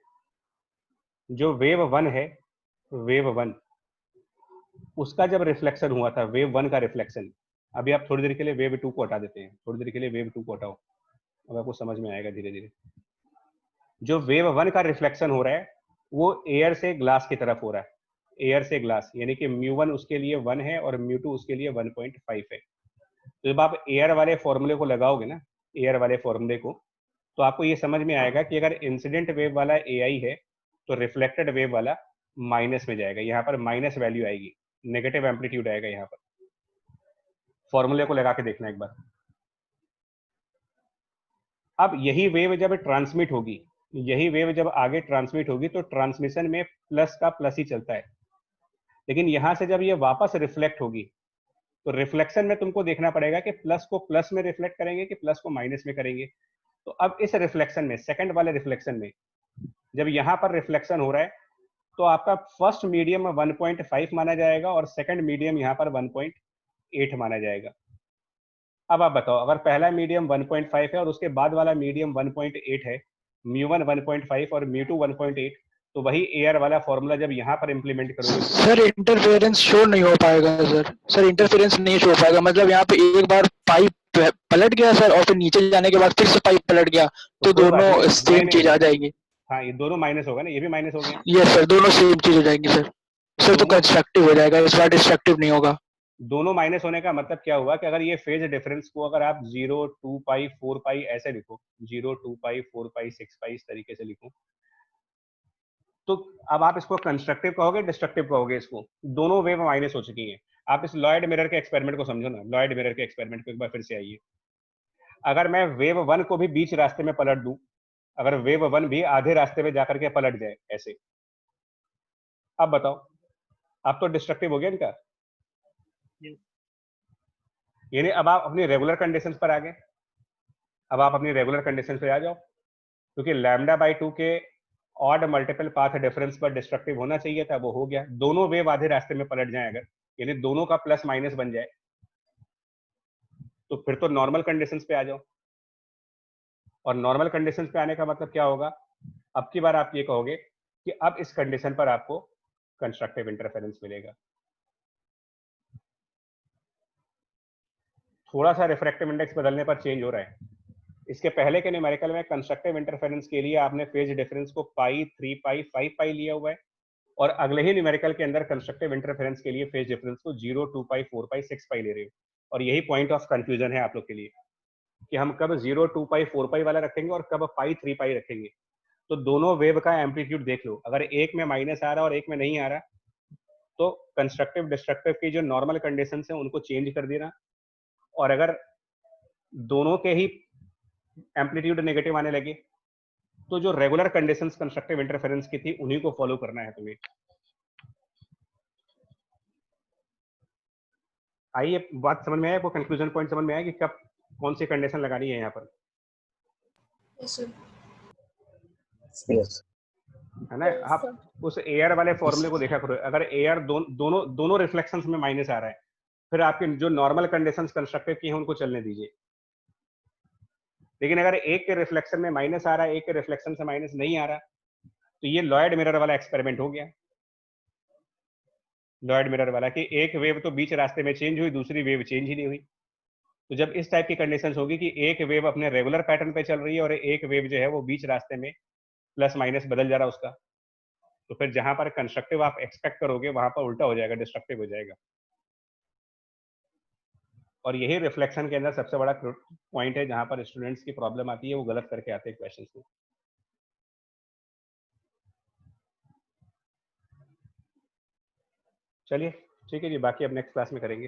जो वेव 1 है, वेव 1 उसका जब रिफ्लेक्शन हुआ था, वेव 1 का रिफ्लेक्शन, अभी आप थोड़ी देर के लिए वेव 2 को हटा देते हैं, थोड़ी देर के लिए वेव 2 को हटाओ, अब आपको समझ में आएगा धीरे धीरे। जो वेव 1 का रिफ्लेक्शन हो रहा है वो एयर से ग्लास की तरफ हो रहा है, एयर से ग्लास, यानी कि μ1 उसके लिए 1 है और μ2 उसके लिए 1.5 है। तो जब आप एयर वाले फॉर्मूले को लगाओगे ना, एयर वाले फॉर्मूले को, तो आपको ये समझ में आएगा कि अगर इंसिडेंट वेव वाला AI है तो रिफ्लेक्टेड वेव वाला माइनस में जाएगा, यहाँ पर माइनस वैल्यू आएगी, नेगेटिव एम्पलीट्यूड आएगा। यहाँ पर फॉर्मूले को लगा के देखना एक बार। अब यही वेव जब ट्रांसमिट होगी, यही वेव जब आगे ट्रांसमिट होगी तो ट्रांसमिशन में प्लस का प्लस ही चलता है, लेकिन यहां से जब ये वापस रिफ्लेक्ट होगी तो रिफ्लेक्शन में तुमको देखना पड़ेगा कि प्लस को प्लस में रिफ्लेक्ट करेंगे कि प्लस को माइनस में करेंगे। तो अब इस रिफ्लेक्शन में, सेकंड वाले रिफ्लेक्शन में, जब यहाँ पर रिफ्लेक्शन हो रहा है तो आपका फर्स्ट मीडियम 1.5 माना जाएगा और सेकंड मीडियम यहाँ पर 1.8 माना जाएगा। अब आप बताओ, अगर पहला मीडियम 1.5 है और उसके बाद वाला मीडियम 1.8 है, μ1 1.5 और μ2 1.8, तो वही एयर वाला फॉर्मूला जब यहाँ पर इंप्लीमेंट करोगे सर इंटरफेरेंस शो नहीं हो पाएगा सर इंटरफेरेंस नहीं शो हो पाएगा। मतलब यहाँ पे एक बार पाइप पलट गया सर और फिर नीचे जाने के बाद फिर से पाइप पलट गया तो दोनों सेम चीज आ जाएगी। हाँ, ये दोनों माइनस होगा ना, ये भी माइनस हो गया। यस सर, दोनों सेम चीज हो जाएगी सर तो कंस्ट्रक्टिव हो जाएगा, इस बार डिस्ट्रक्टिव नहीं होगा। दोनों माइनस होने का मतलब क्या हुआ कि अगर ये फेज डिफरेंस को अगर आप 0, 2 पाई, 4 पाई ऐसे लिखो, 0, 2 पाई, 4 पाई, 6 पाई, इस तरीके से लिखो, तो अब आप इसको कंस्ट्रक्टिव कहोगे, डिस्ट्रक्टिव कहोगे? इसको दोनों वेव माइनस हो चुकी हैं। आप इस लॉयड मिरर के एक्सपेरिमेंट को समझो ना, लॉयड मिरर के एक्सपेरिमेंट को एक बार फिर से आइए। अगर मैं वेव 1 को भी बीच रास्ते में पलट दूं, अगर वेव 1 भी आधे रास्ते में जाकर के पलट जाए ऐसे, अब बताओ, अब तो डिस्ट्रक्टिव हो गया इनका। यानी अब आप अपनी रेगुलर कंडीशंस पर आ गए, अब आप अपनी रेगुलर कंडीशंस पे आ जाओ, क्योंकि λ/2 के ऑड मल्टीपल पाथ डिफरेंस पर डिस्ट्रक्टिव होना चाहिए था, वो हो गया। दोनों वेव आधे रास्ते में पलट जाए अगर, यानी दोनों का प्लस माइनस बन जाए, तो फिर तो नॉर्मल कंडीशंस पे आ जाओ। और नॉर्मल कंडीशंस पे आने का मतलब क्या होगा, अब की बार आप ये कहोगे कि अब इस कंडीशन पर आपको कंस्ट्रक्टिव इंटरफेरेंस मिलेगा। थोड़ा सा रिफ्रैक्टिव इंडेक्स बदलने पर चेंज हो रहा है। इसके पहले के न्यूमेरिकल में कंस्ट्रक्टिव इंटरफेरेंस के लिए आपने फेज डिफरेंस को पाई, 3 पाई, 5 पाई लिया हुआ है, और अगले ही न्यूमेरिकल के अंदर कंस्ट्रक्टिव इंटरफेरेंस के लिए फेज डिफरेंस को 0, 2 पाई, 4 पाई, 6 पाई ले रहे हो। और यही पॉइंट ऑफ कंफ्यूजन है आप लोग के लिए कि हम कब 0, 2 पाई, 4 पाई वाला रखेंगे और कब पाई, 3 पाई रखेंगे। तो दोनों वेव का एम्पलीट्यूड देख लो, अगर एक में माइनस आ रहा है और एक में नहीं आ रहा, तो कंस्ट्रक्टिव डिस्ट्रक्टिव की जो नॉर्मल कंडीशंस हैं उनको चेंज कर देना, और अगर दोनों के ही एम्पलीट्यूड नेगेटिव आने लगे, तो जो रेगुलर कंडीशंस कंस्ट्रक्टिव इंटरफेरेंस की थी उन्हीं को फॉलो करना है तुम्हें। आइए बात समझ में आया, आपको कंक्लूजन पॉइंट समझ में आया कि कब कौन सी कंडीशन लगानी है यहाँ पर, Yes, sir. है ना? आप उस एआर वाले फॉर्मूले को देखा करो, अगर एआर दोनों रिफ्लेक्शंस में माइनस आ रहा है, फिर आपके जो नॉर्मल कंडीशंस कंस्ट्रक्टिव की हैं उनको चलने दीजिए। लेकिन अगर एक के रिफ्लेक्शन में माइनस आ रहा है, एक के रिफ्लेक्शन से माइनस नहीं आ रहा, तो ये लॉयड मिरर वाला एक्सपेरिमेंट हो गया। लॉयड मिरर वाला कि एक वेव तो बीच रास्ते में चेंज हुई, दूसरी वेव चेंज ही नहीं हुई। तो जब इस टाइप की कंडीशंस होगी कि एक वेव अपने रेगुलर पैटर्न पे चल रही है और एक वेव जो है वो बीच रास्ते में प्लस माइनस बदल जा रहा उसका, तो फिर जहां पर कंस्ट्रक्टिव आप एक्सपेक्ट करोगे वहां पर उल्टा हो जाएगा, डिस्ट्रक्टिव हो जाएगा। और यही रिफ्लेक्शन के अंदर सबसे बड़ा पॉइंट है जहां पर स्टूडेंट्स की प्रॉब्लम आती है, वो गलत करके आते हैं क्वेश्चंस में। चलिए ठीक है जी, बाकी अब नेक्स्ट क्लास में करेंगे।